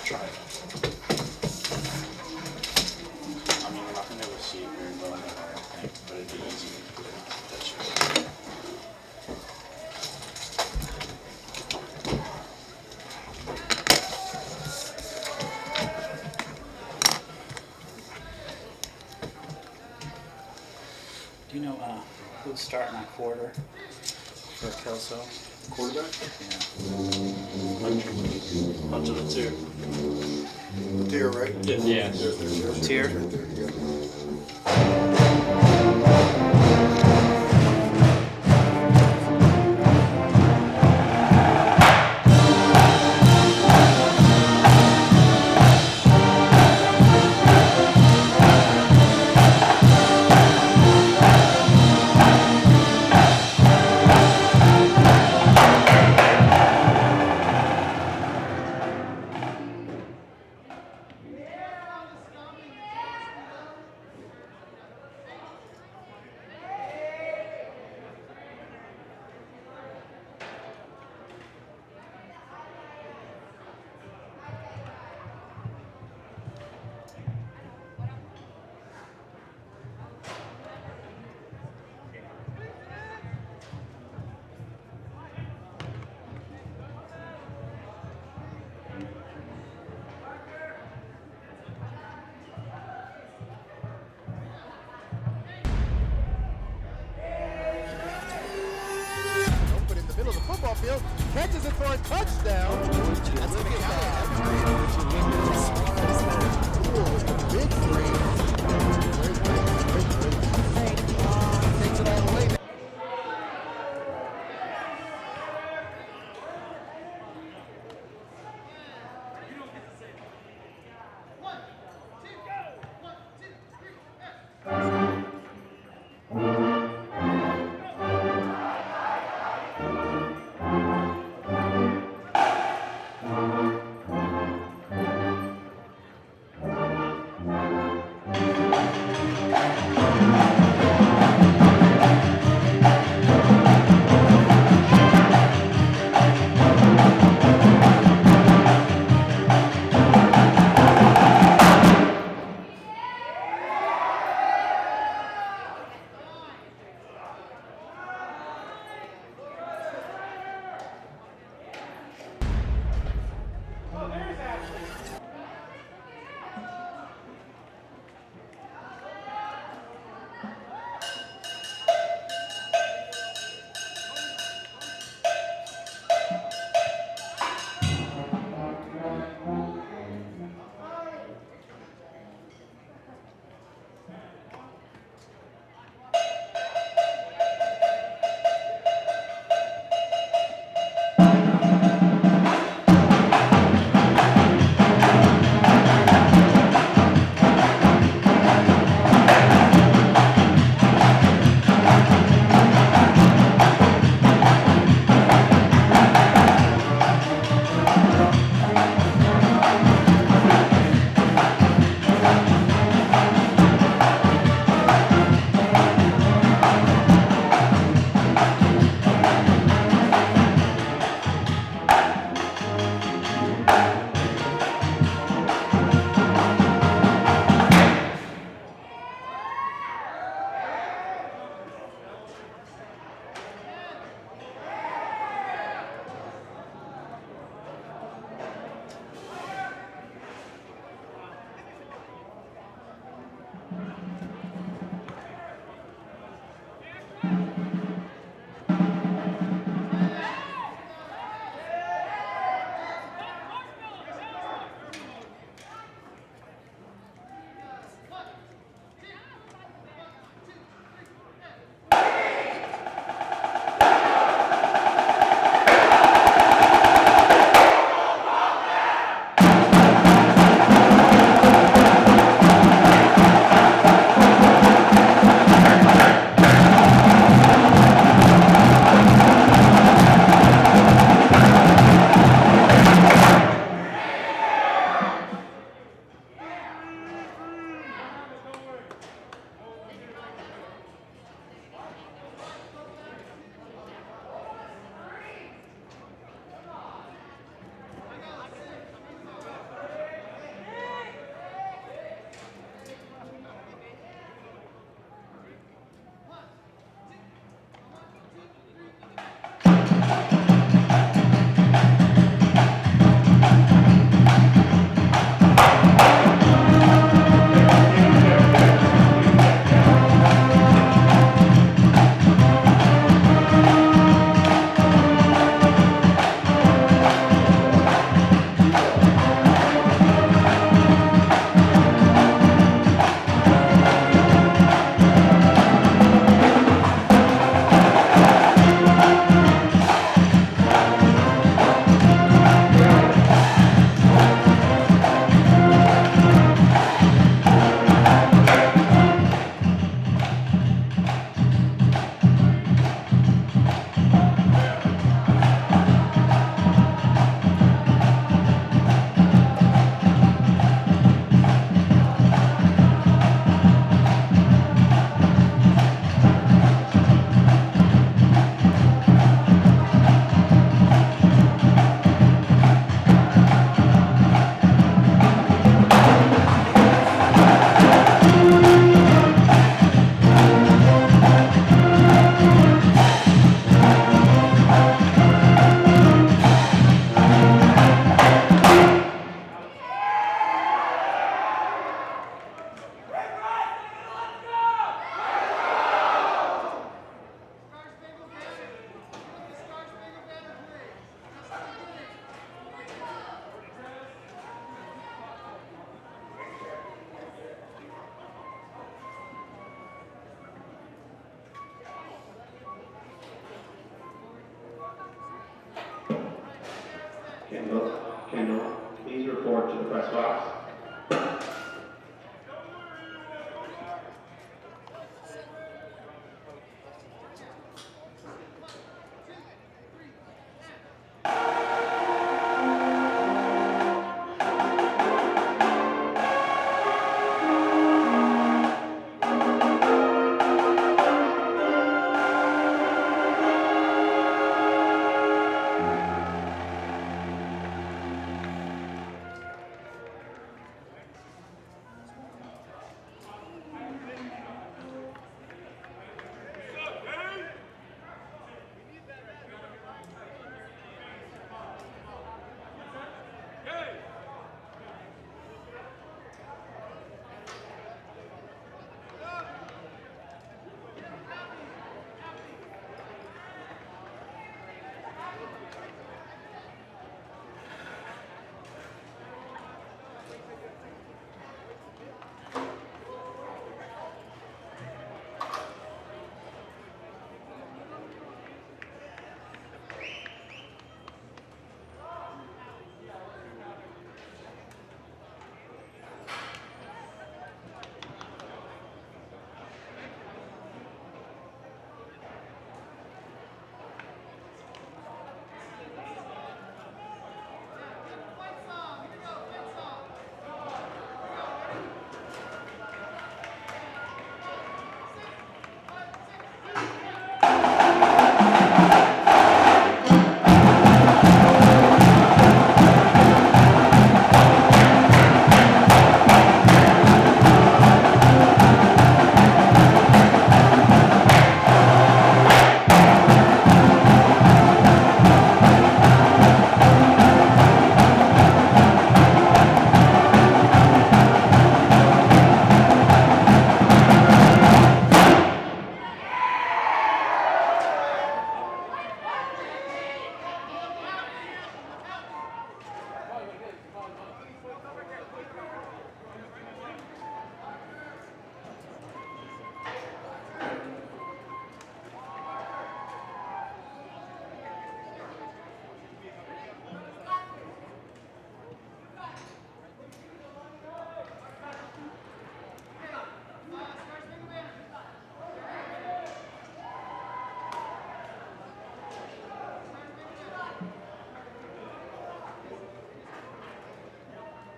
try it. I mean, we're not going to be able to see it very well in the whole thing, but it'd be easy to touch it. Do you know who's starting at quarter for Kelso? Quarterback? Yeah. Hunter the tier. The tier, right? Yeah. Tier. Tier. Right there, yeah. Open in the middle of the football field, catches it for a touchdown. That's going to count it. Evergreen as far as that pool with the big three. Takes it all away. to the press box.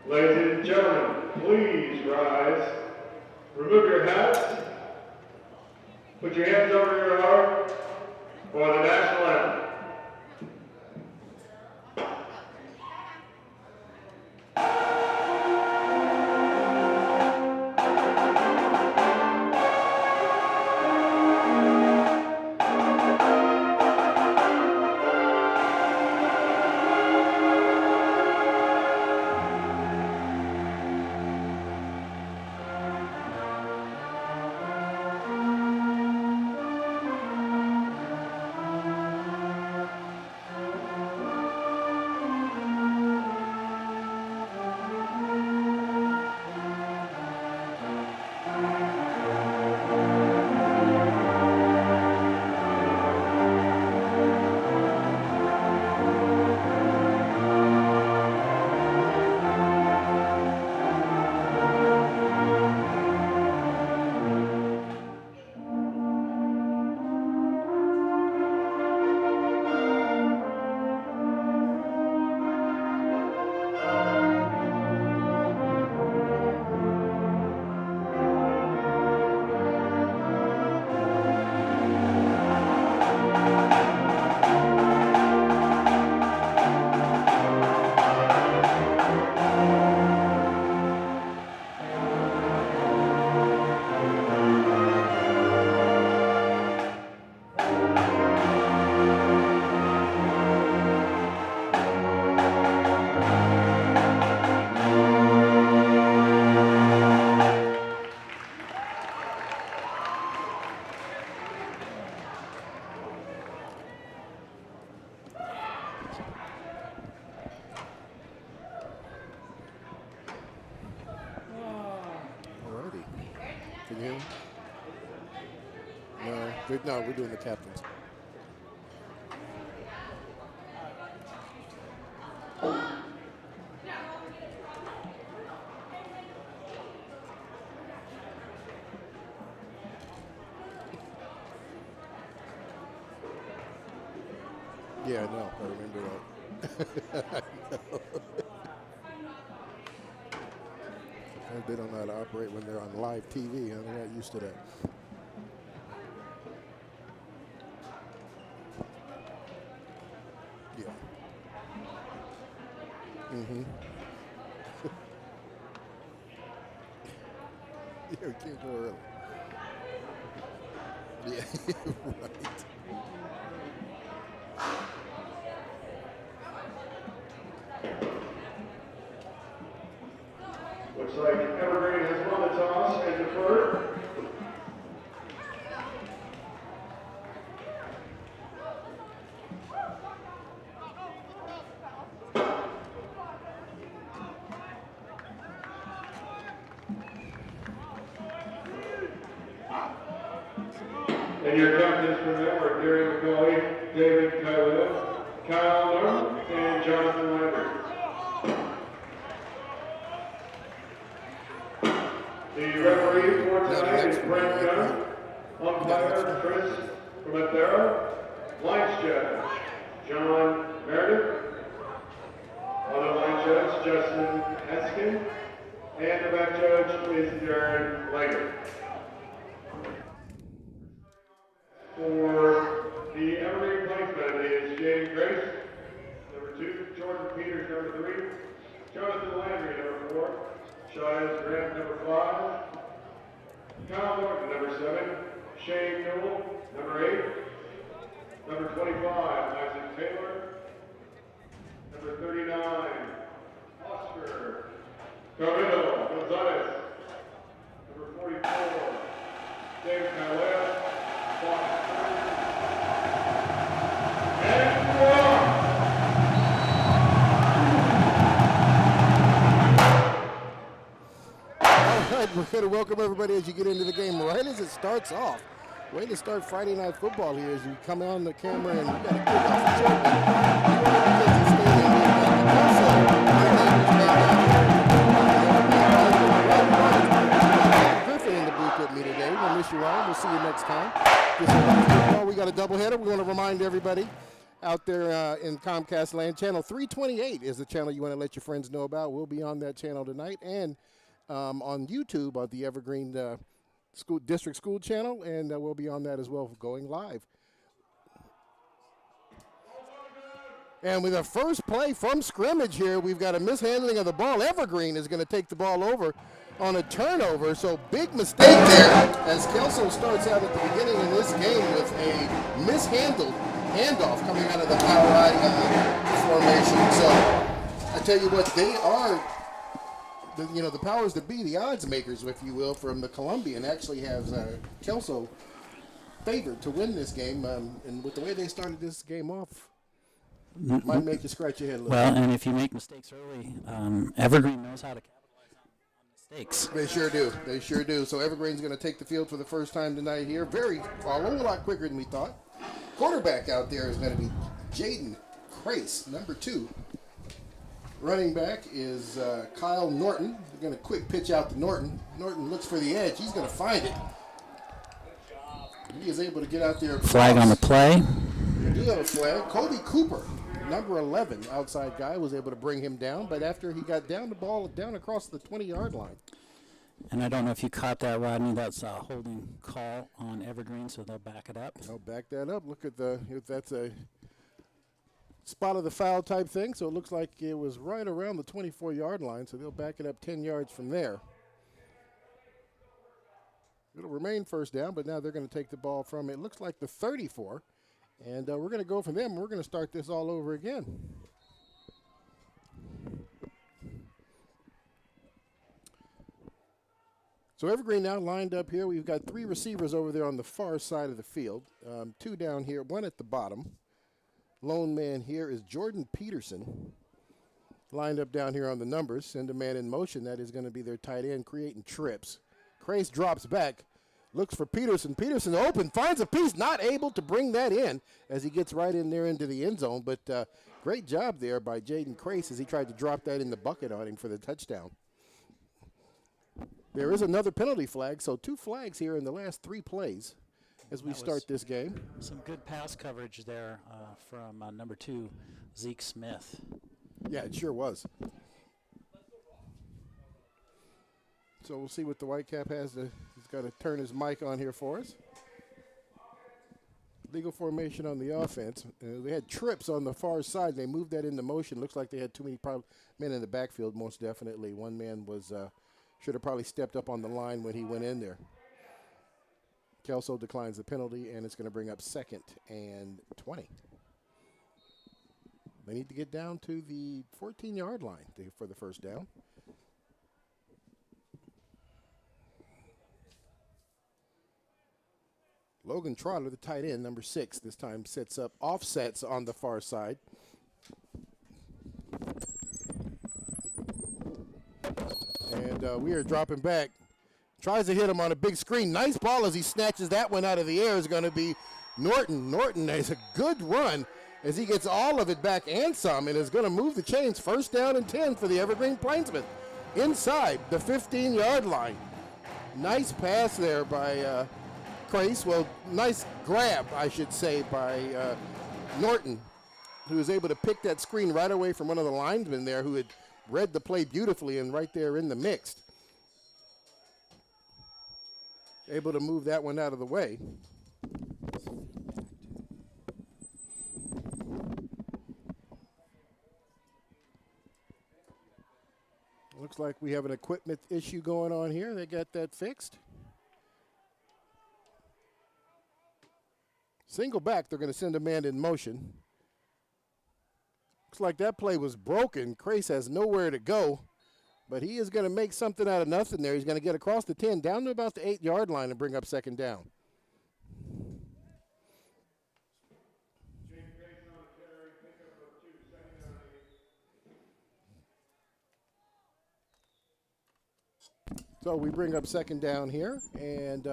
Ladies and gentlemen, please rise. Remove your hats. Put your hands over your heart for the national anthem. Can you hear me? No, we're doing the captains. Yeah, I know. I remember that. Sometimes they don't know how to operate when they're on live TV. Huh? They're not used to that. Yeah. Mm-hmm. Yeah, we can't go early. Yeah, right. Looks like Evergreen has won the toss and deferred. And your captains for them are Gary McCauley, David Kyle, Kyle Norton, and Jonathan Lambert. The referee for tonight is Brent Gunn, umpire Chris Pimentero, line judge John Meredith, other line judge Justin Eskin, and the back judge is Darren Leggett. For the Evergreen placement is James Grace, number 2, Jordan Peters, number 3, Jonathan Landry, number 4, Shias Grant, number 5, Kyle Norton, number 7, Shane Newell, number 8, number 25, Isaac Taylor, number 39, Oscar Carrillo Gonzalez, number 44, David Calais, We're going to welcome everybody as you get into the game right as it starts off. Way to start Friday Night Football here as you come on the camera and you got to kick off the show. Griffin in the booth with me today. We'll miss you, Ryan. We'll see you next time. We got a doubleheader. We want to remind everybody out there in Comcast land. Channel 328 is the channel you want to let your friends know about. We'll be on that channel tonight. And on YouTube on the Evergreen District School channel, and we'll be on that as well, going live. And with the first play from scrimmage here, we've got a mishandling of the ball. Evergreen is going to take the ball over on a turnover, so big mistake there as Kelso starts out at the beginning of this game with a mishandled handoff coming out of the power I formation. So I tell you what, they are the powers that be, the odds makers, if you will, from the Columbian actually has Kelso favored to win this game. And with the way they started this game off, might make you scratch your head a little Well, bit. and if you make mistakes early, Evergreen knows how to capitalize on mistakes. They sure do. They sure do. So Evergreen's going to take the field for the first time tonight here. A whole lot quicker than we thought. Quarterback out there is going to be Jaden Crace, number 2. Running back is Kyle Norton. We're going to quick pitch out to Norton. Norton looks for the edge. He's going to find it. He is able to get out there. Flag on the play. We do have a flag. Kobe Cooper, number 11, outside guy, was able to bring him down. But after he got down, the ball down across the 20-yard line. And I don't know if you caught that, Rodney. That's a holding call on Evergreen, so they'll back it up. They'll back that up. Look at if that's a spot of the foul type thing, so it looks like it was right around the 24-yard line, so they'll back it up 10 yards from there. It'll remain first down, but now they're going to take the ball from, it looks like the 34, and we're going to go from them. We're going to start this all over again. So Evergreen now lined up here. We've got 3 receivers over there on the far side of the field, 2 down here, 1 at the bottom. Lone man here is Jordan Peterson, lined up down here on the numbers. Send a man in motion. That is going to be their tight end, creating trips. Crace drops back, looks for Peterson. Peterson open, finds a piece, not able to bring that in as he gets right in there into the end zone. But great job there by Jaden Crace as he tried to drop that in the bucket on him for the touchdown. There is another penalty flag, so 2 flags here in the last 3 plays. as we That start was this game. some good pass coverage there from number 2, Zeke Smith. Yeah, it sure was. So we'll see what the Whitecap has to. He's got to turn his mic on here for us. Legal formation on the offense. They had trips on the far side. They moved that into motion. Looks like they had too many men in the backfield, most definitely. One man was should have probably stepped up on the line when he went in there. Kelso declines the penalty, and it's going to bring up 2nd and 20. They need to get down to the 14-yard line for the first down. Logan Trotter, the tight end, number 6, this time sets up offsets on the far side. And we are dropping back. Tries to hit him on a big screen. Nice ball as he snatches that one out of the air is going to be Norton. Norton has a good run as he gets all of it back and some and is going to move the chains. First down and 10 for the Evergreen Plainsmen inside the 15-yard line. Nice pass there by Crace. Well, nice grab, I should say, by Norton, who was able to pick that screen right away from one of the linemen there who had read the play beautifully and right there in the mix. Able to move that one out of the way. Looks like we have an equipment issue going on here. They got that fixed. Single back, they're going to send a man in motion. Looks like that play was broken. Crace has nowhere to go, but he is going to make something out of nothing there. He's going to get across the 10, down to about the 8-yard line and bring up 2nd down. So we bring up 2nd down here, and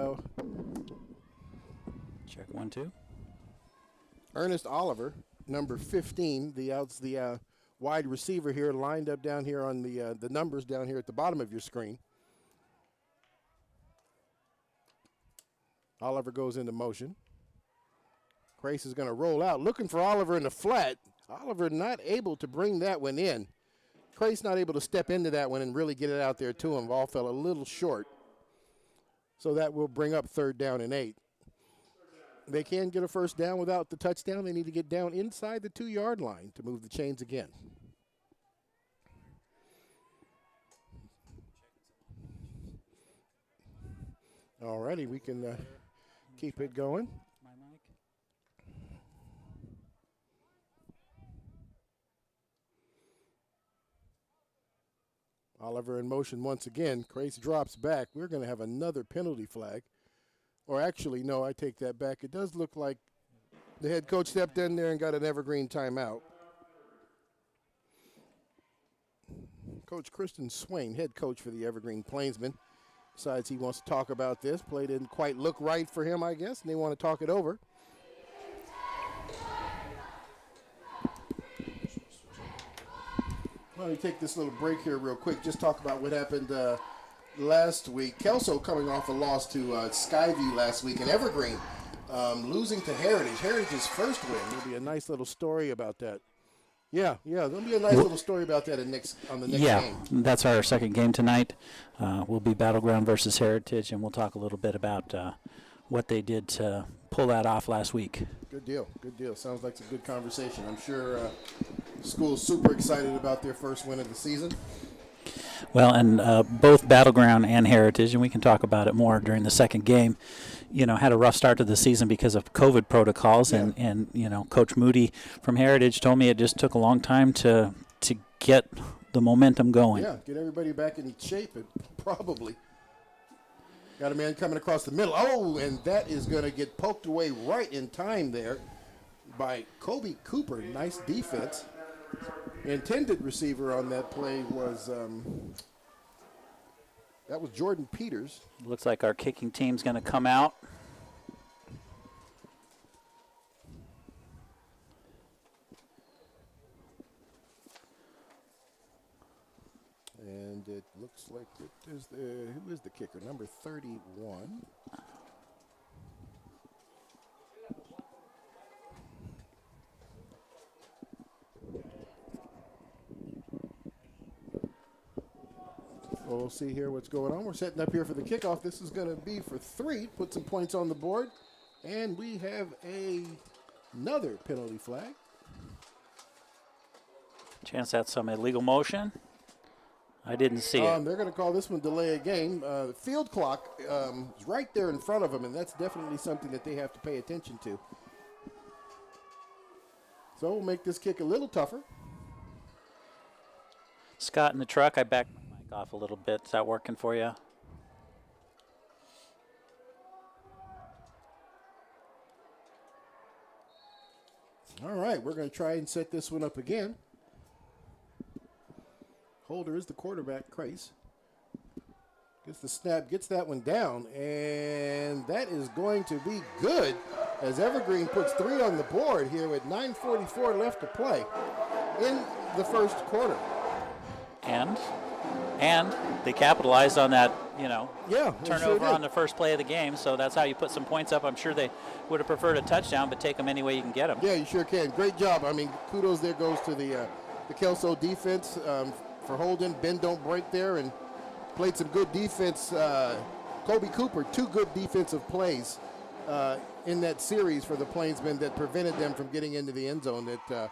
Check 1, 2. Ernest Oliver, number 15, the wide receiver here, lined up down here on the numbers down here at the bottom of your screen. Oliver goes into motion. Crace is going to roll out, looking for Oliver in the flat. Oliver not able to bring that one in. Crace not able to step into that one and really get it out there to him. Ball fell a little short. So that will bring up 3rd down and 8. They can get a first down without the touchdown. They need to get down inside the 2-yard line to move the chains again. All righty, we can keep it going. My mic. Oliver in motion once again. Crace drops back. We're going to have another penalty flag. Or actually, no, I take that back. It does look like the head coach stepped in there and got an Evergreen timeout. Coach Kristen Swain, head coach for the Evergreen Plainsmen, decides he wants to talk about this. Play didn't quite look right for him, I guess, and they want to talk it over. Let me take this little break here real quick. Just talk about what happened last week. Kelso coming off a loss to Skyview last week, and Evergreen losing to Heritage. Heritage's first win. There'll be a nice little story about that. Yeah, there'll be a nice little story about that on the next game. That's our 2nd game tonight. We'll be Battleground versus Heritage, and we'll talk a little bit about what they did to pull that off last week. Good deal. Sounds like it's a good conversation. I'm sure school's super excited about their first win of the season. Well, and both Battleground and Heritage, and we can talk about it more during the 2nd game, had a rough start to the season because of COVID protocols, and Coach Moody from Heritage told me it just took a long time to get the momentum going. Yeah, get everybody back in shape, probably. Got a man coming across the middle. Oh, and that is going to get poked away right in time there by Kobe Cooper. Nice defense. The intended receiver on that play was that was Jordan Peters. Looks like our kicking team's going to come out. And it looks like who is the kicker? Number 31. Well, we'll see here what's going on. We're setting up here for the kickoff. This is going to be for 3. Put some points on the board. And we have another penalty flag. Chance that's some illegal motion. I didn't see it. They're going to call this one delay a game. The field clock is right there in front of them, and that's definitely something that they have to pay attention to. So we'll make this kick a little tougher. Scott in the truck, I backed my mic off a little bit. Is that working for you? All right, we're going to try and set this one up again. Holder is the quarterback, Kreis. Gets the snap, gets that one down, and that is going to be good as Evergreen puts 3 on the board here with 9:44 left to play in the first quarter. And they capitalized on that, turnover sure on the first play of the game. So that's how you put some points up. I'm sure they would have preferred a touchdown, but take them any way you can get them. Yeah, you sure can. Great job. I mean, kudos there goes to the Kelso defense for holding. Bend don't break there and played some good defense. Kobe Cooper, 2 good defensive plays in that series for the Plainsmen that prevented them from getting into the end zone that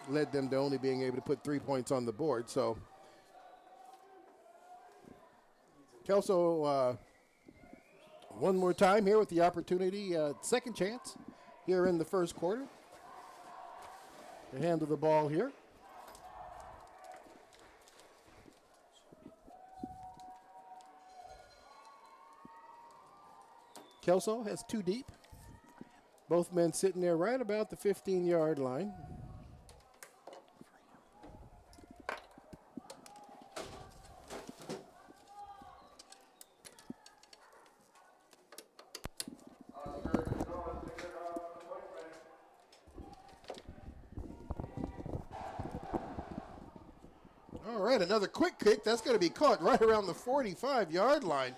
led them to only being able to put 3 points on the board. So Kelso one more time here with the opportunity, second chance here in the first quarter to handle the ball here. Kelso has 2 deep. Both men sitting there right about the 15-yard line. All right, another quick kick. That's going to be caught right around the 45-yard line.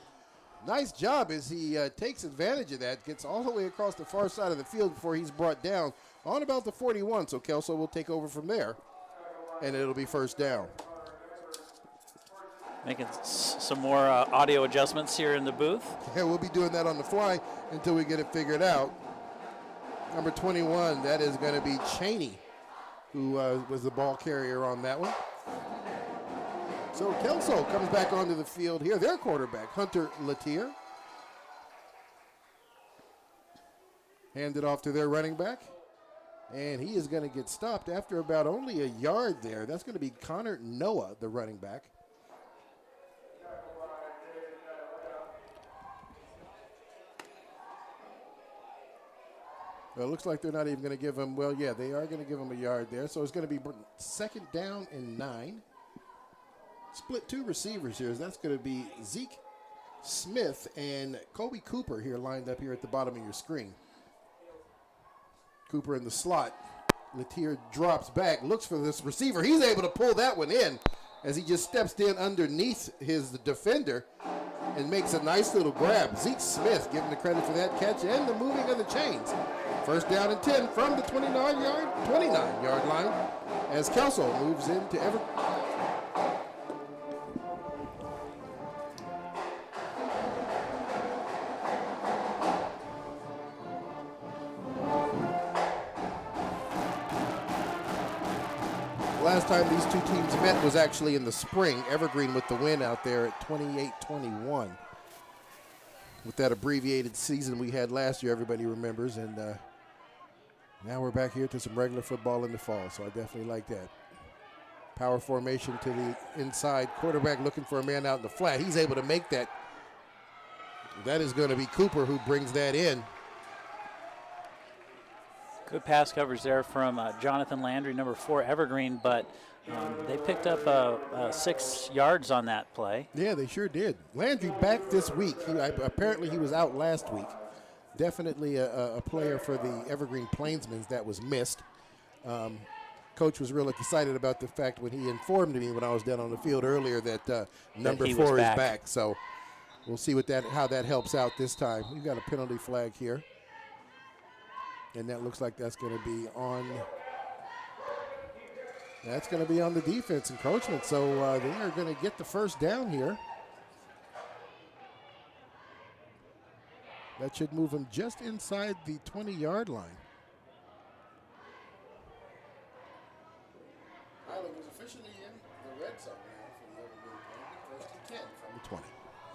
Nice job as he takes advantage of that, gets all the way across the far side of the field before he's brought down on about the 41. So Kelso will take over from there, and it'll be first down. Making some more audio adjustments here in the booth. Yeah, we'll be doing that on the fly until we get it figured out. Number 21, that is going to be Cheney, who was the ball carrier on that one. So Kelso comes back onto the field here. Their quarterback, Hunter Latier. Handed off to their running back. And he is going to get stopped after about only a yard there. That's going to be Connor Noah, the running back. Well, it looks like they're not even going to give him, well, yeah, they are going to give him a yard there. So it's going to be second down and 9. Split 2 receivers here. That's going to be Zeke Smith and Kobe Cooper here lined up here at the bottom of your screen. Cooper in the slot. Latier drops back, looks for this receiver. He's able to pull that one in as he just steps in underneath his defender and makes a nice little grab. Zeke Smith giving the credit for that catch and the moving of the chains. First down and 10 from the 29-yard line as Kelso moves into Evergreen. Last time these two teams met was actually in the spring. Evergreen with the win out there at 28-21. With that abbreviated season we had last year, everybody remembers. And now we're back here to some regular football in the fall, so I definitely like that. Power formation to the inside. Quarterback looking for a man out in the flat. He's able to make that. That is going to be Cooper who brings that in. Good pass coverage there from Jonathan Landry, number 4, Evergreen, but they picked up 6 yards on that play. Yeah, they sure did. Landry back this week. Apparently he was out last week. Definitely a player for the Evergreen Plainsmen that was missed. Coach was really excited about the fact when he informed me when I was down on the field earlier that number 4 is back. So we'll see how that helps out this time. We've got a penalty flag here. And that looks like that's going to be on That's going to be on the defense encroachment, so they are going to get the first down here. That should move them just inside the 20-yard line. Island is officially in the red zone now for the Evergreen First and 10 from the 20.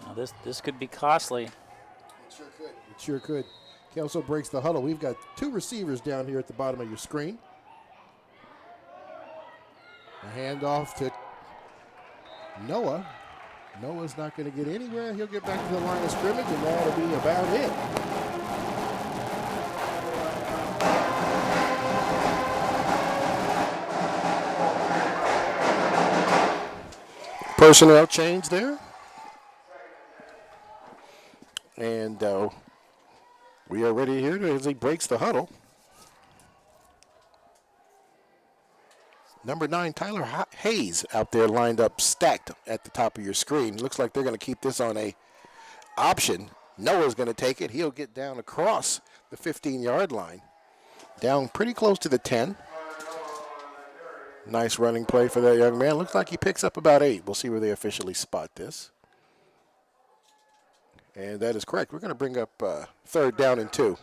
Now this could be costly. It sure could. It sure could. Kelso breaks the huddle. We've got two receivers down here at the bottom of your screen. A handoff to Noah. Noah's not going to get anywhere. He'll get back to the line of scrimmage, and that'll be about it. Personnel change there. And we are ready here as he breaks the huddle. Number 9, Tyler Hayes out there lined up, stacked at the top of your screen. Looks like they're going to keep this on a option. Noah's going to take it. He'll get down across the 15-yard line. Down pretty close to the 10. Nice running play for that young man. Looks like he picks up about 8. We'll see where they officially spot this. And that is correct. We're going to bring up 3rd down and 2.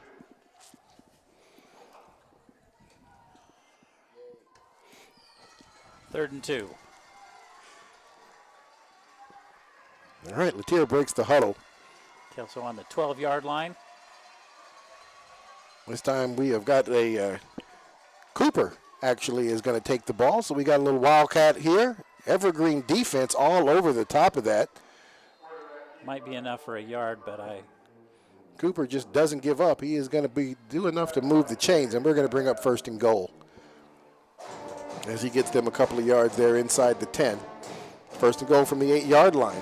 Third and 2. All right, Latier breaks the huddle. Kelso on the 12-yard line. This time we have got a Cooper actually is going to take the ball. So we got a little wildcat here. Evergreen defense all over the top of that. Might be enough for a yard, but Cooper just doesn't give up. He is going to do enough to move the chains, and we're going to bring up 1st and goal. As he gets them a couple of yards there inside the 10. 1st and goal from the 8-yard line.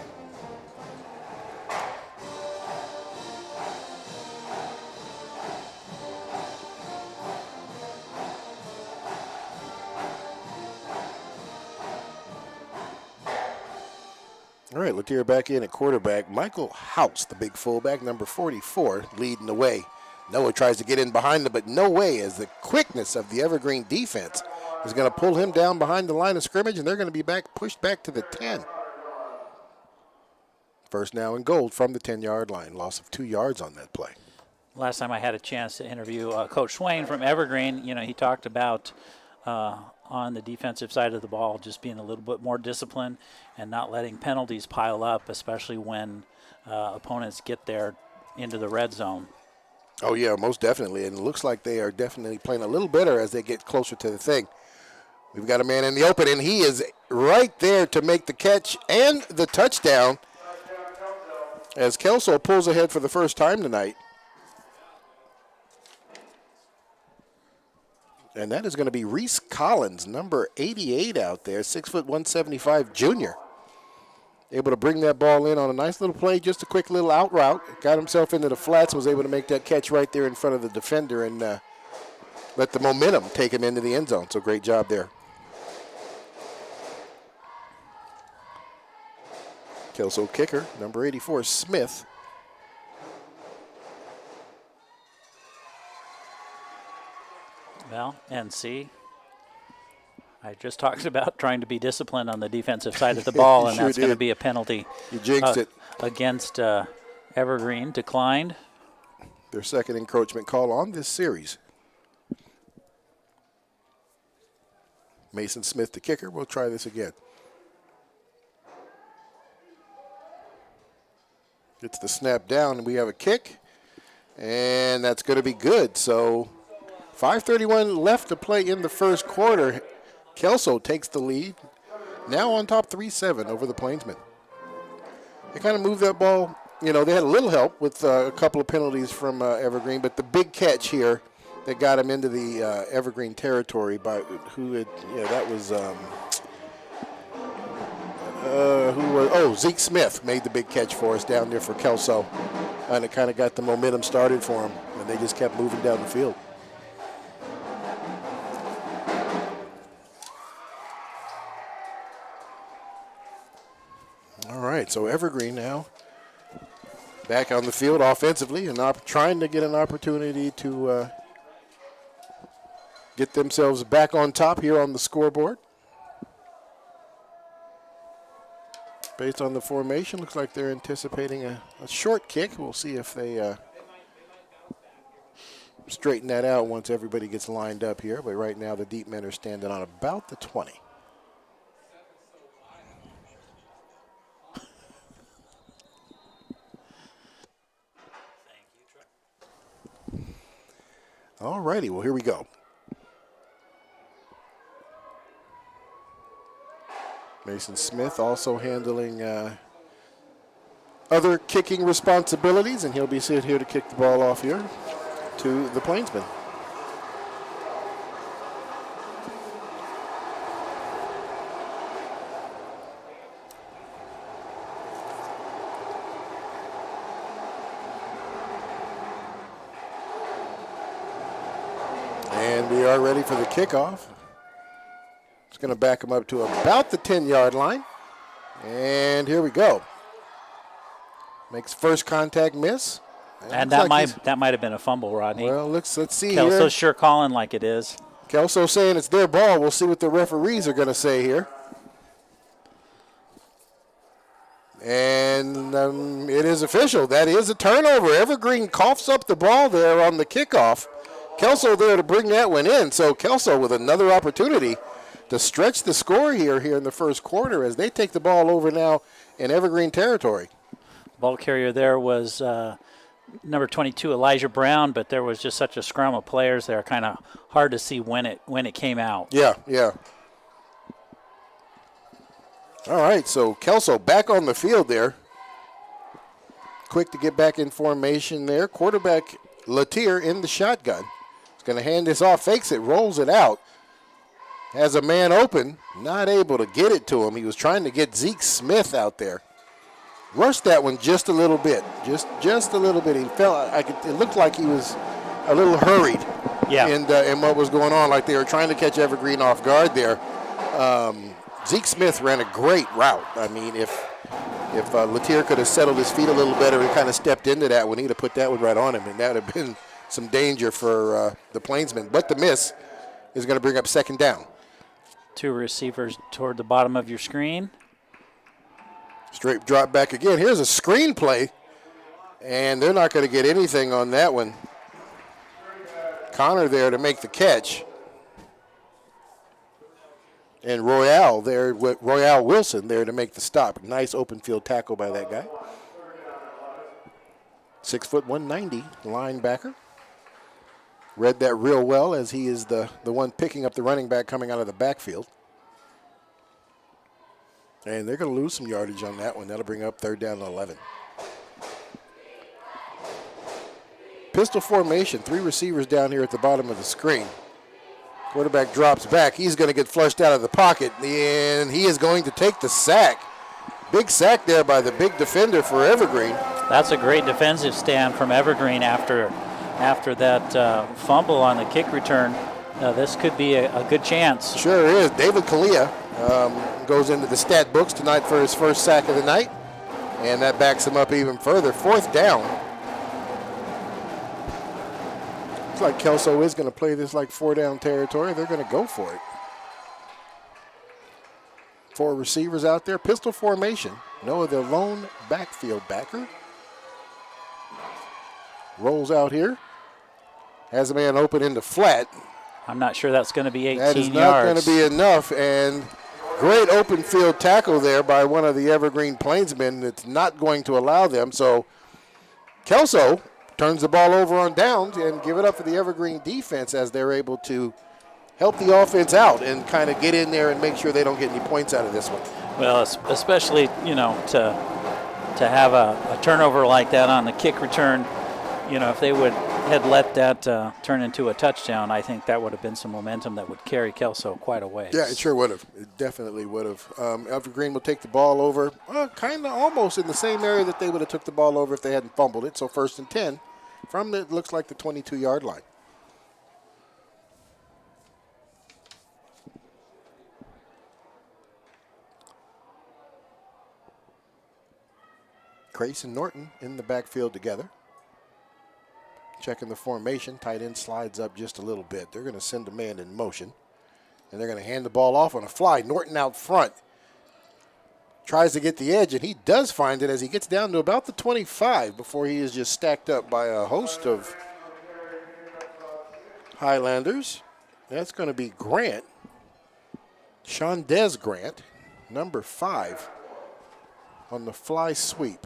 All right, Latier back in at quarterback. Michael House, the big fullback, number 44, leading the way. Noah tries to get in behind him, but no way, as the quickness of the Evergreen defense is going to pull him down behind the line of scrimmage, and they're going to be pushed back to the 10. 1st now and goal from the 10-yard line. Loss of 2 yards on that play. last time I had a chance to interview Coach Swain from Evergreen, he talked about on the defensive side of the ball just being a little bit more disciplined and not letting penalties pile up, especially when opponents get there into the red zone. Oh, yeah, most definitely. And it looks like they are definitely playing a little better as they get closer to the thing. We've got a man in the open, and he is right there to make the catch and the touchdown as Kelso pulls ahead for the first time tonight. And that is going to be Reese Collins, number 88 out there, 6', 175 junior. Able to bring that ball in on a nice little play, just a quick little out route. Got himself into the flats, was able to make that catch right there in front of the defender and let the momentum take him into the end zone. So great job there. Kelso kicker, number 84, Smith. Well, and see, I just talked about trying to be disciplined on the defensive side of the ball, and Sure that's going to did. be a penalty. You jinxed it. Against Evergreen, declined. Their second encroachment call on this series. Mason Smith, the kicker. We'll try this again. Gets the snap down, and we have a kick, and that's going to be good. So 5:31 left to play in the first quarter. Kelso takes the lead, now on top 3-7 over the Plainsmen. They kind of moved that ball. They had a little help with a couple of penalties from Evergreen, but the big catch here that got him into the Evergreen territory by Zeke Smith made the big catch for us down there for Kelso, and it kind of got the momentum started for him, and they just kept moving down the field. All right, so Evergreen now back on the field offensively and trying to get an opportunity to get themselves back on top here on the scoreboard. Based on the formation, looks like they're anticipating a short kick. We'll see if they straighten that out once everybody gets lined up here. But right now the deep men are standing on about the 20. All righty, well, here we go. Mason Smith also handling other kicking responsibilities, and he'll be sitting here to kick the ball off here to the Plainsmen. And we are ready for the kickoff. It's going to back him up to about the 10-yard line. And here we go. Makes first contact miss. And that might have been a fumble, Rodney. Well, let's see Kelso's here. sure calling like it is. Kelso saying it's their ball. We'll see what the referees are going to say here. And it is official. That is a turnover. Evergreen coughs up the ball there on the kickoff. Kelso there to bring that one in. So Kelso with another opportunity to stretch the score here in the first quarter as they take the ball over now in Evergreen territory. Ball carrier there was number 22, Elijah Brown, but there was just such a scrum of players there, kind of hard to see when it came out. Yeah. All right, so Kelso back on the field there. Quick to get back in formation there. Quarterback Latier in the shotgun. He's going to hand this off, fakes it, rolls it out. Has a man open, not able to get it to him. He was trying to get Zeke Smith out there. Rushed that one just a little bit, just a little bit. He felt it looked like he was a little hurried. Yeah. In what was going on, like they were trying to catch Evergreen off guard there. Zeke Smith ran a great route. I mean, if Latier could have settled his feet a little better and kind of stepped into that one, he'd have put that one right on him, and that would have been some danger for the Plainsmen. But the miss is going to bring up second down. Two receivers toward the bottom of your screen. Straight drop back again. Here's a screen play, and they're not going to get anything on that one. Connor there to make the catch. And Royale Wilson there to make the stop. Nice open field tackle by that guy. 6', 190 linebacker. Read that real well as he is the one picking up the running back coming out of the backfield. And they're going to lose some yardage on that one. That'll bring up third down and 11. Pistol formation, three receivers down here at the bottom of the screen. Quarterback drops back. He's going to get flushed out of the pocket, and he is going to take the sack. Big sack there by the big defender for Evergreen. That's a great defensive stand from Evergreen after that fumble on the kick return. This could be a good chance. Sure is. David Kalia goes into the stat books tonight for his first sack of the night, and that backs him up even further. Fourth down. Looks like Kelso is going to play this like four-down territory. They're going to go for it. Four receivers out there. Pistol formation. Noah, their lone backfield backer. Rolls out here. Has a man open into flat. I'm not sure that's going to be 18 yards. That is not going to be enough. And great open field tackle there by one of the Evergreen Plainsmen. That's not going to allow them. So Kelso turns the ball over on downs and give it up for the Evergreen defense as they're able to help the offense out and kind of get in there and make sure they don't get any points out of this one. Well, especially, to have a turnover like that on the kick return, if they had let that turn into a touchdown, I think that would have been some momentum that would carry Kelso quite a ways. Yeah, it sure would have. It definitely would have. Evergreen will take the ball over, kind of almost in the same area that they would have took the ball over if they hadn't fumbled it. So 1st and 10 from it looks like the 22-yard line. Grace and Norton in the backfield together. Checking the formation. Tight end slides up just a little bit. They're going to send a man in motion. And they're going to hand the ball off on a fly. Norton out front. tries to get the edge, and he does find it as he gets down to about the 25 before he is just stacked up by a host of Highlanders. That's going to be Grant, Shondez Grant, number 5, on the fly sweep.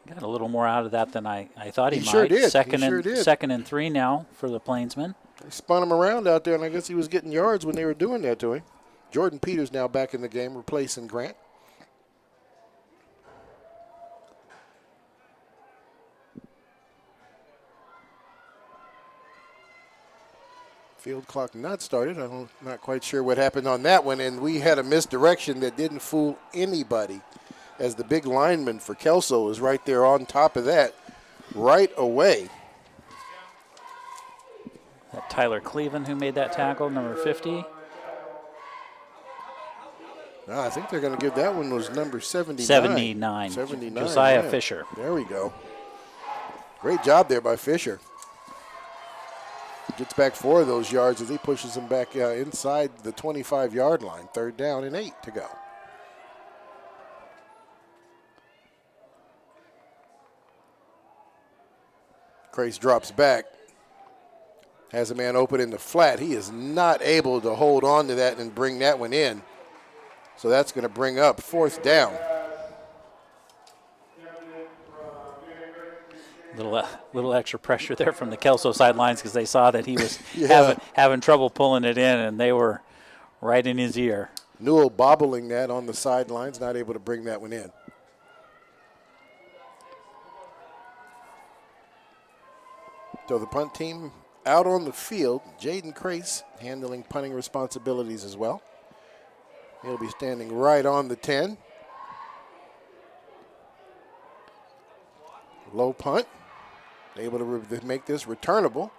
Got a little more out of that than I thought he might. Sure did. Second and 3 now for the Plainsmen. They spun him around out there, and I guess he was getting yards when they were doing that to him. Jordan Peters now back in the game, replacing Grant. Field clock not started. I'm not quite sure what happened on that one, and we had a misdirection that didn't fool anybody, as the big lineman for Kelso is right there on top of that right away. That Tyler Cleveland who made that tackle, number 50. No, I think they're going to give that one was number 79. 79. Josiah yeah. Fisher. There we go. Great job there by Fisher. Gets back 4 of those yards as he pushes them back inside the 25-yard line. 3rd down and 8 to go. Crace drops back. Has a man open in the flat. He is not able to hold on to that and bring that one in. So that's going to bring up 4th down. Little extra pressure there from the Kelso sidelines because they saw that he was Yeah. having trouble pulling it in, and they were right in his ear. Newell bobbling that on the sidelines, not able to bring that one in. So the punt team out on the field. Jaden Crace handling punting responsibilities as well. He'll be standing right on the 10. Low punt. Able to make this returnable.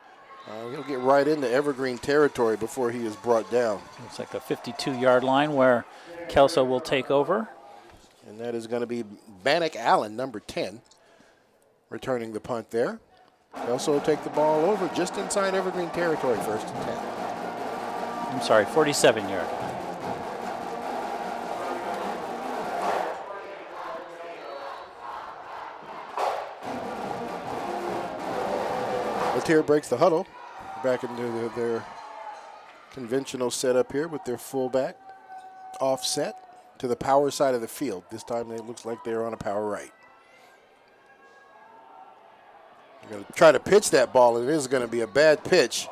He'll get right into Evergreen territory before he is brought down. It's like a 52-yard line where Kelso will take over. And that is going to be Bannock Allen, number 10, returning the punt there. Kelso will take the ball over just inside Evergreen territory, 1st and 10. I'm sorry, 47-yard. Latier breaks the huddle. Back into their conventional setup here with their fullback offset to the power side of the field. This time it looks like they're on a power right. They're going to try to pitch that ball, and it is going to be a bad pitch.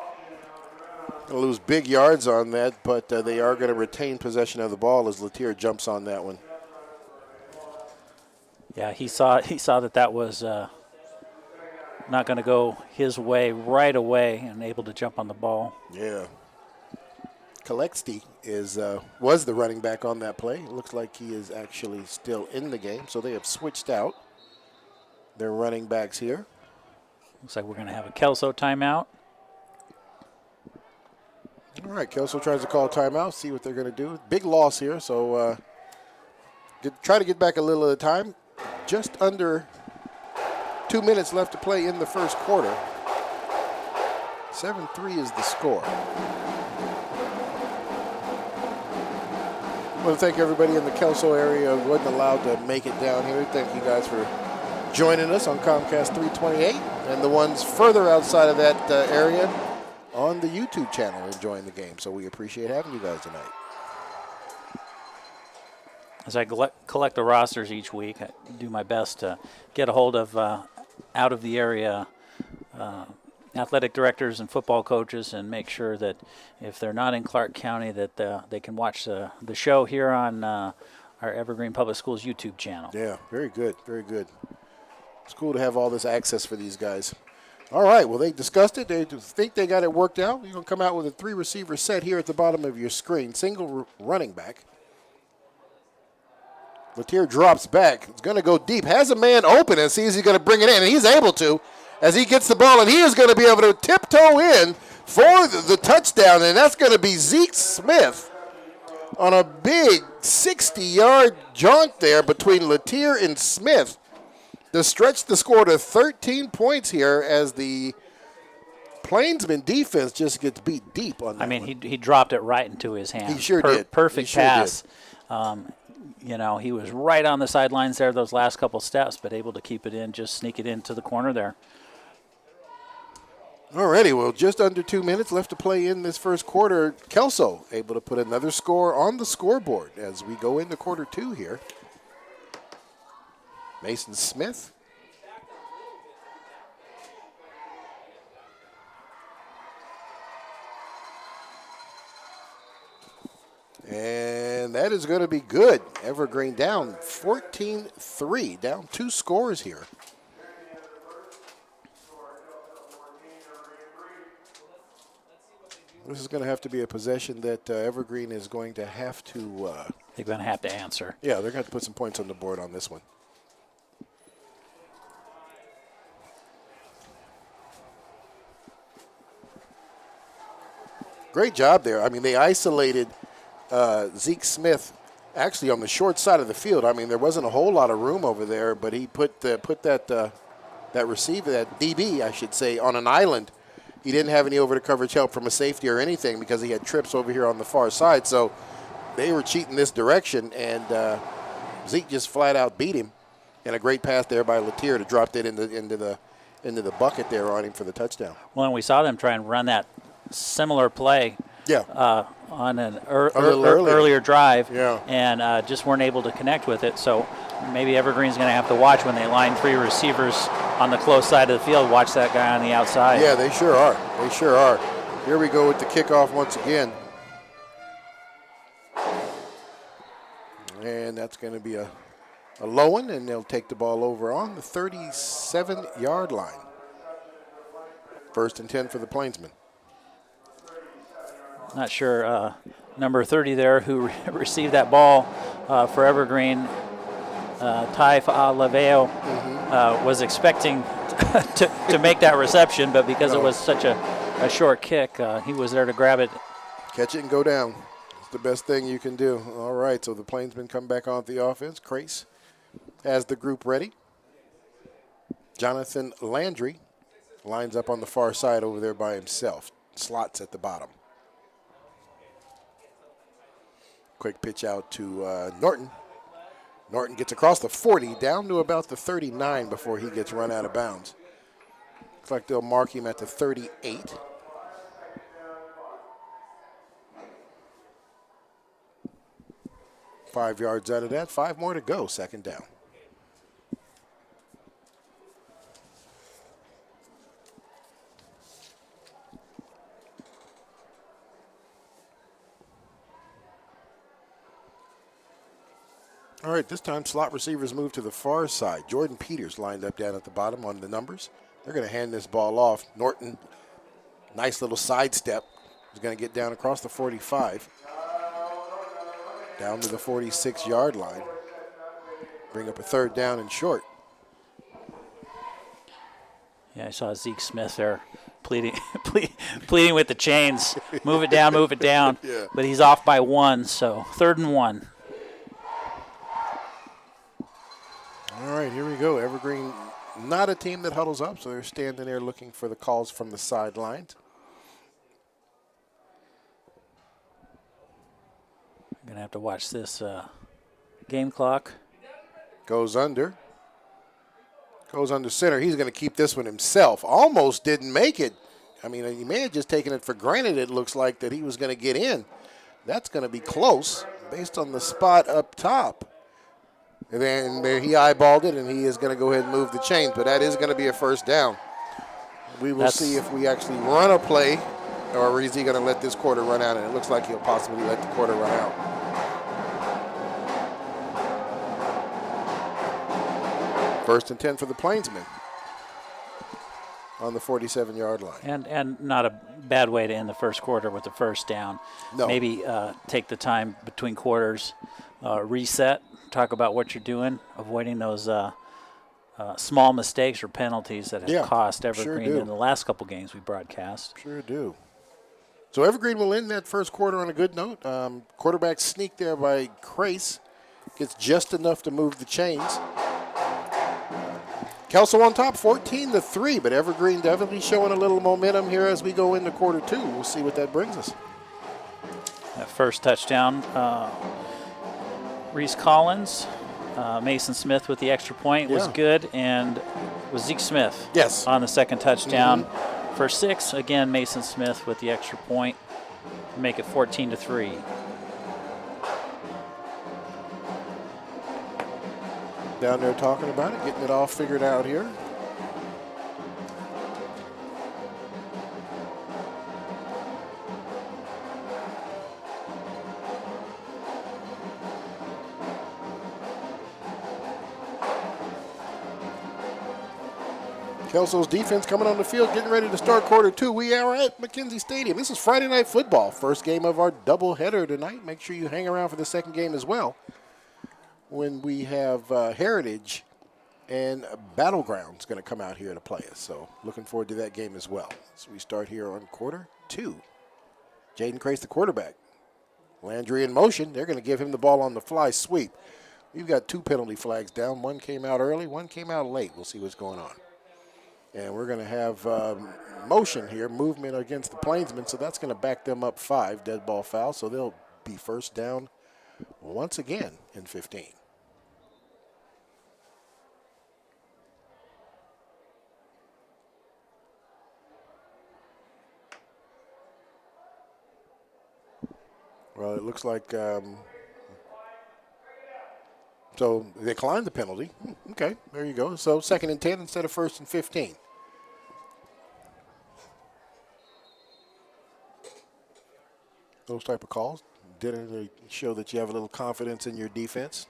Going to lose big yards on that, but they are going to retain possession of the ball as Latier jumps on that one. Yeah, he saw that was not going to go his way right away and able to jump on the ball. Yeah. Kalexti was the running back on that play. It looks like he is actually still in the game, so they have switched out their running backs here. Looks like we're going to have a Kelso timeout. All right, Kelso tries to call timeout, see what they're going to do. Big loss here, so try to get back a little at a time. Just under 2 minutes left to play in the first quarter. 7-3 is the score. I want to thank everybody in the Kelso area who wasn't allowed to make it down here. Thank you guys for joining us on Comcast 328, and the ones further outside of that area on the YouTube channel enjoying the game. So we appreciate having you guys tonight. As I collect the rosters each week, I do my best to get a hold of out of the area athletic directors and football coaches and make sure that if they're not in Clark County that they can watch the show here on our Evergreen Public Schools YouTube channel. Yeah, very good, very good. It's cool to have all this access for these guys. All right, well, they discussed it. They think they got it worked out. You're going to come out with a 3-receiver set here at the bottom of your screen. Single running back. Latier drops back. It's going to go deep. Has a man open and sees he's going to bring it in. And he's able to as he gets the ball. And he is going to be able to tiptoe in for the touchdown. And that's going to be Zeke Smith on a big 60-yard jaunt there between Latier and Smith to stretch the score to 13 points here as the Plainsman defense just gets beat deep on that. I mean, he dropped it right into his hands. He sure did. Perfect He sure pass. did. You know, he was right on the sidelines there those last couple steps, but able to keep it in, just sneak it into the corner there. Alrighty, well, just under 2 minutes left to play in this first quarter. Kelso able to put another score on the scoreboard as we go into quarter 2 here. Mason Smith. And that is going to be good. Evergreen down 14-3, down 2 scores here. This is going to have to be a possession that Evergreen is going to have to... they're going to have to answer. Yeah, they're going to have to put some points on the board on this one. Great job there. I mean, they isolated Zeke Smith actually on the short side of the field. I mean, there wasn't a whole lot of room over there, but he put that receiver, that DB, I should say, on an island. He didn't have any over-the-coverage help from a safety or anything because he had trips over here on the far side. So they were cheating this direction, and Zeke just flat out beat him. And a great pass there by Latier to drop that into the bucket there on him for the touchdown. Well, and we saw them try and run that similar play on an earlier drive, and just weren't able to connect with it. So maybe Evergreen's going to have to watch when they line 3 receivers on the close side of the field. Watch that guy on the outside. Yeah, they sure are. They sure are. Here we go with the kickoff once again. And that's going to be a low one, and they'll take the ball over on the 37-yard line. 1st and 10 for the Plainsmen. Not sure number 30 there who received that ball for Evergreen, Ty Laveo, was expecting to make that reception, but because it was such a short kick, he was there to grab it. Catch it and go down. It's the best thing you can do. All right, so the Plainsmen come back on the offense. Crace has the group ready. Jonathan Landry lines up on the far side over there by himself. Slots at the bottom. Quick pitch out to Norton. Norton gets across the 40, down to about the 39 before he gets run out of bounds. Looks like they'll mark him at the 38. Five yards out of that, 5 more to go, 2nd down. All right, this time slot receivers move to the far side. Jordan Peters lined up down at the bottom on the numbers. They're going to hand this ball off. Norton, nice little sidestep. He's going to get down across the 45. Down to the 46-yard line. Bring up a 3rd down and short. Yeah, I saw Zeke Smith there pleading with the chains. Move it down, move it down. Yeah. But he's off by 1, so 3rd and 1. All right, here we go. Evergreen, not a team that huddles up, so they're standing there looking for the calls from the sidelines. I'm going to have to watch this game clock. Goes under. Goes under center. He's going to keep this one himself. Almost didn't make it. I mean, he may have just taken it for granted, it looks like, that he was going to get in. That's going to be close based on the spot up top. And then there he eyeballed it, and he is going to go ahead and move the chains. But that is going to be a 1st down. We will see if we actually run a play, or is he going to let this quarter run out? And it looks like he'll possibly let the quarter run out. 1st and 10 for the Plainsmen on the 47-yard line. And not a bad way to end the first quarter with the 1st down. No. Maybe take the time between quarters, reset, talk about what you're doing, avoiding those small mistakes or penalties that have cost Evergreen in the last couple games we broadcast. Sure do. So Evergreen will end that first quarter on a good note. Quarterback sneak there by Crace. Gets just enough to move the chains. Kelso on top, 14-3, but Evergreen definitely showing a little momentum here as we go into quarter 2. We'll see what that brings us. That first touchdown Reese Collins, Mason Smith with the extra point was good, and was Zeke Smith Yes. on the second touchdown. For 6, again, Mason Smith with the extra point, make it 14-3. Down there talking about it, getting it all figured out here. Kelso's defense coming on the field, getting ready to start quarter 2. We are at McKenzie Stadium. This is Friday Night Football, first game of our doubleheader tonight. Make sure you hang around for the second game as well, when we have Heritage and Battlegrounds going to come out here to play us. So looking forward to that game as well. So we start here on quarter 2. Jaden Crace, the quarterback. Landry in motion. They're going to give him the ball on the fly sweep. We've got 2 penalty flags down. One came out early, one came out late. We'll see what's going on. And we're going to have motion here, movement against the Plainsmen, so that's going to back them up 5, dead ball foul. So they'll be first down once again in 15. Well, it looks like so they declined the penalty. Okay, there you go. So 2nd and 10 instead of 1st and 15. Those type of calls didn't show that you have a little confidence in your defense.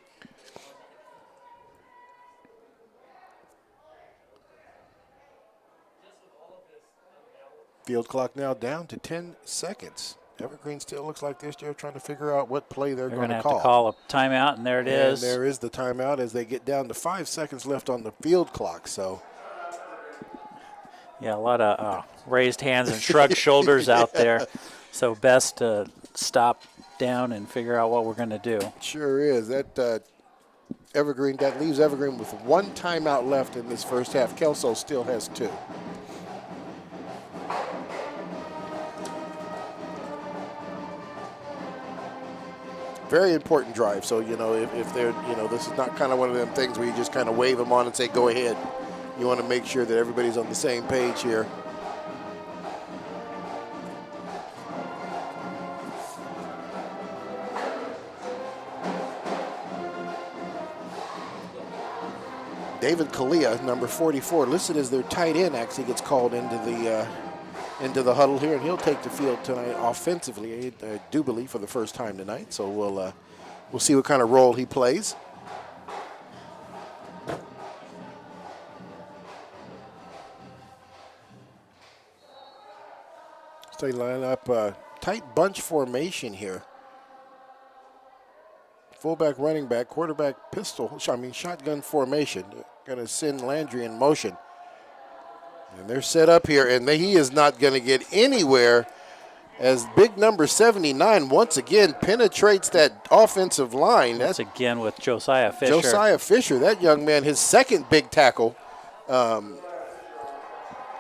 Field clock now down to 10 seconds. Evergreen still looks like they're still trying to figure out what play they're going to call. They're going to have to call a timeout, and there it is. And there is the timeout as they get down to 5 seconds left on the field clock. So, yeah, a lot of raised hands and shrugged shoulders out there. So best to stop down and figure out what we're going to do. Sure is. That Evergreen, that leaves Evergreen with 1 timeout left in this first half. Kelso still has 2. Very important drive. So, you know, if they're, you know, this is not kind of one of them things where you just kind of wave them on and say, go ahead. You want to make sure that everybody's on the same page here. David Kalia, number 44, listed as their tight end, actually gets called into the huddle here, and he'll take the field tonight offensively, I do believe, for the first time tonight. So we'll see what kind of role he plays. So they line up tight bunch formation here. Fullback, running back, quarterback, shotgun formation. They're going to send Landry in motion. And they're set up here, and he is not going to get anywhere as big number 79 once again penetrates that offensive line. That's again with Josiah Fisher. Josiah Fisher, that young man, his second big tackle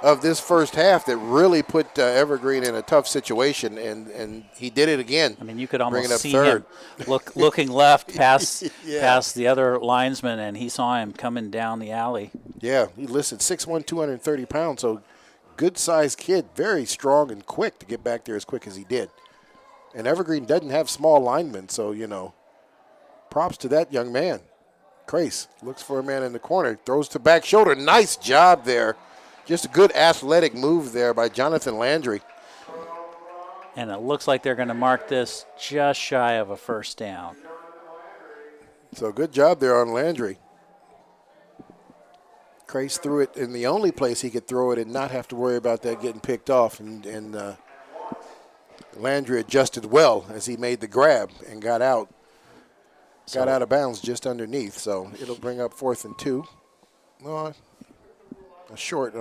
of this first half that really put Evergreen in a tough situation, and he did it again. I mean, you could almost see third. him looking left past the other linesman, and he saw him coming down the alley. Yeah, he listed 6'1", 230 pounds, so good-sized kid, very strong and quick to get back there as quick as he did. And Evergreen doesn't have small linemen, so, you know, props to that young man. Crace looks for a man in the corner, throws to back shoulder. Nice job there. Just a good athletic move there by Jonathan Landry. And it looks like they're going to mark this just shy of a first down. So good job there on Landry. Crace threw it in the only place he could throw it and not have to worry about that getting picked off. And Landry adjusted well as he made the grab and got out. Got out of bounds just underneath. So it'll bring up 4th and 2. A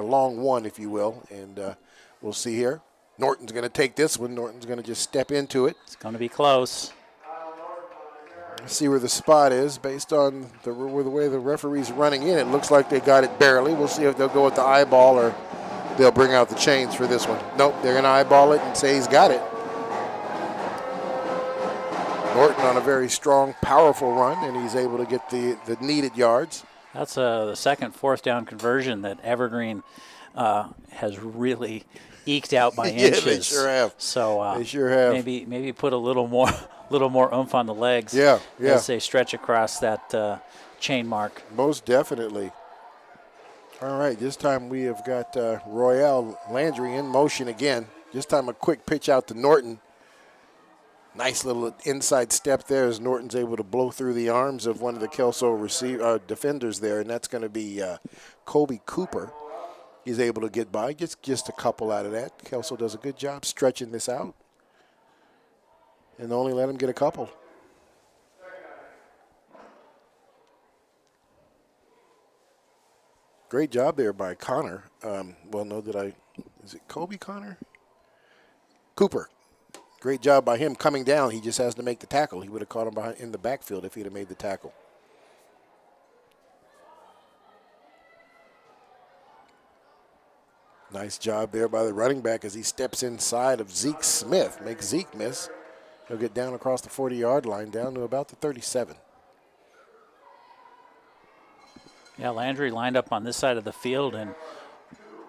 long one, if you will. And we'll see here. Norton's going to take this one. Norton's going to just step into it. It's going to be close. See where the spot is based on the way the referee's running in. It looks like they got it barely. We'll see if they'll go with the eyeball or they'll bring out the chains for this one. Nope, they're going to eyeball it and say he's got it. Norton on a very strong, powerful run, and he's able to get the needed yards. That's the second fourth down conversion that Evergreen has really eked out by Yeah, inches. they sure have. So they sure have. Maybe put a little more oomph on the legs. Yeah. As they stretch across that chain mark. Most definitely. All right, this time we have got Royale Landry in motion again. This time a quick pitch out to Norton. Nice little inside step there as Norton's able to blow through the arms of one of the Kelso defenders there, and that's going to be Kobe Cooper. He's able to get by, gets just a couple out of that. Kelso does a good job stretching this out and only let him get a couple. Great job there by Connor. Is it Kobe Connor? Cooper. Great job by him coming down. He just has to make the tackle. He would have caught him in the backfield if he'd have made the tackle. Nice job there by the running back as he steps inside of Zeke Smith. Makes Zeke miss. He'll get down across the 40-yard line, down to about the 37. Yeah, Landry lined up on this side of the field and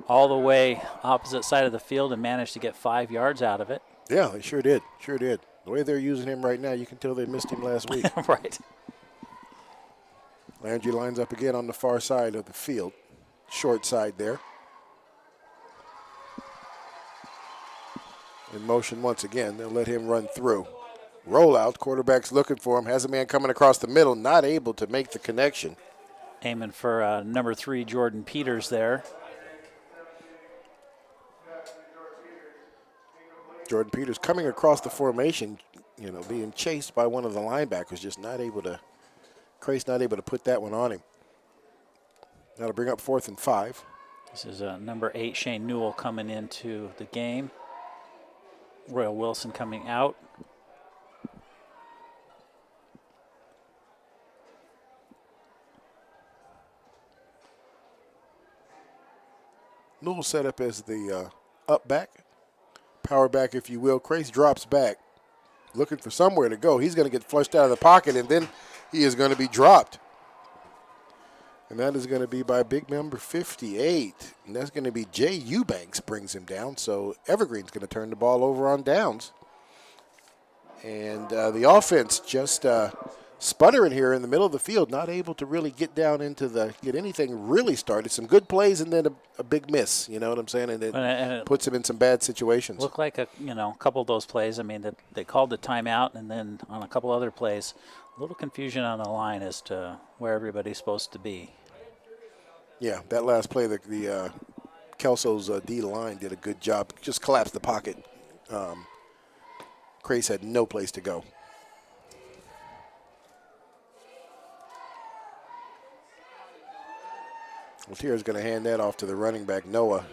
all the way opposite side of the field and managed to get 5 yards out of it. Yeah, they sure did. Sure did. The way they're using him right now, you can tell they missed him last week. Right. Landry lines up again on the far side of the field. Short side there. In motion once again. They'll let him run through. Rollout. Quarterback's looking for him. Has a man coming across the middle. Not able to make the connection. Aiming for number 3, Jordan Peters there. Jordan Peters coming across the formation, being chased by one of the linebackers, just not able to, Crace not able to put that one on him. That'll bring up 4th and 5. This is number 8, Shane Newell, coming into the game. Royal Wilson coming out. Newell set up as the up back. Power back, if you will. Crace drops back, looking for somewhere to go. He's going to get flushed out of the pocket, and then he is going to be dropped. And that is going to be by big number 58. And that's going to be Jay Eubanks brings him down. So Evergreen's going to turn the ball over on downs. And the offense just sputtering here in the middle of the field, not able to really get down get anything really started. Some good plays and then a big miss, you know what I'm saying? And it puts him in some bad situations. Looked like a couple of those plays. I mean, they called the timeout, and then on a couple other plays, a little confusion on the line as to where everybody's supposed to be. Yeah, that last play, the Kelso's D line did a good job. Just collapsed the pocket. Crace had no place to go. Tier's going to hand that off to the running back, Noah.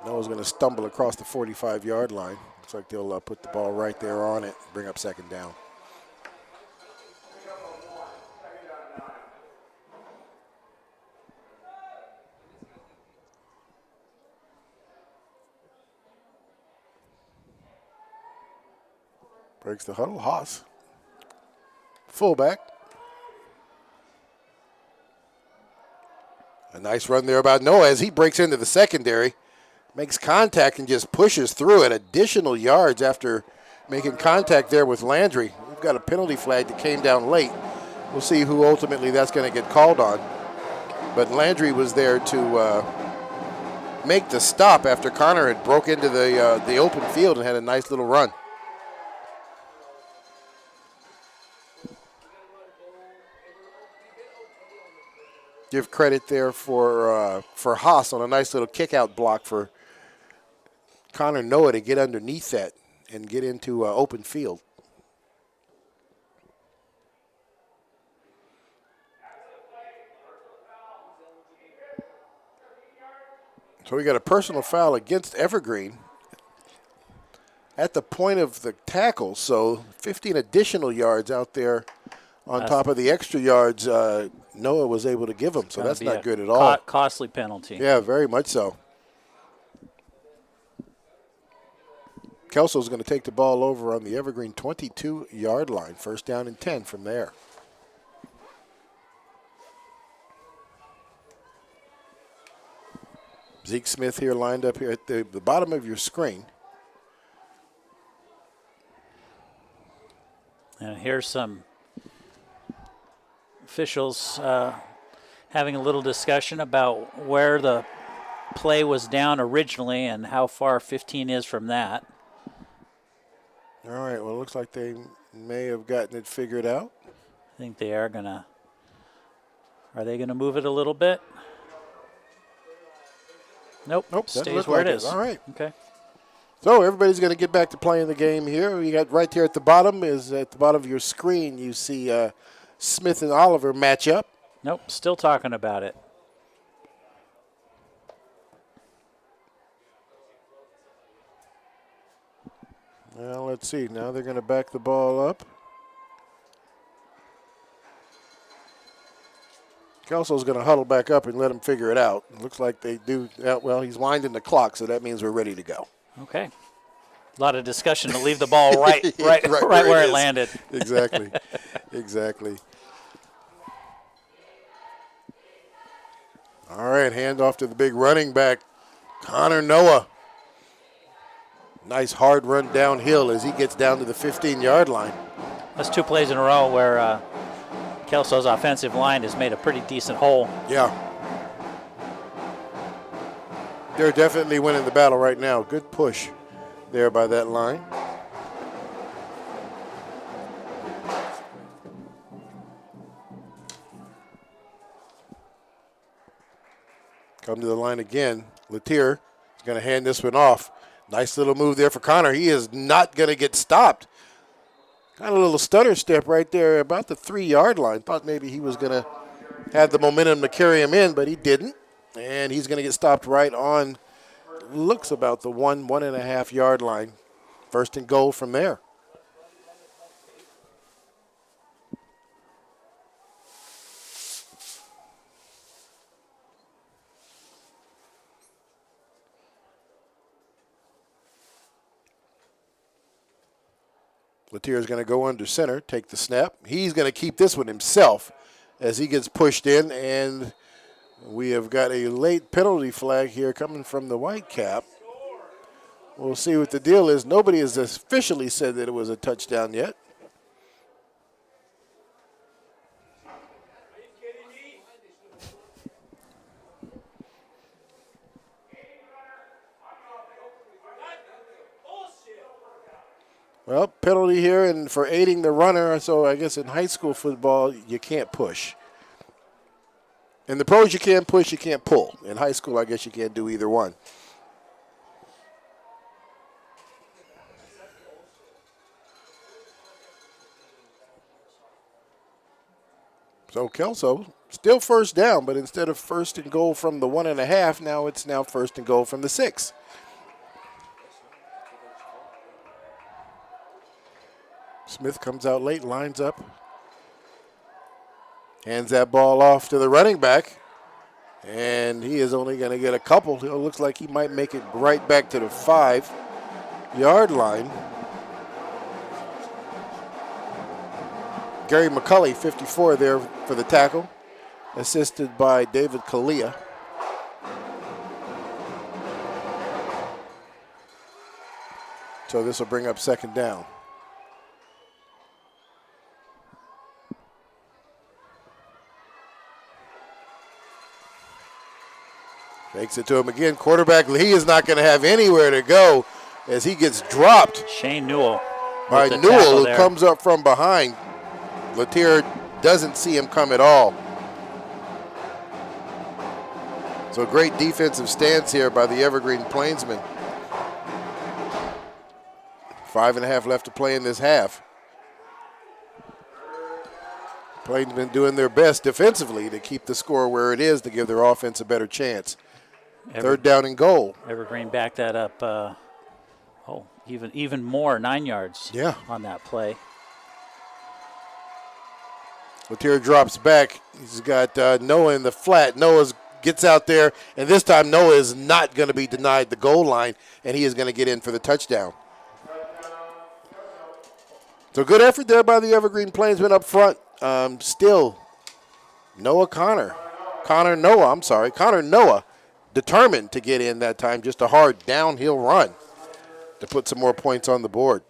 Noah's going to stumble across the 45-yard line. Looks like they'll put the ball right there on it, bring up 2nd down. Breaks the huddle. Haas. Fullback. A nice run there about Noah as he breaks into the secondary. Makes contact and just pushes through it. Additional yards after making contact there with Landry. We've got a penalty flag that came down late. We'll see who ultimately that's going to get called on. But Landry was there to make the stop after Connor had broke into the open field and had a nice little run. Give credit there for Haas on a nice little kick-out block for Connor Noah to get underneath that and get into open field. So we got a personal foul against Evergreen at the point of the tackle. So 15 additional yards out there on top of the extra yards Noah was able to give him. So that's not good at all. Costly penalty. Yeah, very much so. Kelso's going to take the ball over on the Evergreen 22-yard line. First down and 10 from there. Zeke Smith here lined up here at the bottom of your screen. And here's some officials having a little discussion about where the play was down originally and how far 15 is from that. All right, well, it looks like they may have gotten it figured out. I think they are going to. Are they going to move it a little bit? Nope, doesn't stays look where like it it. is. All right. Okay. So everybody's going to get back to playing the game here. You got right here at the bottom of your screen, you see Smith and Oliver match up. Nope, still talking about it. Well, let's see. Now they're going to back the ball up. Kelso's going to huddle back up and let them figure it out. It looks like they do. Well, he's winding the clock, so that means we're ready to go. Okay. A lot of discussion to leave the ball right where it landed. Exactly. Exactly. All right, hand off to the big running back, Connor Noah. Nice hard run downhill as he gets down to the 15-yard line. That's 2 plays in a row where Kelso's offensive line has made a pretty decent hole. Yeah. They're definitely winning the battle right now. Good push there by that line. Come to the line again. Latier is going to hand this one off. Nice little move there for Connor. He is not going to get stopped. Got a little stutter step right there about the 3-yard line. Thought maybe he was going to have the momentum to carry him in, but he didn't. And he's going to get stopped right on, looks about the 1.5 yard line. First and goal from there. Latier is going to go under center, take the snap. He's going to keep this one himself as he gets pushed in, and we have got a late penalty flag here coming from the Whitecap. We'll see what the deal is. Nobody has officially said that it was a touchdown yet. Well, penalty here and for aiding the runner. So I guess in high school football, you can't push. In the pros, you can't push, you can't pull. In high school, I guess you can't do either one. So Kelso still first down, but instead of first and goal from the 1.5, now it's first and goal from the 6. Smith comes out late, lines up. Hands that ball off to the running back. And he is only going to get a couple. It looks like he might make it right back to the 5-yard line. Gary McCulley, 54 there for the tackle, assisted by David Kalia. So this will bring up second down. Fakes it to him again. Quarterback, he is not going to have anywhere to go as he gets dropped. Shane Newell. By Newell, who comes up from behind. Latier doesn't see him come at all. So great defensive stance here by the Evergreen Plainsmen. 5.5 left to play in this half. Plainsmen doing their best defensively to keep the score where it is to give their offense a better chance. Third down and goal. Evergreen backed that up. Even more, 9 yards. Yeah. On that play. Latier drops back. He's got Noah in the flat. Noah gets out there, and this time Noah is not going to be denied the goal line, and he is going to get in for the touchdown. So good effort there by the Evergreen Plainsmen up front. Still, Connor Noah, determined to get in that time. Just a hard downhill run to put some more points on the board.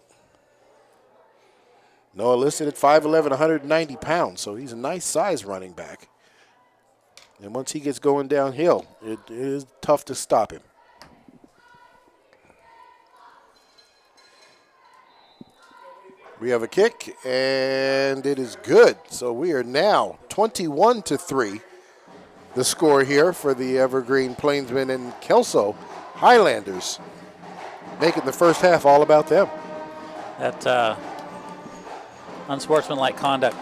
Noah listed at 5'11", 190 pounds, so he's a nice size running back. And once he gets going downhill, it is tough to stop him. We have a kick, and it is good. So we are now 21-3. The score here for the Evergreen Plainsmen and Kelso Highlanders, making the first half all about them. That unsportsmanlike conduct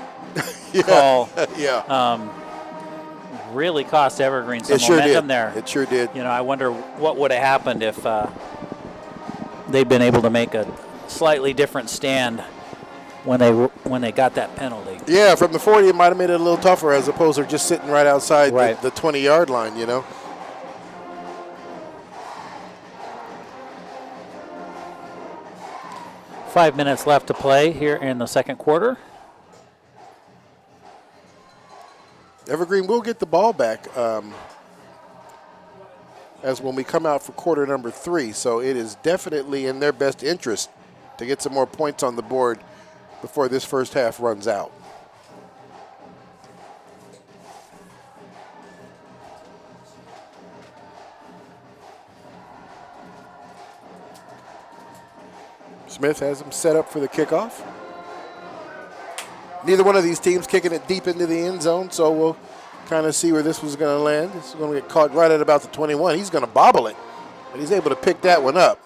call really cost Evergreen some momentum there. It sure did. You know, I wonder what would have happened if they'd been able to make a slightly different stand when they got that penalty. Yeah, from the 40, it might have made it a little tougher as opposed to just sitting right outside the 20-yard line, you know. Five minutes left to play here in the second quarter. Evergreen will get the ball back as when we come out for quarter number 3. So it is definitely in their best interest to get some more points on the board before this first half runs out. Smith has him set up for the kickoff. Neither one of these teams kicking it deep into the end zone, so we'll kind of see where this was going to land. This is going to get caught right at about the 21. He's going to bobble it, but he's able to pick that one up.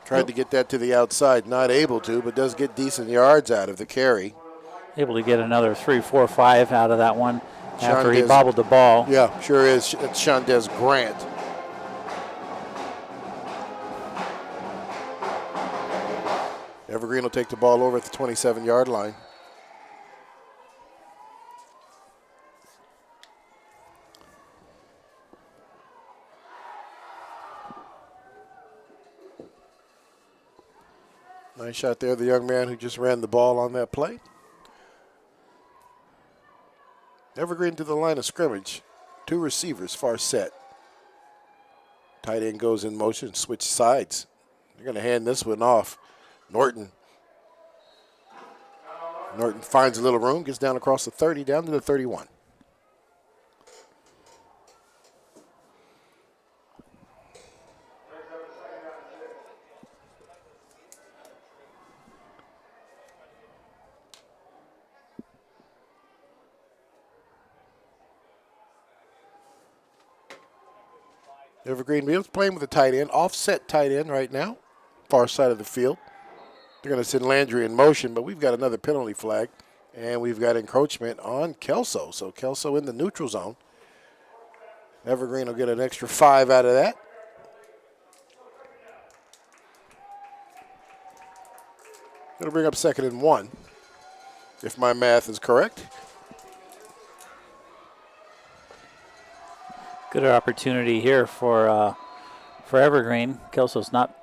Tried to get that to the outside, not able to, but does get decent yards out of the carry. Able to get another 3, 4, 5 out of that one after he bobbled the ball. Yeah, sure is. It's Shondez Grant. Evergreen will take the ball over at the 27-yard line. Nice shot there, the young man who just ran the ball on that play. Evergreen to the line of scrimmage. 2 receivers, far set. Tight end goes in motion, switch sides. They're going to hand this one off. Norton finds a little room, gets down across the 30, down to the 31. Evergreen Wheels playing with a tight end, offset tight end right now, far side of the field. They're going to send Landry in motion, but we've got another penalty flag, and we've got encroachment on Kelso. So Kelso in the neutral zone. Evergreen will get an extra 5 out of that. Going to bring up 2nd and 1, if my math is correct. Good opportunity here for Evergreen. Kelso's not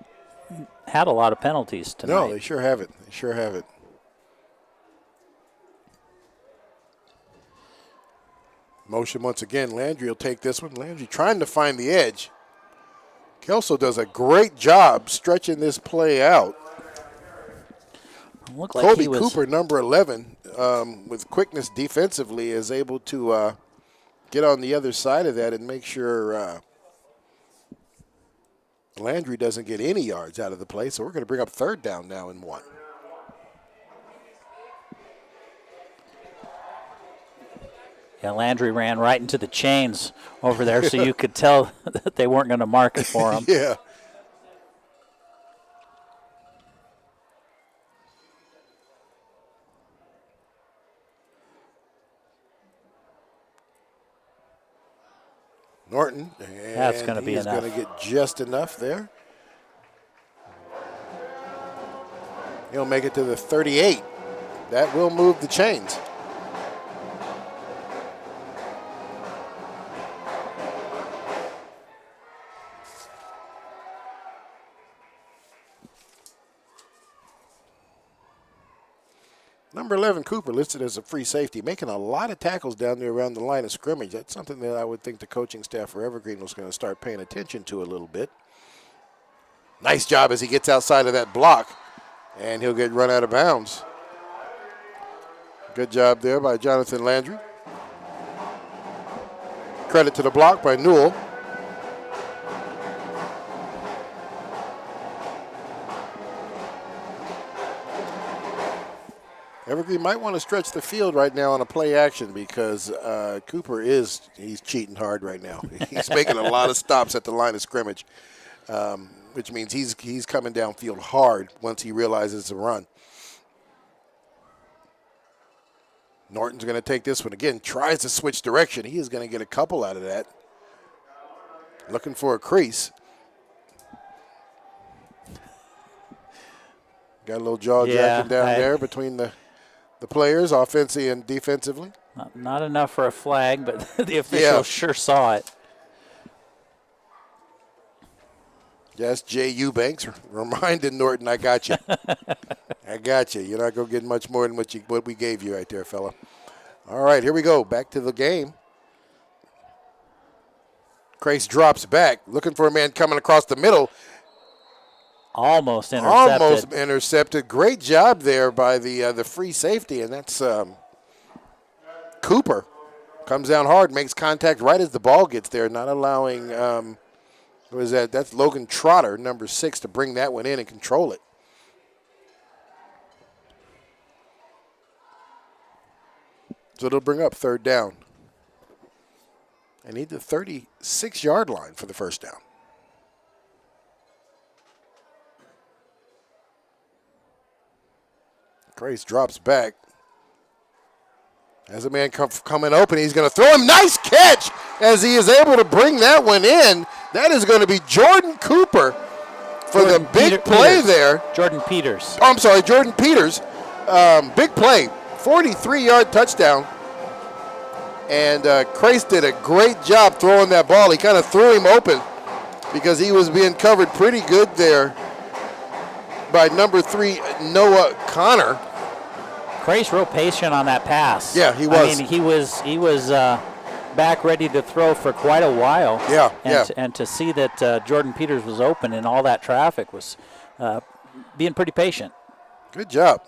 had a lot of penalties tonight. No, they sure haven't. They sure haven't. Motion once again. Landry will take this one. Landry trying to find the edge. Kelso does a great job stretching this play out. Looked like Kobe Cooper, number 11, with quickness defensively, is able to get on the other side of that and make sure Landry doesn't get any yards out of the play. So we're going to bring up 3rd down now and 1. Yeah, Landry ran right into the chains over there, so you could tell that they weren't going to mark it for him. Yeah. Norton. That's going to be enough. He's going to get just enough there. He'll make it to the 38. That will move the chains. Number 11, Cooper, listed as a free safety, making a lot of tackles down there around the line of scrimmage. That's something that I would think the coaching staff for Evergreen was going to start paying attention to a little bit. Nice job as he gets outside of that block, and he'll get run out of bounds. Good job there by Jonathan Landry. Credit to the block by Newell. Evergreen might want to stretch the field right now on a play action because Cooper he's cheating hard right now. He's making a lot of stops at the line of scrimmage, which means he's coming downfield hard once he realizes it's a run. Norton's going to take this one again, tries to switch direction. He is going to get a couple out of that. Looking for a crease. Got a little jaw jacking down there between the players, offensively and defensively. Not enough for a flag, but the official sure saw it. Yes, Jay Eubanks reminded Norton, I got you. I got you. You're not going to get much more than what we gave you right there, fella. All right, here we go. Back to the game. Crace drops back, looking for a man coming across the middle. Almost intercepted. Almost intercepted. Great job there by the free safety, and that's Cooper. Comes down hard, makes contact right as the ball gets there, not allowing that's Logan Trotter, number 6, to bring that one in and control it. So it'll bring up third down. I need the 36-yard line for the first down. Grace drops back. As a man coming open, he's going to throw him. Nice catch as he is able to bring that one in. That is going to be Jordan Cooper for the big play there. Jordan Peters. Oh, I'm sorry, Jordan Peters. Big play, 43-yard touchdown. And Crace did a great job throwing that ball. He kind of threw him open because he was being covered pretty good there by number 3, Noah Connor. Crace real patient on that pass. Yeah, he was. I mean, he was back ready to throw for quite a while. And to see that Jordan Peters was open and all that traffic was being pretty patient. Good job.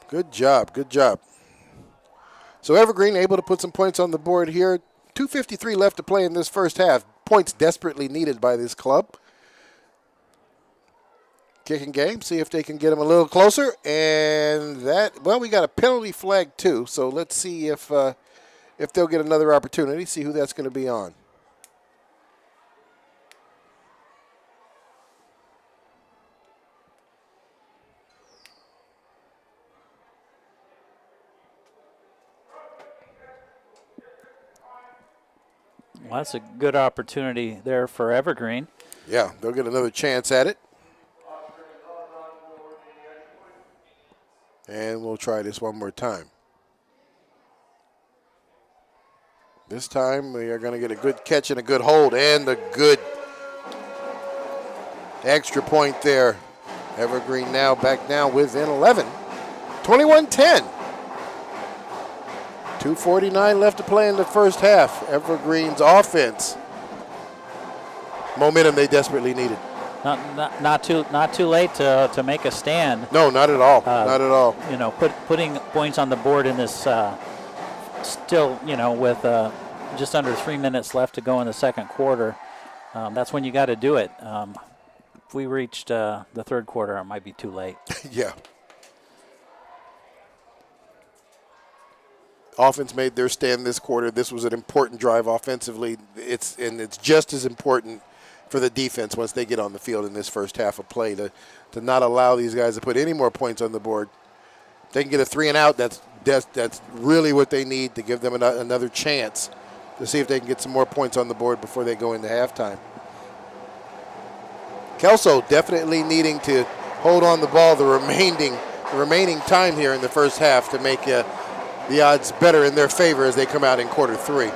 So Evergreen able to put some points on the board here. 2:53 left to play in this first half. Points desperately needed by this club. Kicking game, see if they can get him a little closer. And we got a penalty flag too. So let's see if they'll get another opportunity, see who that's going to be on. Well, that's a good opportunity there for Evergreen. Yeah, they'll get another chance at it. And we'll try this one more time. This time we are going to get a good catch and a good hold and a good extra point there. Evergreen back now within 11. 21-10. 2:49 left to play in the first half. Evergreen's offense. Momentum they desperately needed. Not too late to make a stand. No, not at all. Not at all. You know, putting points on the board in this still, with just under 3 minutes left to go in the second quarter. That's when you got to do it. If we reached the third quarter, it might be too late. Yeah. Offense made their stand this quarter. This was an important drive offensively. It's just as important for the defense once they get on the field in this first half of play to not allow these guys to put any more points on the board. If they can get a 3 and out, that's really what they need to give them another chance to see if they can get some more points on the board before they go into halftime. Kelso definitely needing to hold on the ball the remaining time here in the first half to make the odds better in their favor as they come out in quarter 3.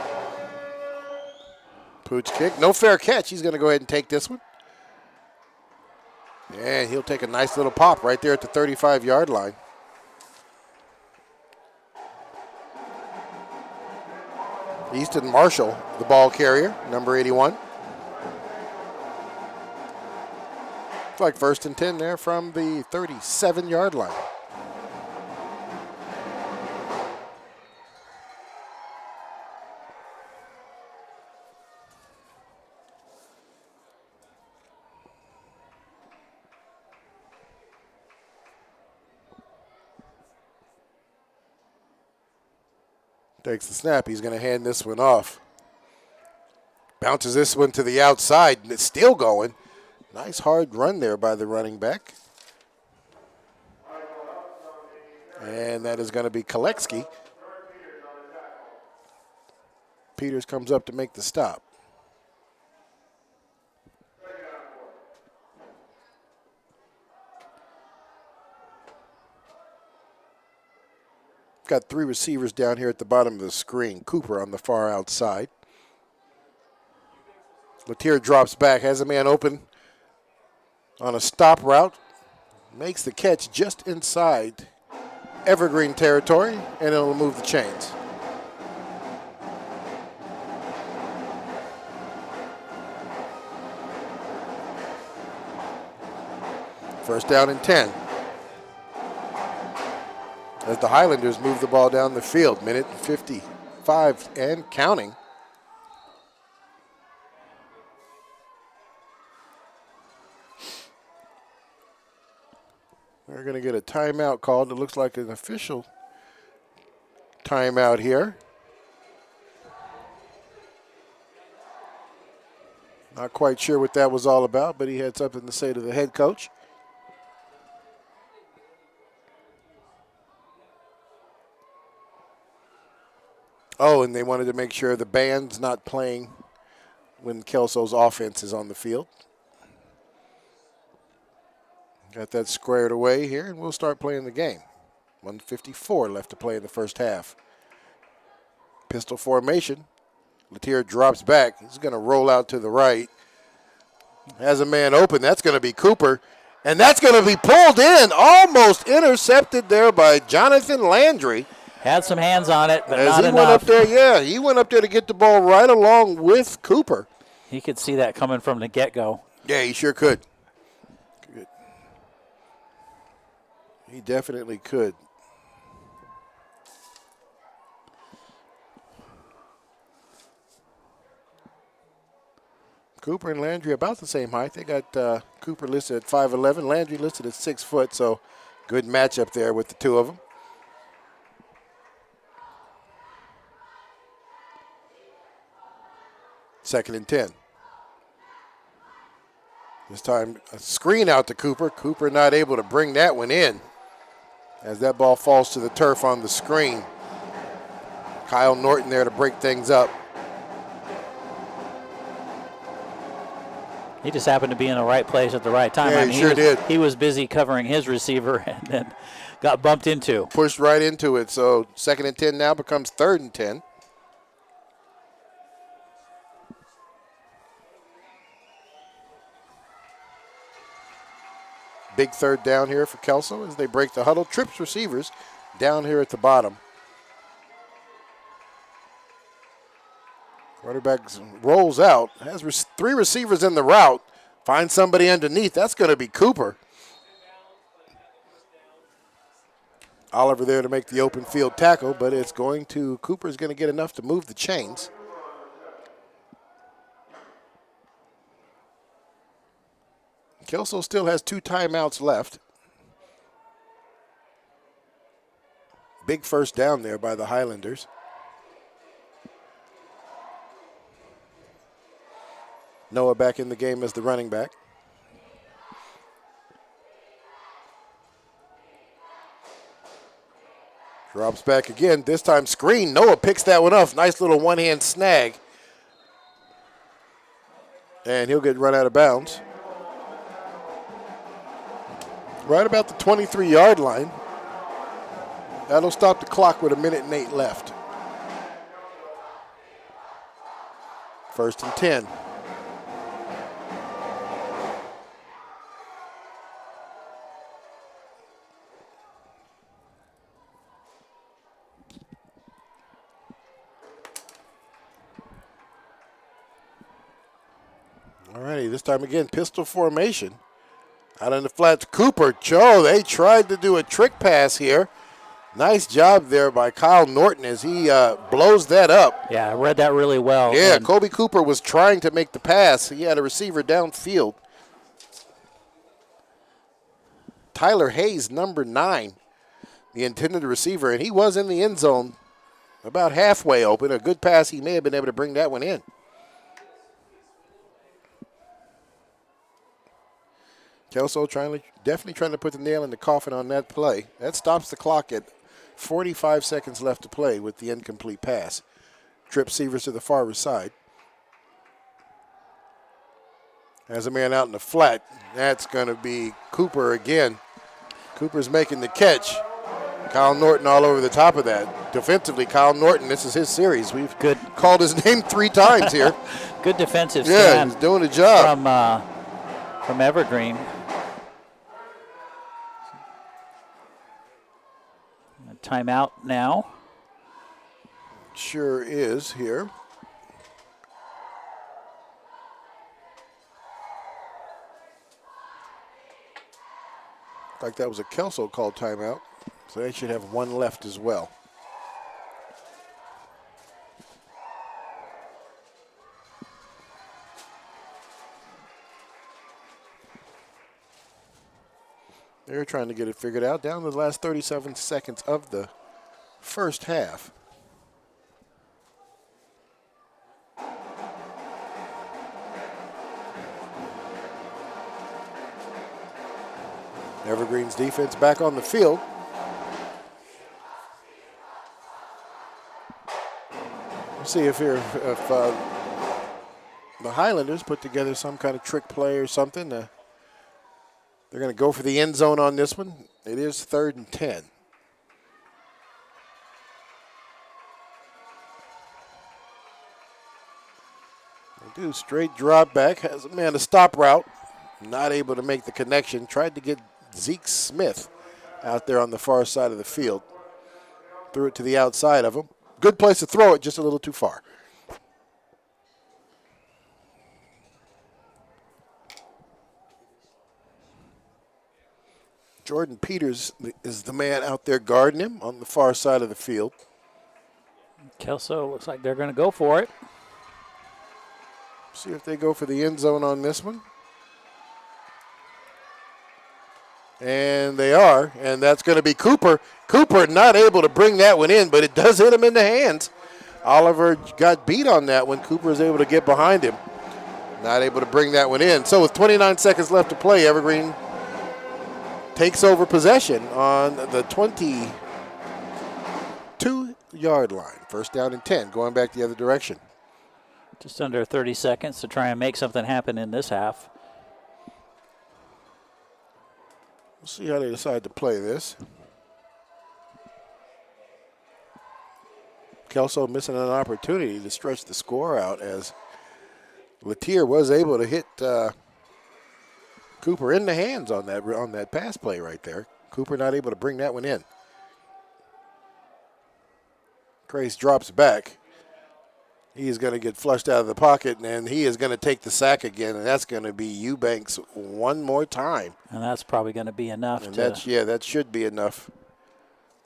Pooch kick, no fair catch. He's going to go ahead and take this one. And he'll take a nice little pop right there at the 35-yard line. Easton Marshall, the ball carrier, number 81. It's like 1st and 10 there from the 37-yard line. Takes the snap. He's going to hand this one off. Bounces this one to the outside, and it's still going. Nice hard run there by the running back. And that is going to be Koletsky. Peters comes up to make the stop. Got 3 receivers down here at the bottom of the screen. Cooper on the far outside. Latier drops back, has a man open on a stop route. Makes the catch just inside Evergreen territory, and it'll move the chains. First down and 10. As the Highlanders move the ball down the field. Minute 55 and counting. We're going to get a timeout called. It looks like an official timeout here. Not quite sure what that was all about, but he had something to say to the head coach. Oh, and they wanted to make sure the band's not playing when Kelso's offense is on the field. Got that squared away here, and we'll start playing the game. 1:54 left to play in the first half. Pistol formation. Latier drops back. He's going to roll out to the right. Has a man open. That's going to be Cooper. And that's going to be pulled in. Almost intercepted there by Jonathan Landry. Had some hands on it, but as not he enough. Went up there, yeah, he went up there to get the ball right along with Cooper. He could see that coming from the get-go. Yeah, he sure could. Good. He definitely could. Cooper and Landry about the same height. They got Cooper listed at 5'11", Landry listed at 6 foot, so good matchup there with the two of them. Second and 10. This time a screen out to Cooper. Cooper not able to bring that one in as that ball falls to the turf on the screen. Kyle Norton there to break things up. He just happened to be in the right place at the right time. Yeah, he sure did. He was busy covering his receiver and then got bumped into. Pushed right into it. So second and 10 now becomes third and 10. Big third down here for Kelso as they break the huddle. Trips receivers down here at the bottom. Quarterback rolls out, has 3 receivers in the route, finds somebody underneath. That's going to be Cooper. Oliver there to make the open field tackle, but it's going to, Cooper's going to get enough to move the chains. Kelso still has 2 timeouts left. Big first down there by the Highlanders. Noah back in the game as the running back. Drops back again, this time screen. Noah picks that one off. Nice little one-hand snag. And he'll get run out of bounds. Right about the 23-yard line. That'll stop the clock with 1:08 left. First and 10. All righty, this time again, pistol formation. Out in the flats, Cooper. Joe, they tried to do a trick pass here. Nice job there by Kyle Norton as he blows that up. Yeah, I read that really well. Yeah, Kobe Cooper was trying to make the pass. He had a receiver downfield. Tyler Hayes, number 9, the intended receiver, and he was in the end zone about halfway open. A good pass. He may have been able to bring that one in. Kelso definitely trying to put the nail in the coffin on that play. That stops the clock at 45 seconds left to play with the incomplete pass. Trip Severs to the far side. Has a man out in the flat. That's going to be Cooper again. Cooper's making the catch. Kyle Norton all over the top of that. Defensively, Kyle Norton, this is his series. We've called his name 3 times here. Good defensive Yeah, stand. he's doing a job. From Evergreen. A timeout now. Sure is here. In fact, that was a Kelso called timeout, so they should have 1 left as well. They're trying to get it figured out down to the last 37 seconds of the first half. Evergreen's defense back on the field. We'll see if the Highlanders put together some kind of trick play or something. They're going to go for the end zone on this one. It is 3rd and 10. They do straight drop back. Has a man a stop route. Not able to make the connection. Tried to get Zeke Smith out there on the far side of the field. Threw it to the outside of him. Good place to throw it, just a little too far. Jordan Peters is the man out there guarding him on the far side of the field. Kelso looks like they're going to go for it. See if they go for the end zone on this one. And they are, and that's going to be Cooper. Cooper not able to bring that one in, but it does hit him in the hands. Oliver got beat on that one. Cooper is able to get behind him. Not able to bring that one in. So with 29 seconds left to play, Evergreen takes over possession on the 22-yard line. 1st down and 10, going back the other direction. Just under 30 seconds to try and make something happen in this half. We'll see how they decide to play this. Kelso missing an opportunity to stretch the score out as Latier was able to hit Cooper in the hands on that pass play right there. Cooper not able to bring that one in. Grace drops back. He is going to get flushed out of the pocket, and he is going to take the sack again, and that's going to be Eubanks one more time. And that's probably going to be enough that should be enough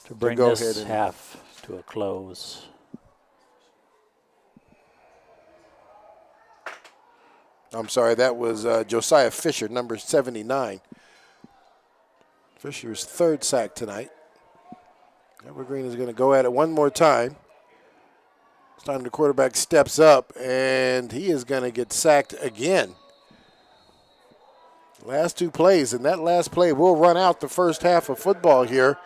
to bring this half to a close. I'm sorry, that was Josiah Fisher, number 79. Fisher's 3rd sack tonight. Evergreen is going to go at it one more time. This time the quarterback steps up, and he is going to get sacked again. Last 2 plays, and that last play will run out the first half of football here.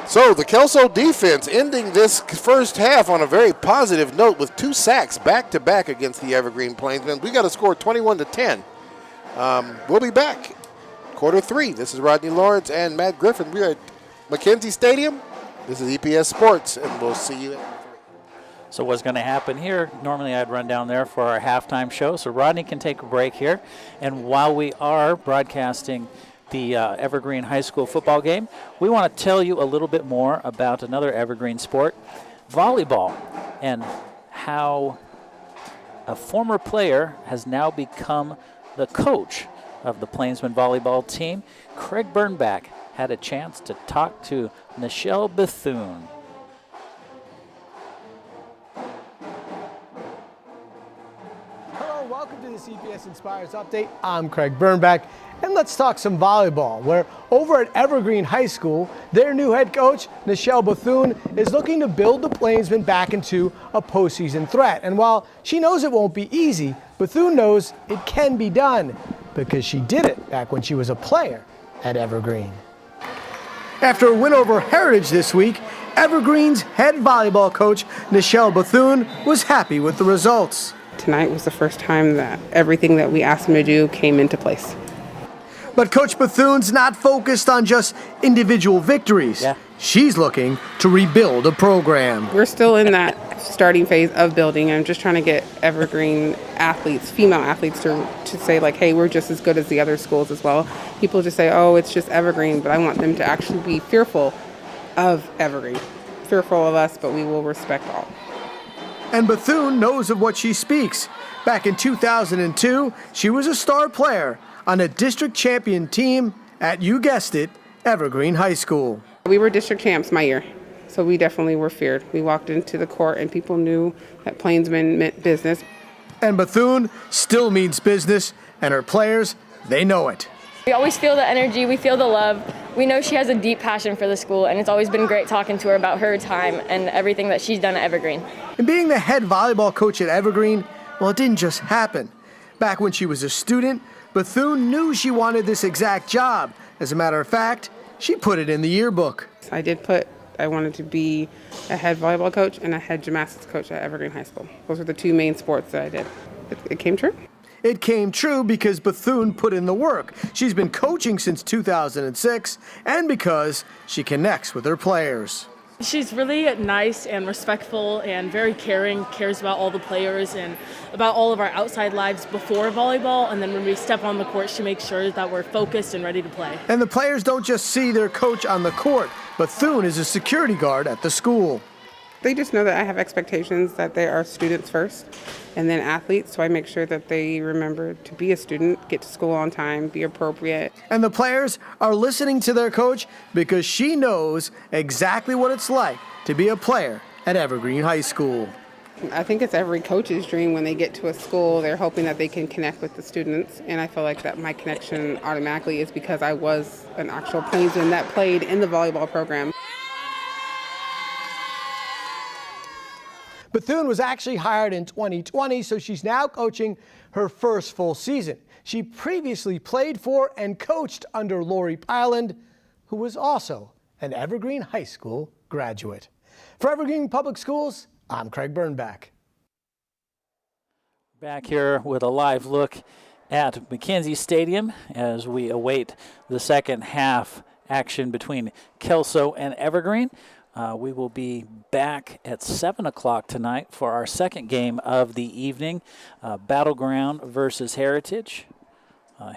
So the Kelso defense ending this first half on a very positive note with 2 sacks back-to-back against the Evergreen Plainsmen. We got to score 21-10. We'll be back. Quarter 3. This is Rodney Lawrence and Matt Griffin. We are at McKenzie Stadium. This is EPS Sports, and we'll see you at 3. So what's going to happen here, normally I'd run down there for our halftime show, so Rodney can take a break here. And while we are broadcasting the Evergreen High School football game, we want to tell you a little bit more about another Evergreen sport, volleyball, and how a former player has now become the coach of the Plainsman volleyball team. Craig Bernbach had a chance to talk to Nichelle Bethune. Hello, welcome to the CPS Inspires Update. I'm Craig Bernbach, and let's talk some volleyball, where over at Evergreen High School, their new head coach, Nichelle Bethune, is looking to build the Plainsmen back into a postseason threat. And while she knows it won't be easy, Bethune knows it can be done because she did it back when she was a player at Evergreen. After a win over Heritage this week, Evergreen's head volleyball coach, Nichelle Bethune, was happy with the results. Tonight was the first time that everything that we asked him to do came into place. But Coach Bethune's not focused on just individual victories. Yeah. She's looking to rebuild a program. We're still in that starting phase of building. I'm just trying to get Evergreen athletes, female athletes, to say like, hey, we're just as good as the other schools as well. People just say, oh, it's just Evergreen, but I want them to actually be fearful of Evergreen, fearful of us, but we will respect all. And Bethune knows of what she speaks. Back in 2002, she was a star player on a district champion team at, you guessed it, Evergreen High School. We were district champs my year, so we definitely were feared. We walked into the court and people knew that Plainsman meant business. And Bethune still means business, and her players, they know it. We always feel the energy, we feel the love. We know she has a deep passion for the school, and it's always been great talking to her about her time and everything that she's done at Evergreen. And being the head volleyball coach at Evergreen, well, it didn't just happen. Back when she was a student, Bethune knew she wanted this exact job. As a matter of fact, she put it in the yearbook. I wanted to be a head volleyball coach and a head gymnastics coach at Evergreen High School. Those were the two main sports that I did. It came true. It came true because Bethune put in the work. She's been coaching since 2006, and because she connects with her players. She's really nice and respectful and very caring, cares about all the players and about all of our outside lives before volleyball. And then when we step on the court, she makes sure that we're focused and ready to play. And the players don't just see their coach on the court. Bethune is a security guard at the school. They just know that I have expectations that they are students first and then athletes, so I make sure that they remember to be a student, get to school on time, be appropriate. And the players are listening to their coach because she knows exactly what it's like to be a player at Evergreen High School. I think it's every coach's dream when they get to a school, they're hoping that they can connect with the students, and I feel like that my connection automatically is because I was an actual Plainsman that played in the volleyball program. Bethune was actually hired in 2020, so she's now coaching her first full season. She previously played for and coached under Lori Pyland, who was also an Evergreen High School graduate. For Evergreen Public Schools, I'm Craig Bernbach. Back here with a live look at McKenzie Stadium as we await the second half action between Kelso and Evergreen. We will be back at 7 o'clock tonight for our second game of the evening, Battleground versus Heritage.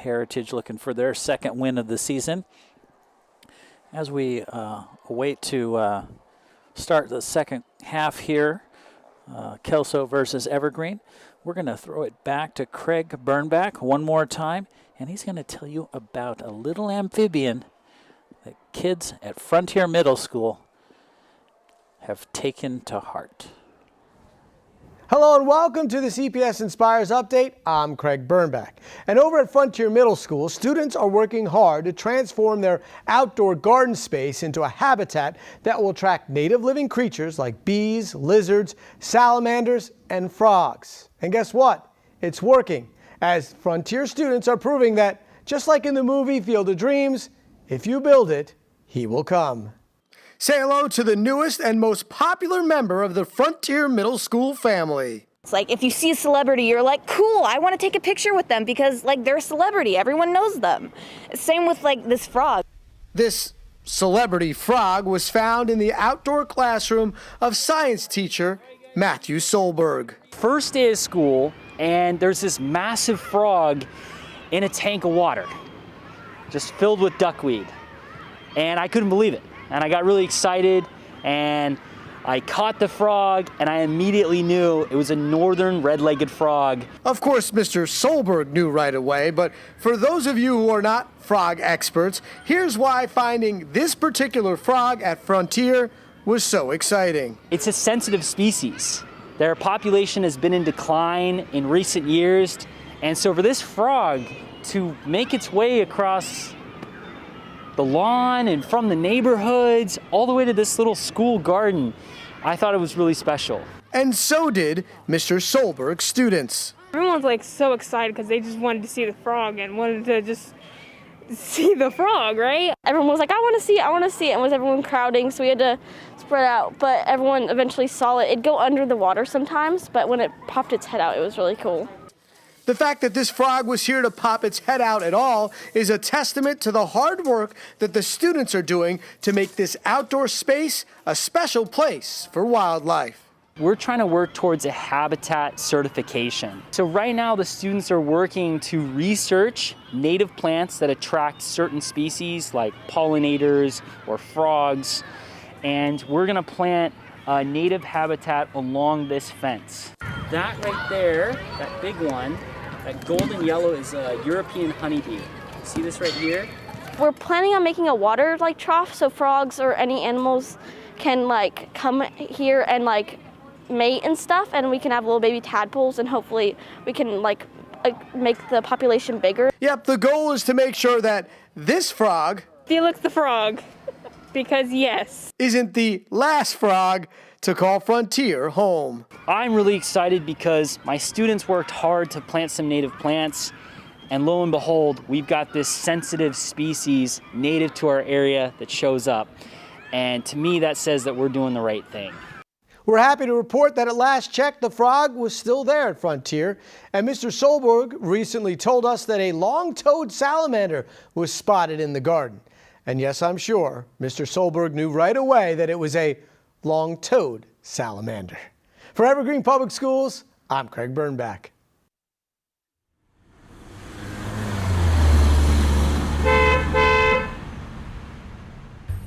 Heritage looking for their second win of the season. As we await to start the second half here, Kelso versus Evergreen, we're going to throw it back to Craig Bernbach one more time, and he's going to tell you about a little amphibian that kids at Frontier Middle School have taken to heart. Hello and welcome to the CPS Inspires Update. I'm Craig Bernbach. And over at Frontier Middle School, students are working hard to transform their outdoor garden space into a habitat that will attract native living creatures like bees, lizards, salamanders, and frogs. And guess what? It's working, as Frontier students are proving that, just like in the movie Field of Dreams, if you build it, he will come. Say hello to the newest and most popular member of the Frontier Middle School family. It's like if you see a celebrity, you're like, cool, I want to take a picture with them because like they're a celebrity. Everyone knows them. Same with like this frog. This celebrity frog was found in the outdoor classroom of science teacher Matthew Solberg. First day of school, and there's this massive frog in a tank of water, just filled with duckweed. And I couldn't believe it. And I got really excited, and I caught the frog, and I immediately knew it was a northern red-legged frog. Of course, Mr. Solberg knew right away, but for those of you who are not frog experts, here's why finding this particular frog at Frontier was so exciting. It's a sensitive species. Their population has been in decline in recent years, and so for this frog to make its way across the lawn and from the neighborhoods all the way to this little school garden, I thought it was really special. And so did Mr. Solberg's students. Everyone's like so excited because they just wanted to see the frog and wanted to just see the frog, right? Everyone was like, I want to see it, and was everyone crowding, so we had to spread out, but everyone eventually saw it. It'd go under the water sometimes, but when it popped its head out, it was really cool. The fact that this frog was here to pop its head out at all is a testament to the hard work that the students are doing to make this outdoor space a special place for wildlife. We're trying to work towards a habitat certification. So right now the students are working to research native plants that attract certain species like pollinators or frogs, and we're gonna plant a native habitat along this fence. That right there, that big one, that golden yellow is a European honeybee. See this right here? We're planning on making a water trough so frogs or any animals can come here and mate and stuff, and we can have little baby tadpoles, and hopefully we can make the population bigger. Yep, the goal is to make sure that this frog, Felix the frog, because yes, isn't the last frog to call Frontier home. I'm really excited because my students worked hard to plant some native plants, and lo and behold, we've got this sensitive species native to our area that shows up. And to me, that says that we're doing the right thing. We're happy to report that at last check, the frog was still there at Frontier, and Mr. Solberg recently told us that a long-toed salamander was spotted in the garden. And yes, I'm sure Mr. Solberg knew right away that it was a long-toed salamander. For Evergreen Public Schools, I'm Craig Bernbach.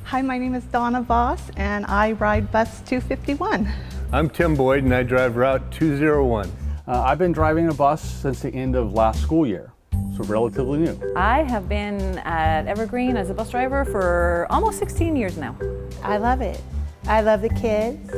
Hi, my name is Donna Voss, and I ride bus 251. I'm Tim Boyd, and I drive Route 201. I've been driving a bus since the end of last school year, so relatively new. I have been at Evergreen as a bus driver for almost 16 years now. I love it. I love the kids,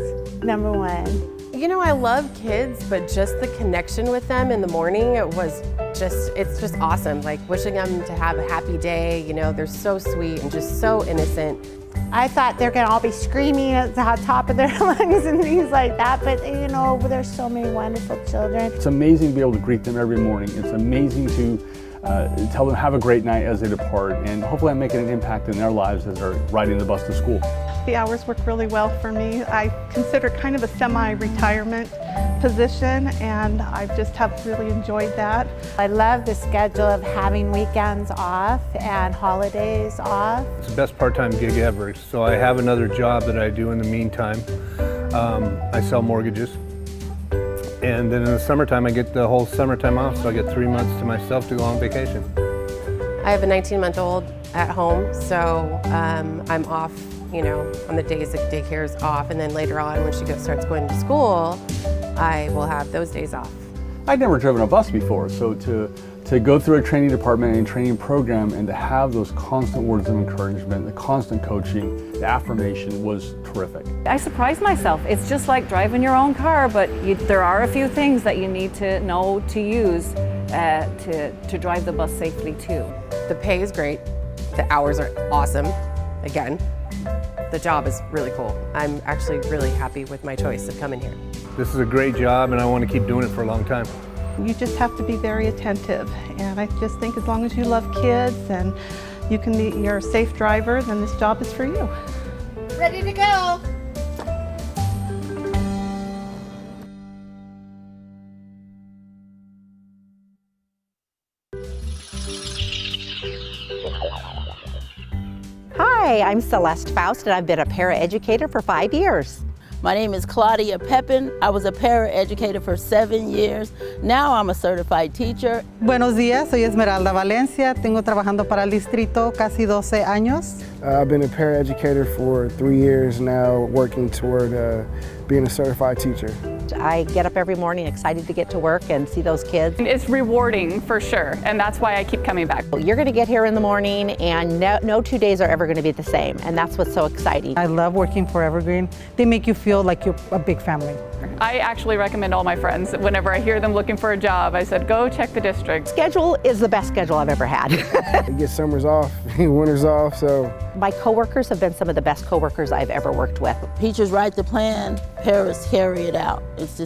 number one. You know, I love kids, but just the connection with them in the morning, it's just awesome. Like wishing them to have a happy day, you know, they're so sweet and just so innocent. I thought they're gonna all be screaming at the top of their lungs and things like that, but you know, there's so many wonderful children. It's amazing to be able to greet them every morning. It's amazing to tell them have a great night as they depart, and hopefully I'm making an impact in their lives as they're riding the bus to school. The hours work really well for me. I consider kind of a semi-retirement position, and I just have really enjoyed that. I love the schedule of having weekends off and holidays off. It's the best part-time gig ever. So I have another job that I do in the meantime. I sell mortgages. And then in the summertime, I get the whole summertime off, so I get 3 months to myself to go on vacation. I have a 19-month-old at home, so I'm off, you know, on the days that daycare is off, and then later on when she starts going to school, I will have those days off. I'd never driven a bus before, so to go through a training department and training program and to have those constant words of encouragement, the constant coaching, the affirmation was terrific. I surprised myself. It's just like driving your own car, but there are a few things that you need to know to use to drive the bus safely too. The pay is great. The hours are awesome. Again, the job is really cool. I'm actually really happy with my choice of coming here. This is a great job, and I want to keep doing it for a long time. You just have to be very attentive, and I just think as long as you love kids and you're a safe driver, then this job is for you. Ready to go. Hi, I'm Celeste Faust, and I've been a paraeducator for 5 years. My name is Claudia Pepin. I was a paraeducator for 7 years. Now I'm a certified teacher. Buenos días, soy Esmeralda Valencia. Tengo trabajando para el distrito casi 12 años. I've been a paraeducator for 3 years now, working toward being a certified teacher. I get up every morning excited to get to work and see those kids. It's rewarding for sure, and that's why I keep coming back. You're going to get here in the morning and no 2 days are ever going to be the same, and that's what's so exciting. I love working for Evergreen. They make you feel like you're a big family. I actually recommend all my friends, whenever I hear them looking for a job, I said, go check the district. Schedule is the best schedule I've ever had. You get summers off, winters off, so. My coworkers have been some of the best coworkers I've ever worked with. Teachers write the plan, parents carry it out. It's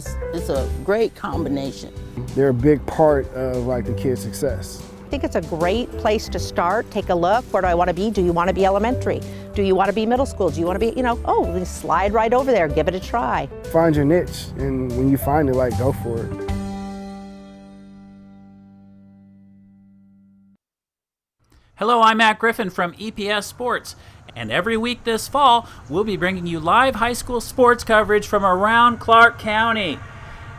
a great combination. They're a big part of like the kids' success. I think it's a great place to start. Take a look. Where do I want to be? Do you want to be elementary? Do you want to be middle school? Do you want to be, then slide right over there, give it a try. Find your niche, and when you find it, like, go for it. Hello, I'm Matt Griffin from EPS Sports, and every week this fall, we'll be bringing you live high school sports coverage from around Clark County.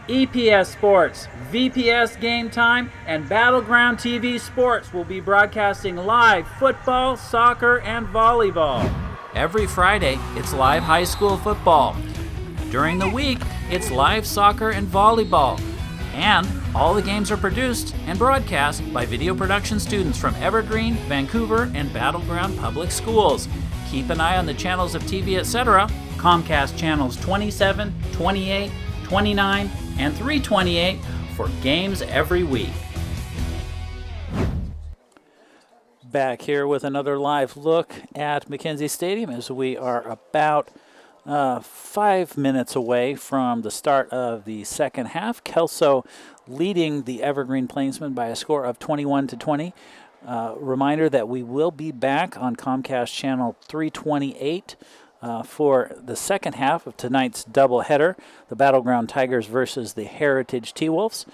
EPS Sports, VPS Game Time, and Battleground TV Sports will be broadcasting live football, soccer, and volleyball. Every Friday, it's live high school football. During the week, it's live soccer and volleyball. And all the games are produced and broadcast by video production students from Evergreen, Vancouver, and Battleground Public Schools. Keep an eye on the channels of TV, etc. Comcast channels 27, 28, 29, and 328 for games every week. Back here with another live look at McKenzie Stadium as we are about 5 minutes away from the start of the second half. Kelso leading the Evergreen Plainsmen by a score of 21-20. Reminder that we will be back on Comcast channel 328 for the second half of tonight's doubleheader, the Battleground Tigers versus the Heritage T-Wolves.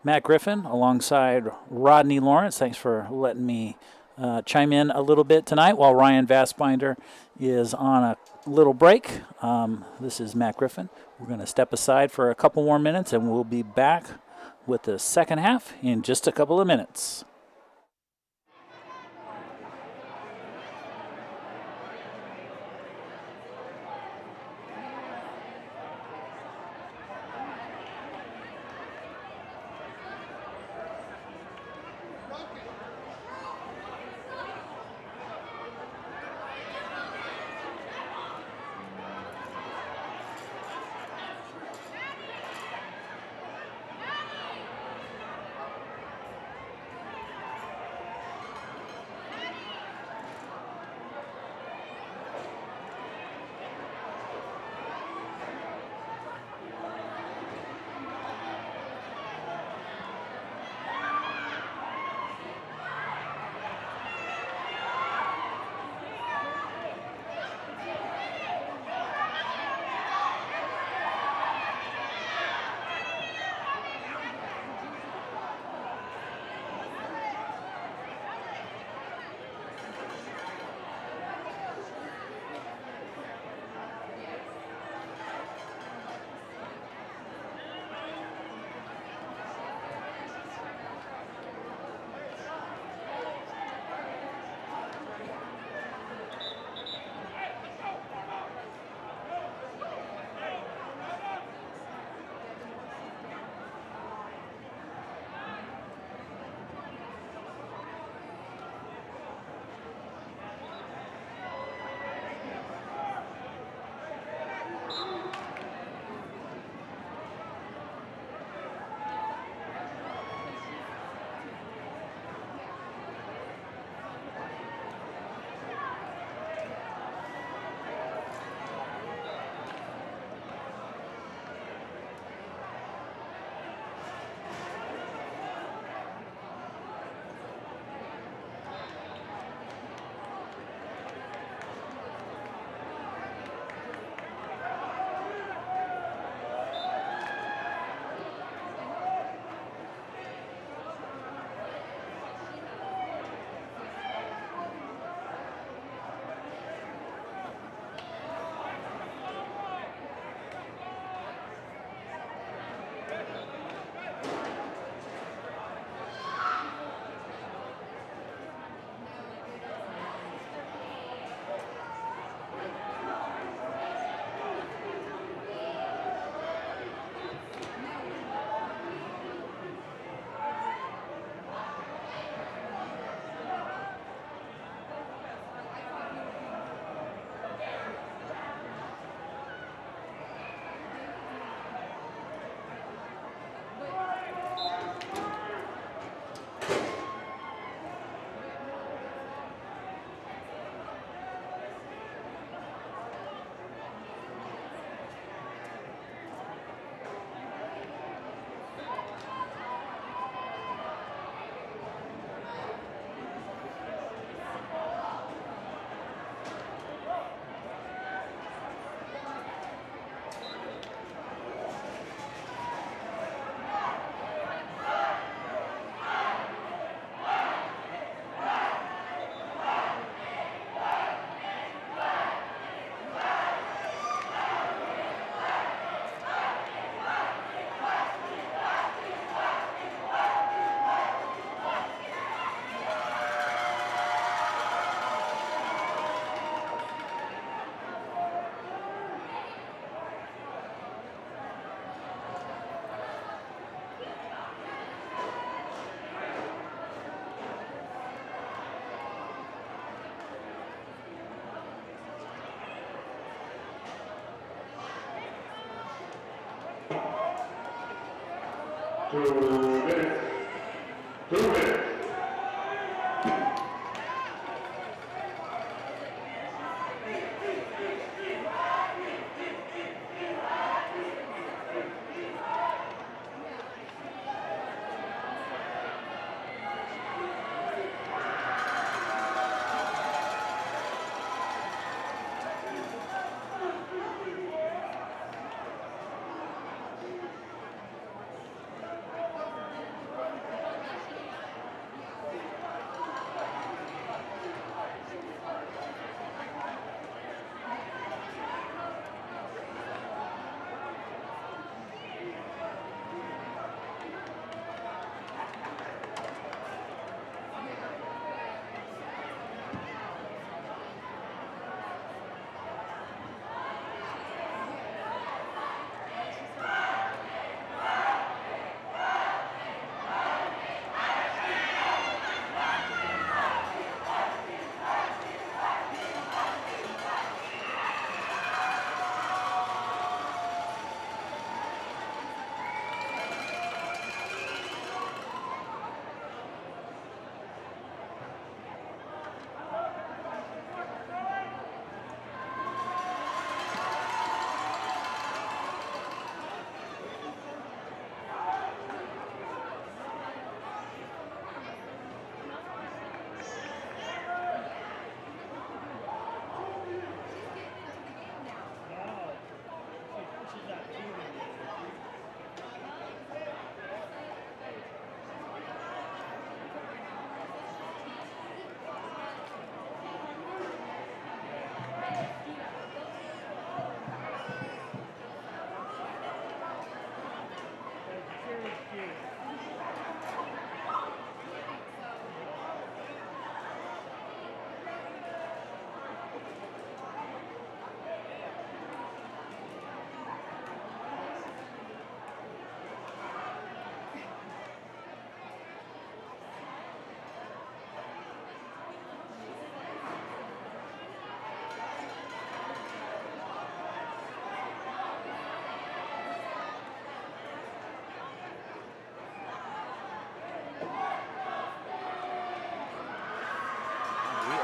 Matt Griffin alongside Rodney Lawrence. Thanks for letting me chime in a little bit tonight while Ryan Vastbinder is on a little break. This is Matt Griffin. We're going to step aside for a couple more minutes and we'll be back with the second half in just a couple of minutes.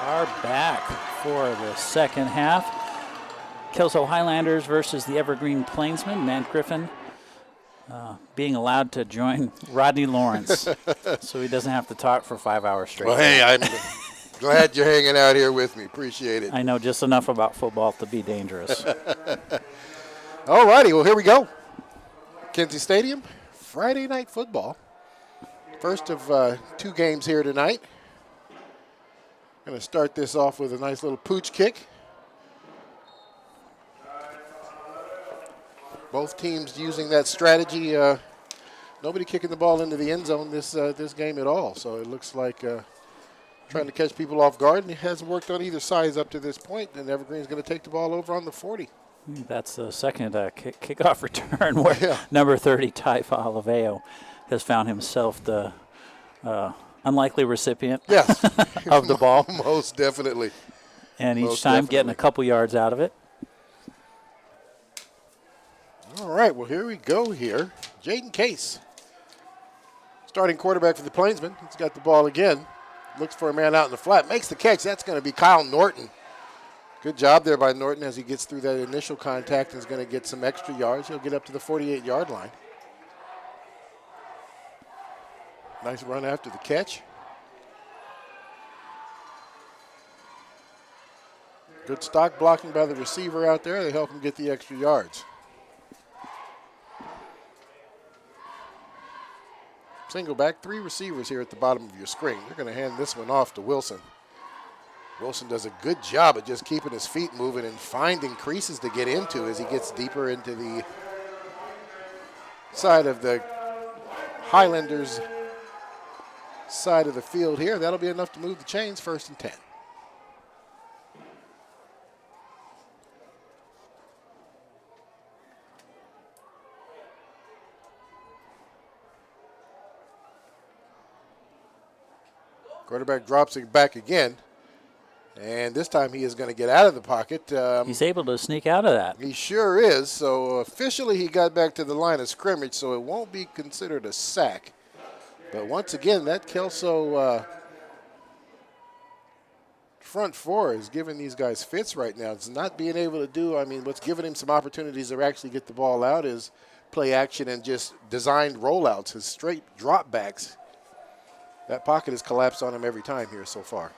Are back for the second half. Kelso Highlanders versus the Evergreen Plainsmen. Matt Griffin being allowed to join Rodney Lawrence so he doesn't have to talk for 5 hours straight. Well, hey, I'm glad you're hanging out here with me. Appreciate it. I know just enough about football to be dangerous. All righty, well, here we go. Kinsey Stadium, Friday night football. First of 2 games here tonight. Going to start this off with a nice little pooch kick. Both teams using that strategy. Nobody kicking the ball into the end zone this game at all. So it looks like trying to catch people off guard, and it hasn't worked on either side up to this point. And Evergreen's going to take the ball over on the 40. That's the second kickoff return where number 30, Ty Falaveo, has found himself the unlikely recipient of the ball. Most definitely. And each time getting a couple yards out of it. All right, well, here we go here. Jaden Case, starting quarterback for the Plainsmen. He's got the ball again. Looks for a man out in the flat. Makes the catch. That's going to be Kyle Norton. Good job there by Norton as he gets through that initial contact and is going to get some extra yards. He'll get up to the 48-yard line. Nice run after the catch. Good stock blocking by the receiver out there. They help him get the extra yards. Single back, 3 receivers here at the bottom of your screen. They're going to hand this one off to Wilson. Wilson does a good job of just keeping his feet moving and finding creases to get into as he gets deeper into the side of the Highlanders side of the field here. That'll be enough to move the chains. 1st and 10. Quarterback drops it back again. And this time he is going to get out of the pocket. He's able to sneak out of that. He sure is. So officially he got back to the line of scrimmage, so it won't be considered a sack. But once again, that Kelso front four is giving these guys fits right now. It's not being able to do, I mean, what's giving him some opportunities to actually get the ball out is play action and just designed rollouts, his straight drop backs. That pocket has collapsed on him every time here so far.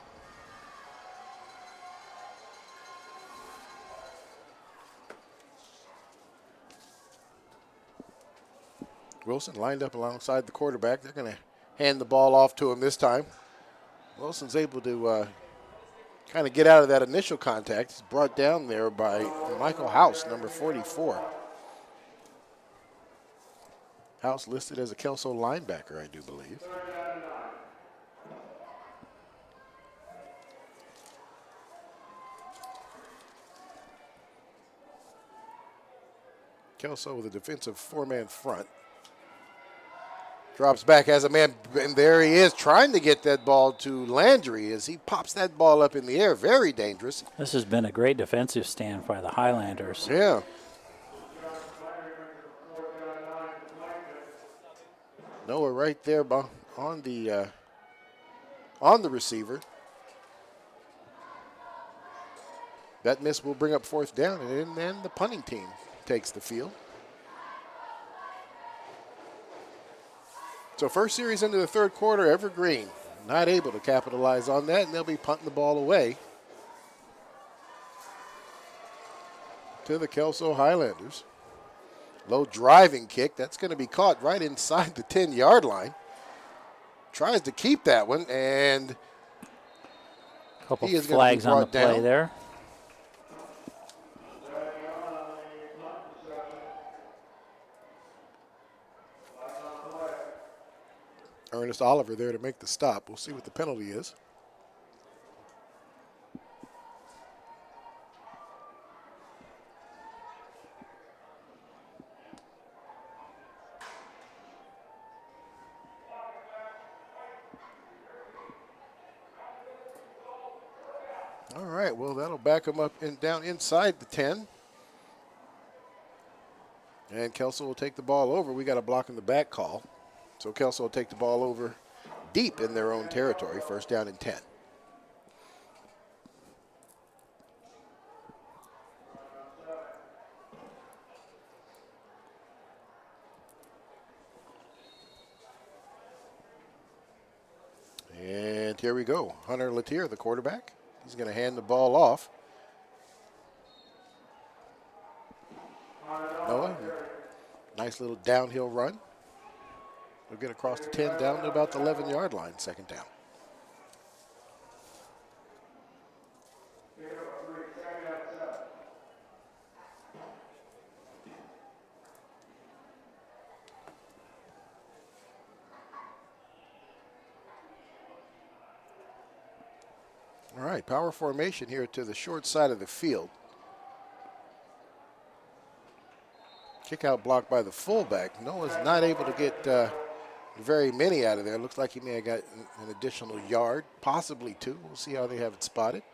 Wilson lined up alongside the quarterback. They're going to hand the ball off to him this time. Wilson's able to kind of get out of that initial contact. He's brought down there by Michael House, number 44. House listed as a Kelso linebacker, I do believe. Kelso with a defensive four-man front. Drops back, has a man, and there he is trying to get that ball to Landry as he pops that ball up in the air. Very dangerous. This has been a great defensive stand by the Highlanders. Yeah. Noah right there on the receiver. That miss will bring up fourth down, and then the punting team takes the field. So first series into the third quarter, Evergreen not able to capitalize on that, and they'll be punting the ball away to the Kelso Highlanders. Low driving kick, that's going to be caught right inside the 10-yard line. Tries to keep that one, and a couple flags on the play there. Ernest Oliver there to make the stop. We'll see what the penalty is. All right, well, that'll back him up and down inside the 10. And Kelso will take the ball over. We got a block in the back call. So Kelso will take the ball over deep in their own territory, first down and 10. And here we go. Hunter Latier, the quarterback. He's going to hand the ball off. Noah, nice little downhill run. We'll get across the 10 down to about the 11-yard line, second down. All right, power formation here to the short side of the field. Kick out block by the fullback. Noah's not able to get very many out of there. Looks like he may have got an additional yard, possibly two. We'll see how they have it spotted.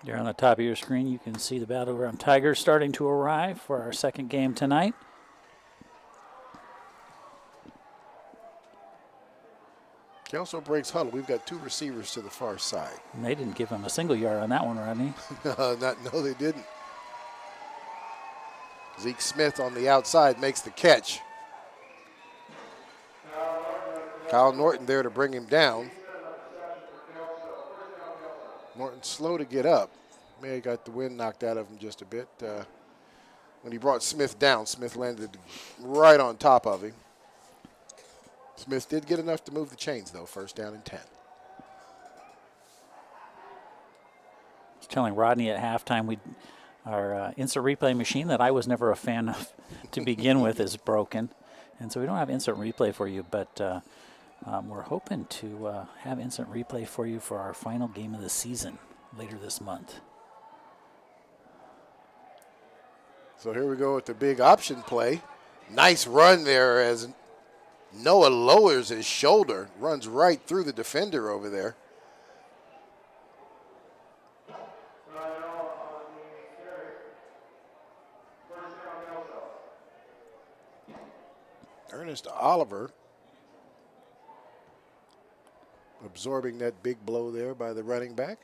There on the top of your screen, you can see the Battleground Tigers starting to arrive for our second game tonight. Kelso breaks huddle. We've got two receivers to the far side. And they didn't give him a single yard on that one, Rodney. No, they didn't. Zeke Smith on the outside makes the catch. Kyle Norton there to bring him down. Norton slow to get up. May have got the wind knocked out of him just a bit. When he brought Smith down, Smith landed right on top of him. Smith did get enough to move the chains, though. First down and 10. I was telling Rodney at halftime our instant replay machine that I was never a fan of to begin with is broken. And so we don't have instant replay for you, but we're hoping to have instant replay for you for our final game of the season later this month. So here we go with the big option play. Nice run there as Noah lowers his shoulder, runs right through the defender over there. Ernest Oliver absorbing that big blow there by the running back.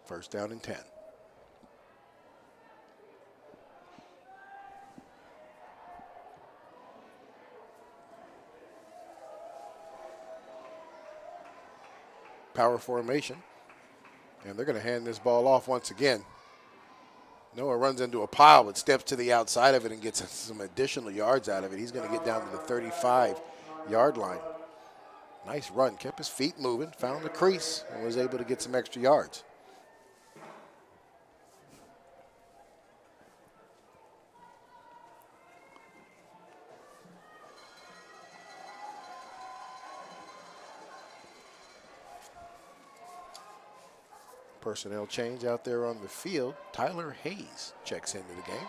First down and 10. Power formation. And they're going to hand this ball off once again. Noah runs into a pile but steps to the outside of it and gets some additional yards out of it. He's going to get down to the 35-yard line. Nice run. Kept his feet moving, found the crease, and was able to get some extra yards. Personnel change out there on the field. Tyler Hayes checks into the game.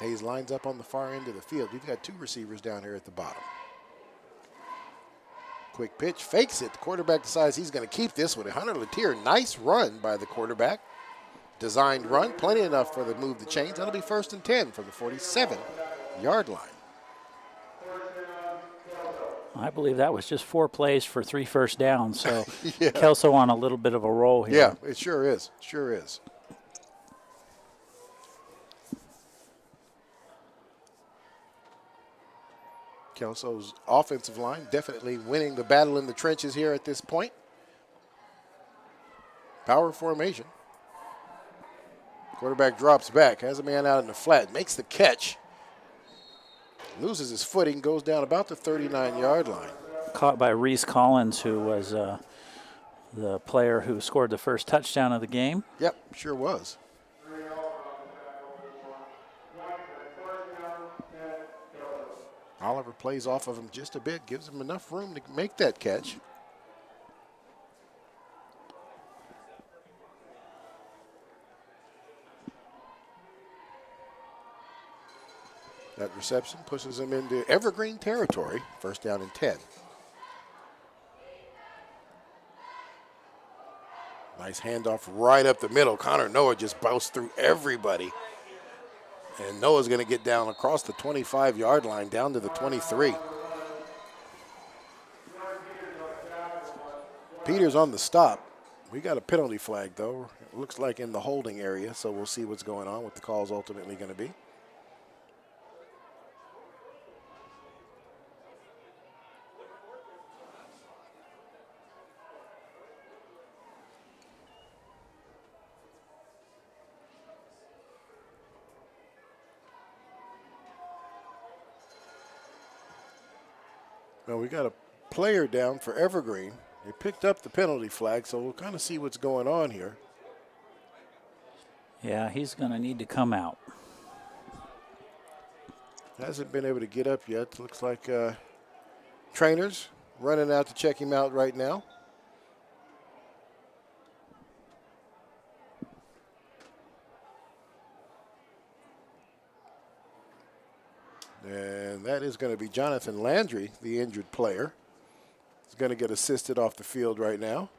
Hayes lines up on the far end of the field. We've got two receivers down here at the bottom. Quick pitch, fakes it. The quarterback decides he's going to keep this with it. Hunter Latier, nice run by the quarterback. Designed run, plenty enough for the move to change. That'll be 1st and 10 from the 47-yard line. I believe that was just 4 plays for 3 first downs. So yeah. Kelso on a little bit of a roll here. Yeah, it sure is. Sure is. Kelso's offensive line definitely winning the battle in the trenches here at this point. Power formation. Quarterback drops back, has a man out in the flat, makes the catch. Loses his footing, goes down about the 39-yard line. Caught by Reese Collins, who was the player who scored the first touchdown of the game. Yep, sure was. Oliver plays off of him just a bit, gives him enough room to make that catch. That reception pushes him into Evergreen territory. First down and 10. Nice handoff right up the middle. Connor Noah just bounced through everybody. And Noah's going to get down across the 25-yard line down to the 23. Peters on the stop. We got a penalty flag, though. It looks like in the holding area, so we'll see what's going on, what the call's ultimately going to be. Now we got a player down for Evergreen. They picked up the penalty flag, so we'll kind of see what's going on here. Yeah, he's going to need to come out. Hasn't been able to get up yet. Looks like trainers running out to check him out right now. And that is going to be Jonathan Landry, the injured player. He's going to get assisted off the field right now.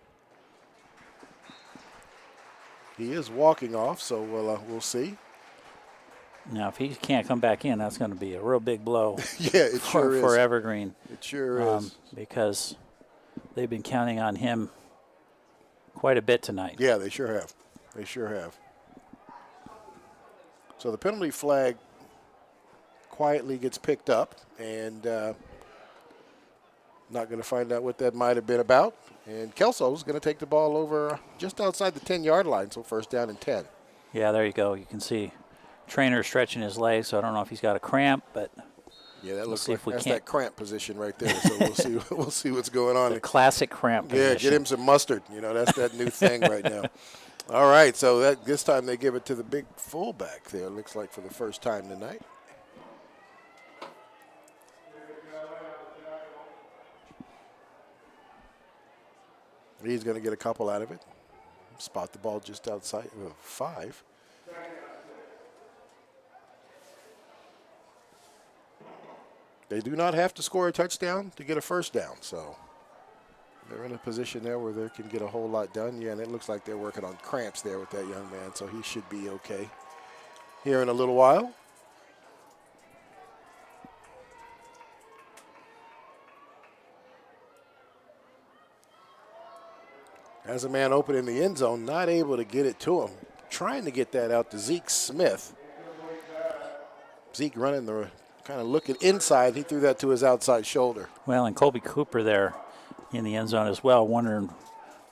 He is walking off, so we'll see. Now, if he can't come back in, that's going to be a real big blow yeah, it sure is. For Evergreen. It sure is. Because they've been counting on him quite a bit tonight. Yeah, they sure have. They sure have. So the penalty flag quietly gets picked up, and not going to find out what that might have been about. And Kelso's going to take the ball over just outside the 10-yard line, so first down and 10. Yeah, there you go. You can see Trainer stretching his legs, so I don't know if he's got a cramp, but yeah, that looks like that's that cramp position right there. So we'll see what's going on. The classic cramp position. Yeah, get him some mustard. You know, that's that new thing right now. All right, so this time they give it to the big fullback there. Looks like for the first time tonight. He's going to get a couple out of it. Spot the ball just outside of 5. They do not have to score a touchdown to get a first down, so they're in a position there where they can get a whole lot done. Yeah, and it looks like they're working on cramps there with that young man, so he should be okay here in a little while. Has a man open in the end zone, not able to get it to him. Trying to get that out to Zeke Smith. Zeke running the kind of looking inside. He threw that to his outside shoulder. Well, and Colby Cooper there in the end zone as well, wondering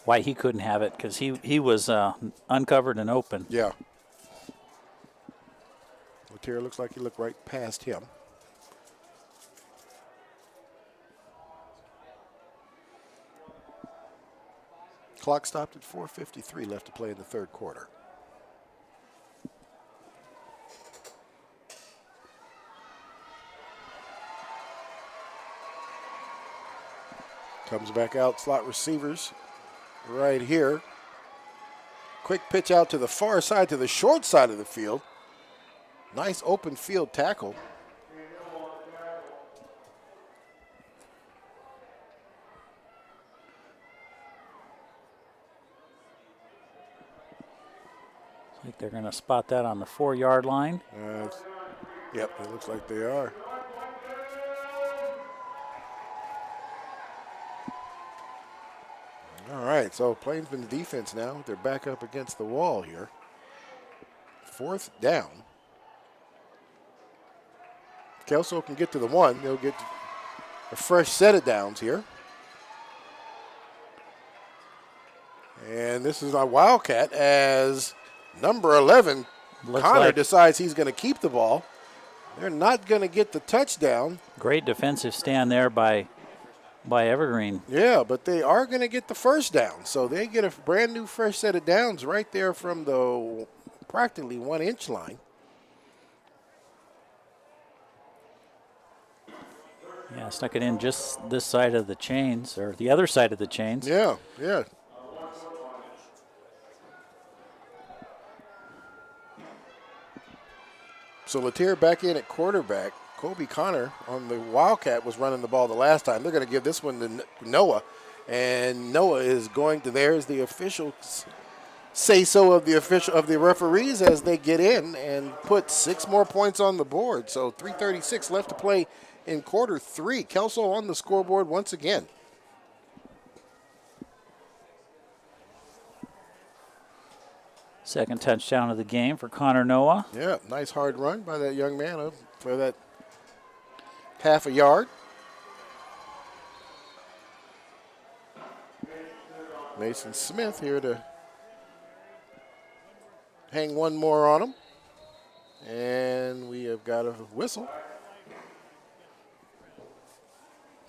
why he couldn't have it, because he was uncovered and open. Yeah. Latier looks like he looked right past him. Clock stopped at 4:53 left to play in the third quarter. Comes back out, slot receivers right here. Quick pitch out to the far side, to the short side of the field. Nice open field tackle. I think they're going to spot that on the 4-yard line. Yep, it looks like they are. All right, so Plainsman defense now. They're back up against the wall here. 4th down. Kelso can get to the 1. They'll get a fresh set of downs here. And this is a Wildcat as number 11, Connor, decides he's going to keep the ball. They're not going to get the touchdown. Great defensive stand there by Evergreen. Yeah, but they are going to get the first down. So they get a brand new fresh set of downs right there from the practically 1-inch line. Yeah, stuck it in just this side of the chains, or the other side of the chains. Yeah, yeah. So Latier back in at quarterback. Kobe Connor on the Wildcat was running the ball the last time. They're going to give this one to Noah. And Noah is going to, there's the official say-so of the referees as they get in and put 6 more points on the board. So 3:36 left to play in quarter 3. Kelso on the scoreboard once again. Second touchdown of the game for Connor Noah. Yeah, nice hard run by that young man for that half a yard. Mason Smith here to hang one more on him. And we have got a whistle.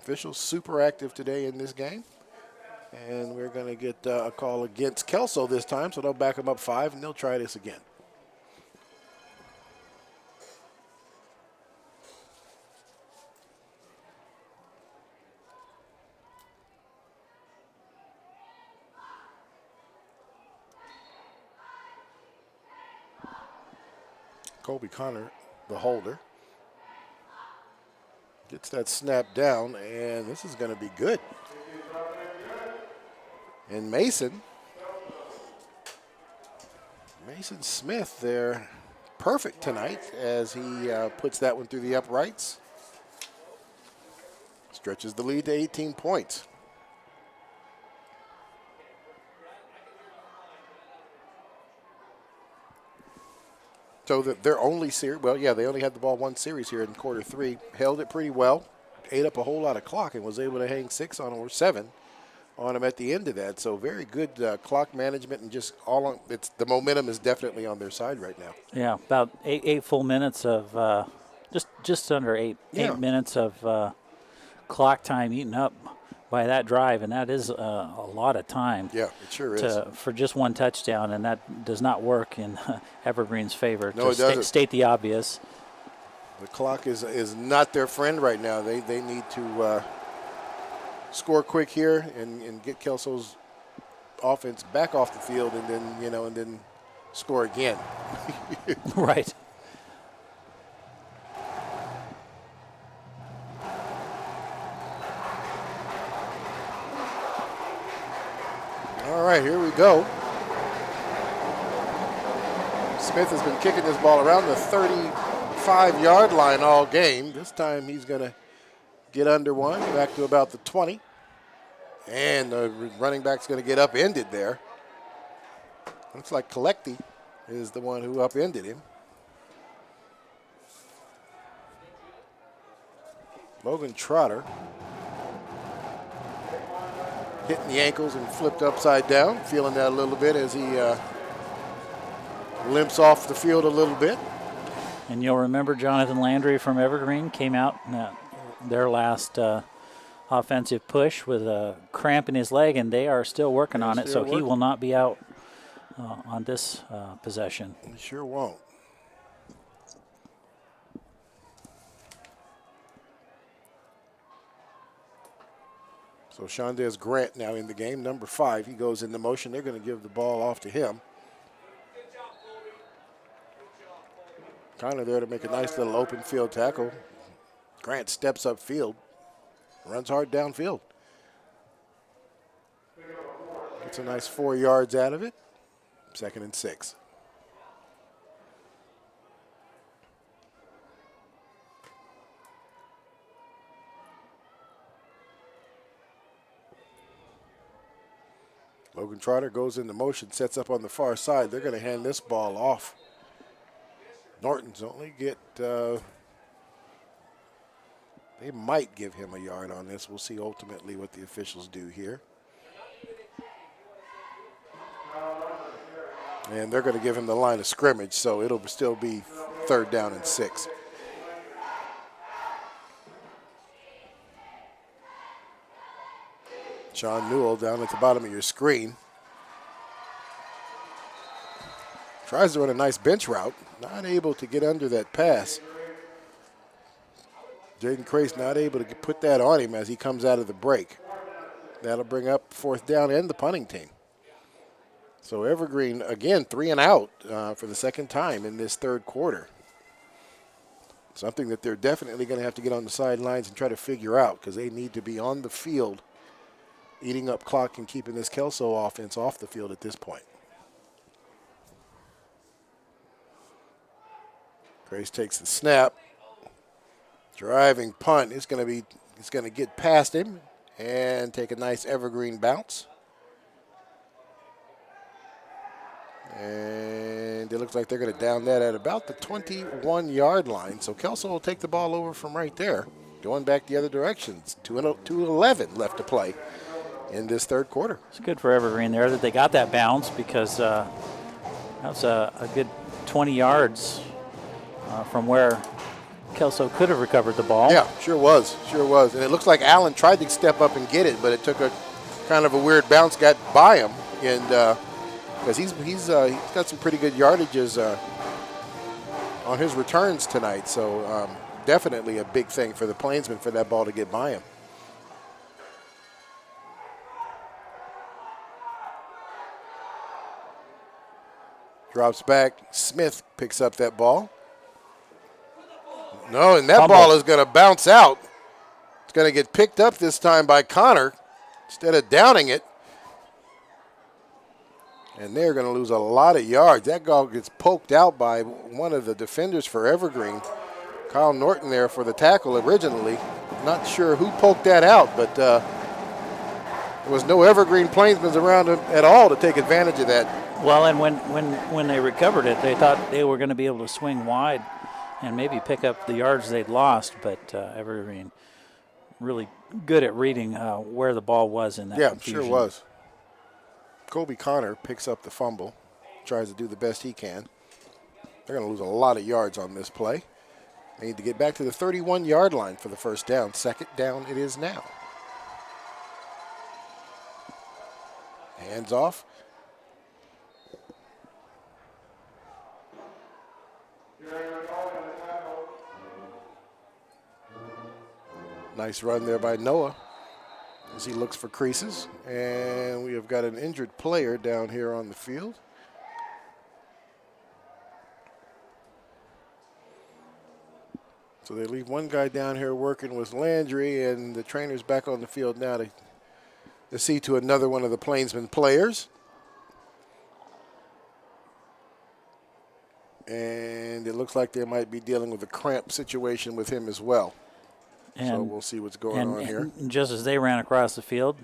Officials super active today in this game. And we're going to get a call against Kelso this time, so they'll back him up 5, and they'll try this again. Colby Connor, the holder, gets that snap down, and this is going to be good. And Mason Smith there, perfect tonight as he puts that one through the uprights. Stretches the lead to 18 points. So their only series, well, yeah, they only had the ball 1 series here in quarter 3. Held it pretty well, ate up a whole lot of clock, and was able to hang 6 on them, or 7 on them at the end of that. So very good clock management, and just the momentum is definitely on their side right now. Yeah, about eight full minutes of just under eight minutes of clock time eaten up by that drive, and that is a lot of time. Yeah, it sure is. For just 1 touchdown, and that does not work in Evergreen's favor. No, it doesn't. State the obvious. The clock is not their friend right now. They need to score quick here and get Kelso's offense back off the field, and then score again. Right. All right, here we go. Smith has been kicking this ball around the 35-yard line all game. This time he's going to get under one, back to about the 20. And the running back's going to get upended there. Looks like Collecti is the one who upended him. Logan Trotter hitting the ankles and flipped upside down, feeling that a little bit as he limps off the field a little bit. And you'll remember Jonathan Landry from Evergreen came out in their last offensive push with a cramp in his leg, and they are still working on it, so he will not be out on this possession. He sure won't. So Shondez Grant now in the game, number 5. He goes into motion. They're going to give the ball off to him. Connor there to make a nice little open field tackle. Grant steps up field, runs hard downfield. Gets a nice 4 yards out of it. 2nd and 6. Logan Trotter goes into motion, sets up on the far side. They're going to hand this ball off. Norton's only get, they might give him a yard on this. We'll see ultimately what the officials do here. And they're going to give him the line of scrimmage, so it'll still be 3rd down and 6. Sean Newell down at the bottom of your screen. Tries to run a nice bench route. Not able to get under that pass. Jaden Crace not able to put that on him as he comes out of the break. That'll bring up 4th down and the punting team. So Evergreen, again, 3 and out for the 2nd time in this 3rd quarter. Something that they're definitely going to have to get on the sidelines and try to figure out, because they need to be on the field eating up clock and keeping this Kelso offense off the field at this point. Grace takes the snap. Driving punt is going to get past him and take a nice Evergreen bounce. And it looks like they're going to down that at about the 21-yard line. So Kelso will take the ball over from right there, going back the other direction. 2:11 left to play in this 3rd quarter. It's good for Evergreen there that they got that bounce, because that was a good 20 yards from where Kelso could have recovered the ball. Yeah, sure was. And it looks like Allen tried to step up and get it, but it took a kind of a weird bounce, got by him, and because he's got some pretty good yardages on his returns tonight. So definitely a big thing for the Plainsmen for that ball to get by him. Drops back. Smith picks up that ball. No, and that Fumble. ball is going to bounce out. It's going to get picked up this time by Connor instead of downing it. And they're going to lose a lot of yards. That ball gets poked out by one of the defenders for Evergreen. Kyle Norton there for the tackle originally. Not sure who poked that out, but there was no Evergreen Plainsmen around at all to take advantage of that. Well, and when they recovered it, they thought they were going to be able to swing wide and maybe pick up the yards they'd lost, but Evergreen really good at reading where the ball was in that confusion. Sure was. Kobe Connor picks up the fumble, tries to do the best he can. They're going to lose a lot of yards on this play. They need to get back to the 31-yard line for the 1st down. 2nd down it is now. Hands off. Nice run there by Noah as he looks for creases. And we have got an injured player down here on the field. So they leave one guy down here working with Landry, and the trainer's back on the field now to to see to another one of the Plainsman players. And it looks like they might be dealing with a cramp situation with him as well. So we'll see what's going on here. And just as they ran across the field,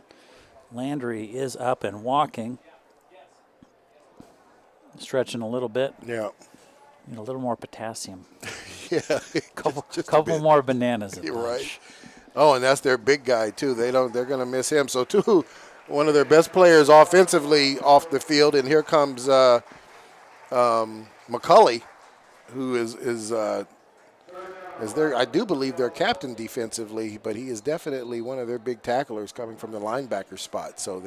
Landry is up and walking, stretching a little bit. Yeah. Need a little more potassium. Yeah. Couple more bananas. You're right. Oh, and that's their big guy too. They're going to miss him. So too, one of their best players offensively off the field, and here comes McCulley, who is their, I do believe, their captain defensively, but he is definitely one of their big tacklers coming from the linebacker spot. So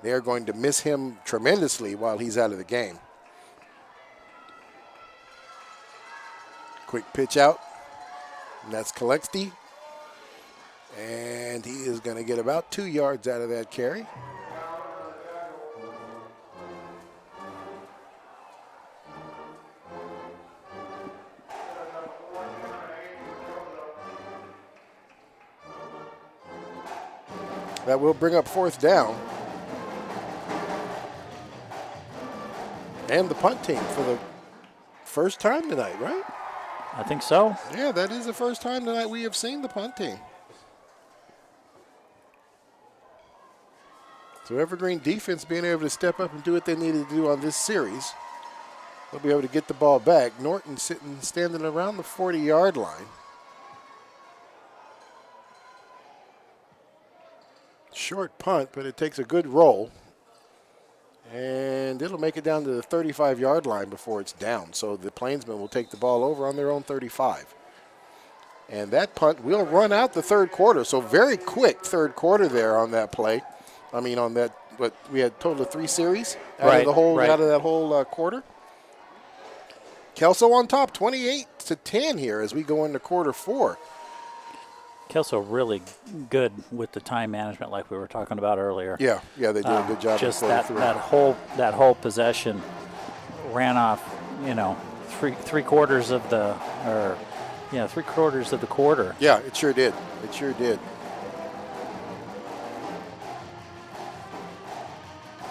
they're going to miss him tremendously while he's out of the game. Quick pitch out, and that's Kalexti. And he is going to get about 2 yards out of that carry. That will bring up 4th down. And the punt team for the first time tonight, right? I think so. Yeah, that is the first time tonight we have seen the punt team. So Evergreen defense being able to step up and do what they needed to do on this series. They'll be able to get the ball back. Norton standing around the 40-yard line. Short punt, but it takes a good roll. And it'll make it down to the 35-yard line before it's down. So the Plainsmen will take the ball over on their own 35. And that punt will run out the third quarter. So very quick third quarter there on that play. I mean, on that, what we had total of 3 series out of that whole quarter. Kelso on top, 28-10 here as we go into quarter 4. Kelso really good with the time management, like we were talking about earlier. Yeah, they did a good job. Just that whole possession ran off, three quarters of the quarter. Yeah, it sure did. It sure did.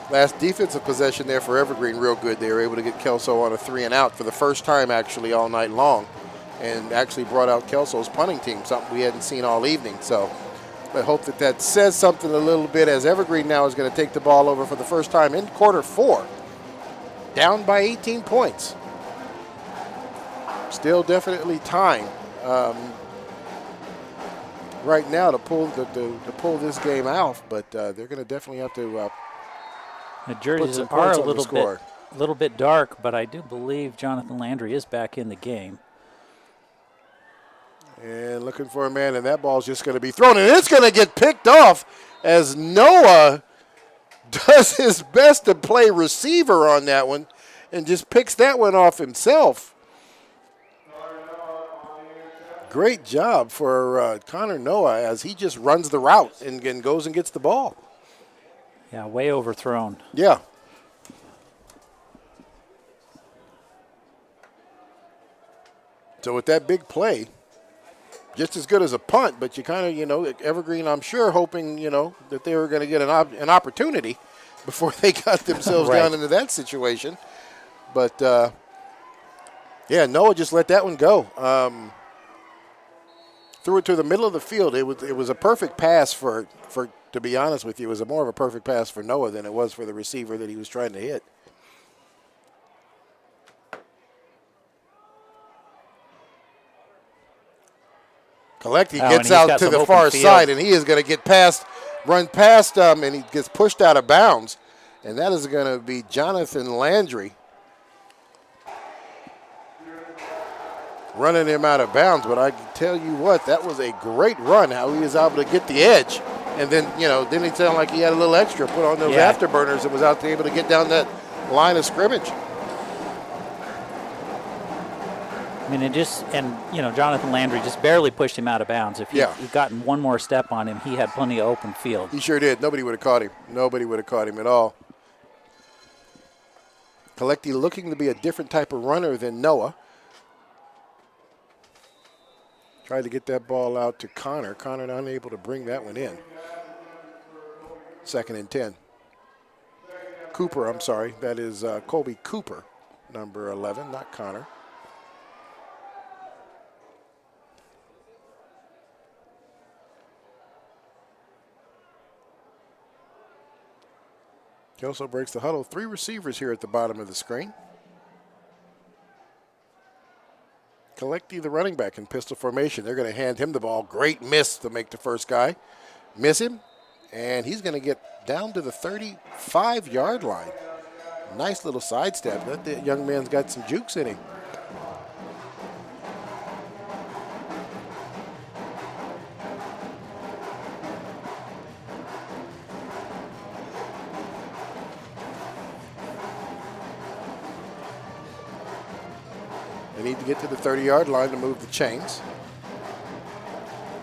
Last defensive possession there for Evergreen, real good. They were able to get Kelso on a 3-and-out for the first time actually all night long, and actually brought out Kelso's punting team, something we hadn't seen all evening. So I hope that says something a little bit, as Evergreen now is going to take the ball over for the first time in quarter 4, down by 18 points. Still definitely time right now to pull this game out, but they're going to definitely have to. The jerseys are a little bit dark, but I do believe Jonathan Landry is back in the game. And looking for a man, and that ball's just going to be thrown, and it's going to get picked off as Noah does his best to play receiver on that one and just picks that one off himself. Great job for Connor Noah as he just runs the route and goes and gets the ball. Yeah, way overthrown. Yeah. So with that big play, just as good as a punt, but you kind of, Evergreen, I'm sure, hoping, that they were going to get an opportunity before they got themselves down into that situation. But, Noah just let that one go. Threw it to the middle of the field. It was a perfect pass for to be honest with you, it was more of a perfect pass for Noah than it was for the receiver that he was trying to hit. Kalexti gets out to the far side, and he is going to run past him, and he gets pushed out of bounds. And that is going to be Jonathan Landry running him out of bounds. But I can tell you what, that was a great run, how he was able to get the edge. And then, didn't he sound like he had a little extra put on those afterburners and was able to get down that line of scrimmage? I mean, Jonathan Landry just barely pushed him out of bounds. If he'd gotten one more step on him, he had plenty of open field. He sure did. Nobody would have caught him. Nobody would have caught him at all. Kalexti looking to be a different type of runner than Noah. Tried to get that ball out to Connor. Connor unable to bring that one in. 2nd and 10. Cooper, I'm sorry. That is Colby Cooper, number 11, not Connor. Kelso breaks the huddle. 3 receivers here at the bottom of the screen. Collecti, the running back, in pistol formation. They're going to hand him the ball. Great miss to make the first guy. Miss him, and he's going to get down to the 35-yard line. Nice little sidestep. That young man's got some jukes in him. They need to get to the 30-yard line to move the chains.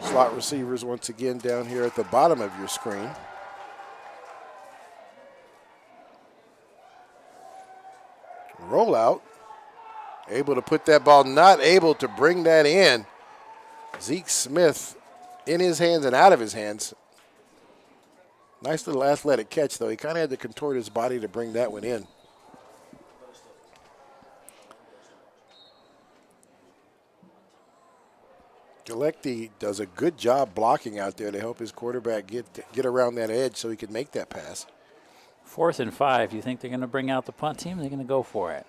Slot receivers once again down here at the bottom of your screen. Rollout. Able to put that ball, not able to bring that in. Zeke Smith in his hands and out of his hands. Nice little athletic catch, though. He kind of had to contort his body to bring that one in. Collecti does a good job blocking out there to help his quarterback get around that edge so he can make that pass. 4th and 5. You think they're going to bring out the punt team? They're going to go for it.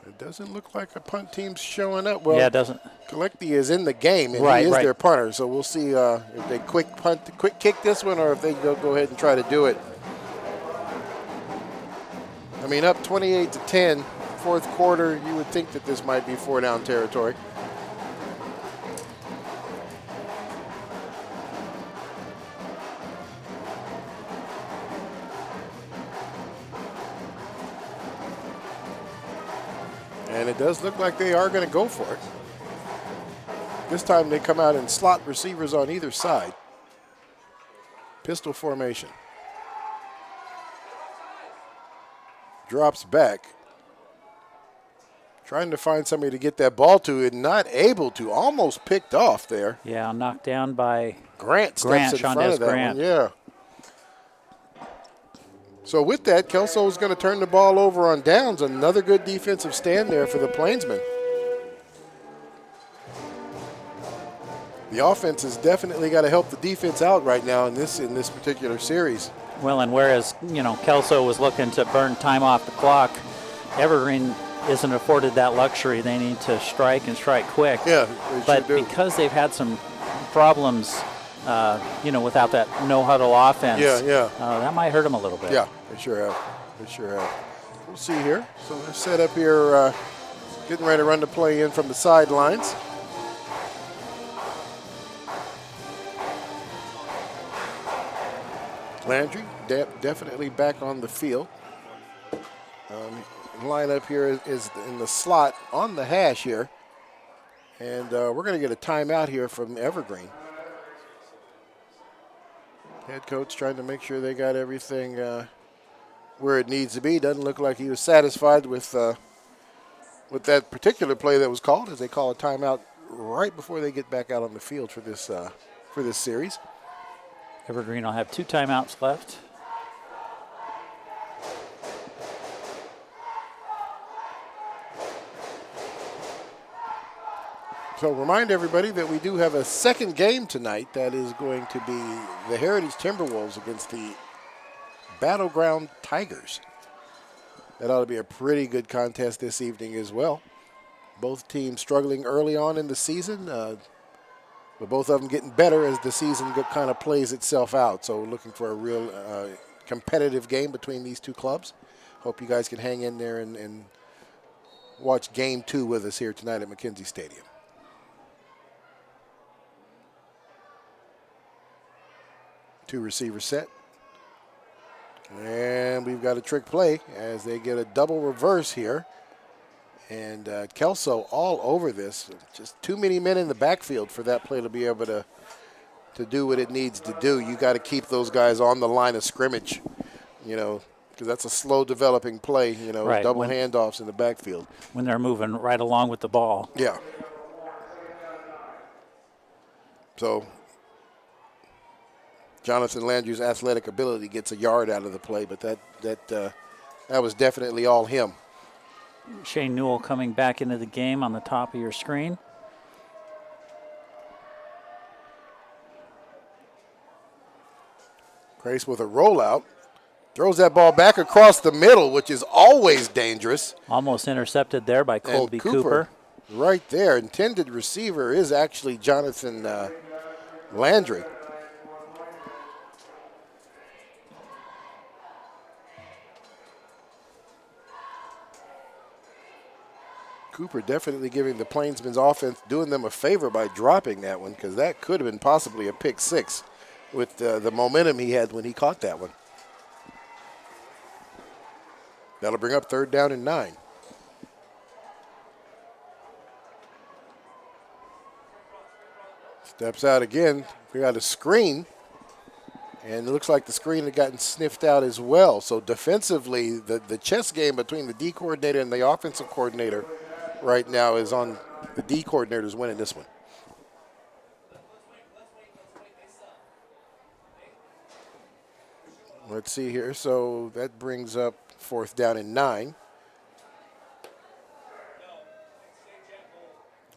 It doesn't look like a punt team's showing up. Well, yeah, it doesn't. Collecti is in the game, and right, he is right. their punter. So we'll see if they quick kick this one, or if they go ahead and try to do it. I mean, up 28-10, 4th quarter. You would think that this might be 4-down territory. And it does look like they are going to go for it. This time they come out in slot receivers on either side. Pistol formation. Drops back. Trying to find somebody to get that ball to and not able to. Almost picked off there. Yeah, knocked down by Grant. Steps in front of that Grant. one. Yeah. So with that, Kelso is going to turn the ball over on downs. Another good defensive stand there for the Plainsmen. The offense has definitely got to help the defense out right now in this particular series. Well, and whereas, Kelso was looking to burn time off the clock, Evergreen isn't afforded that luxury. They need to strike and strike quick. Yeah, but sure do. Because they've had some problems, without that no-huddle offense, that might hurt them a little bit. Yeah, they sure have. They sure have. We'll see here. So they're set up here, getting ready to run the play in from the sidelines. Landry definitely back on the field. Line up here is in the slot on the hash here. And we're going to get a timeout here from Evergreen. Head coach trying to make sure they got everything where it needs to be. Doesn't look like he was satisfied with that particular play that was called, as they call a timeout right before they get back out on the field for this series. Evergreen will have 2 timeouts left. So remind everybody that we do have a second game tonight that is going to be the Heritage Timberwolves against the Battleground Tigers. That ought to be a pretty good contest this evening as well. Both teams struggling early on in the season, but both of them getting better as the season kind of plays itself out. So looking for a real competitive game between these two clubs. Hope you guys can hang in there and watch Game 2 with us here tonight at McKenzie Stadium. Two receivers set. And we've got a trick play as they get a double reverse here. And Kelso all over this. Just too many men in the backfield for that play to be able to do what it needs to do. You got to keep those guys on the line of scrimmage, because that's a slow developing play, Right. double handoffs in the backfield. When they're moving right along with the ball. Yeah. So Jonathan Landry's athletic ability gets a yard out of the play, but that was definitely all him. Shane Newell coming back into the game on the top of your screen. Grace with a rollout. Throws that ball back across the middle, which is always dangerous. Almost intercepted there by Colby Cooper. Right there. Intended receiver is actually Jonathan Landry. Cooper definitely giving the Plainsman's offense, doing them a favor by dropping that one, because that could have been possibly a pick six with the momentum he had when he caught that one. That'll bring up 3rd down and 9. Steps out again. We got a screen, and it looks like the screen had gotten sniffed out as well. So defensively, the chess game between the D coordinator and the offensive coordinator right now is on the D coordinator's winning this one. Let's see here. So that brings up 4th down and 9.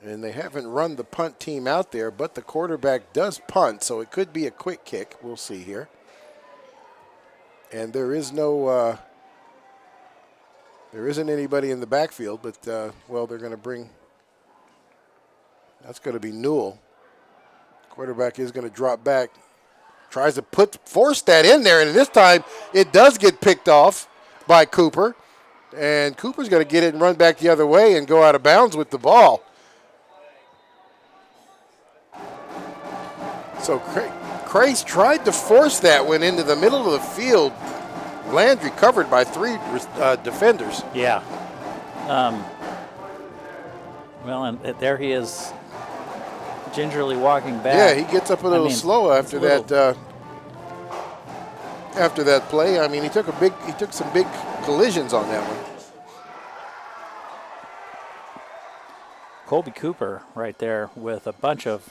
And they haven't run the punt team out there, but the quarterback does punt, so it could be a quick kick. We'll see here. And there is no, there isn't anybody in the backfield, but, well, they're going to bring, that's going to be Newell. Quarterback is going to drop back. Tries to force that in there, and this time it does get picked off by Cooper. And Cooper's going to get it and run back the other way and go out of bounds with the ball. So Crace tried to force that one into the middle of the field. Landry covered by 3 defenders. Yeah. Well, and there he is, gingerly walking back. Yeah, he gets up a little slow after that. After that play, I mean, he took some big collisions on that one. Colby Cooper right there with a bunch of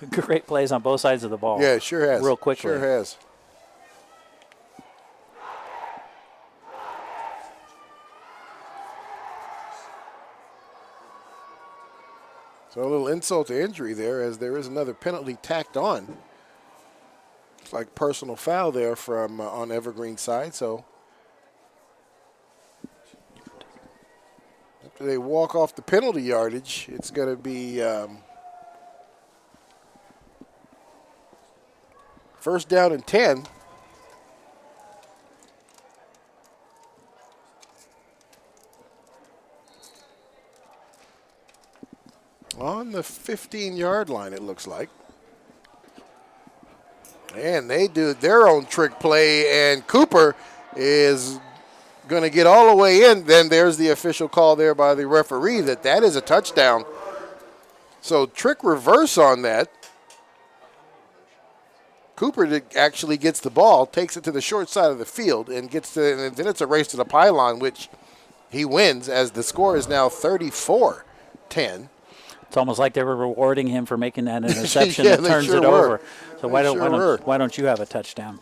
great plays on both sides of the ball. Yeah, sure has. Real quickly. Sure has. So a little insult to injury there, as there is another penalty tacked on. It's like personal foul there from on Evergreen side. So after they walk off the penalty yardage, it's going to be 1st down and 10. On the 15-yard line, it looks like. And they do their own trick play, and Cooper is going to get all the way in. Then there's the official call there by the referee that is a touchdown. So trick reverse on that. Cooper actually gets the ball, takes it to the short side of the field, and and then it's a race to the pylon, which he wins, as the score is now 34-10. It's almost like they were rewarding him for making that interception yeah, that turns sure it were. over. So why don't you have a touchdown?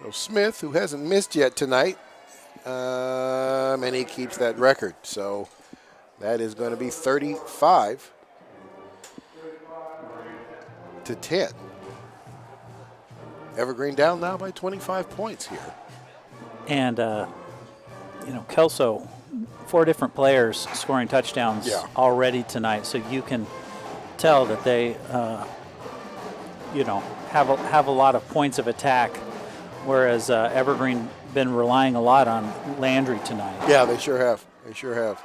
So Smith, who hasn't missed yet tonight, and he keeps that record. So that is going to be 35-10. Evergreen down now by 25 points here. And, Kelso, 4 different players scoring touchdowns already tonight. So you can tell that they, have a lot of points of attack, whereas Evergreen been relying a lot on Landry tonight. Yeah, they sure have. They sure have.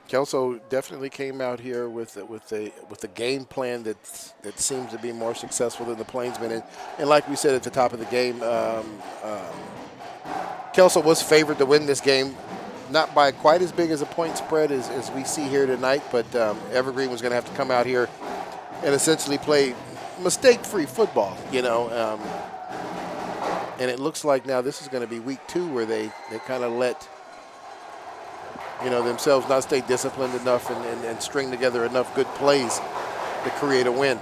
Kelso definitely came out here with a game plan that seems to be more successful than the Plainsmen. And like we said at the top of the game, Kelso was favored to win this game not by quite as big as a point spread as we see here tonight, but Evergreen was going to have to come out here and essentially play mistake-free football, and it looks like now this is going to be week 2 where they kind of let themselves not stay disciplined enough and string together enough good plays to create a win.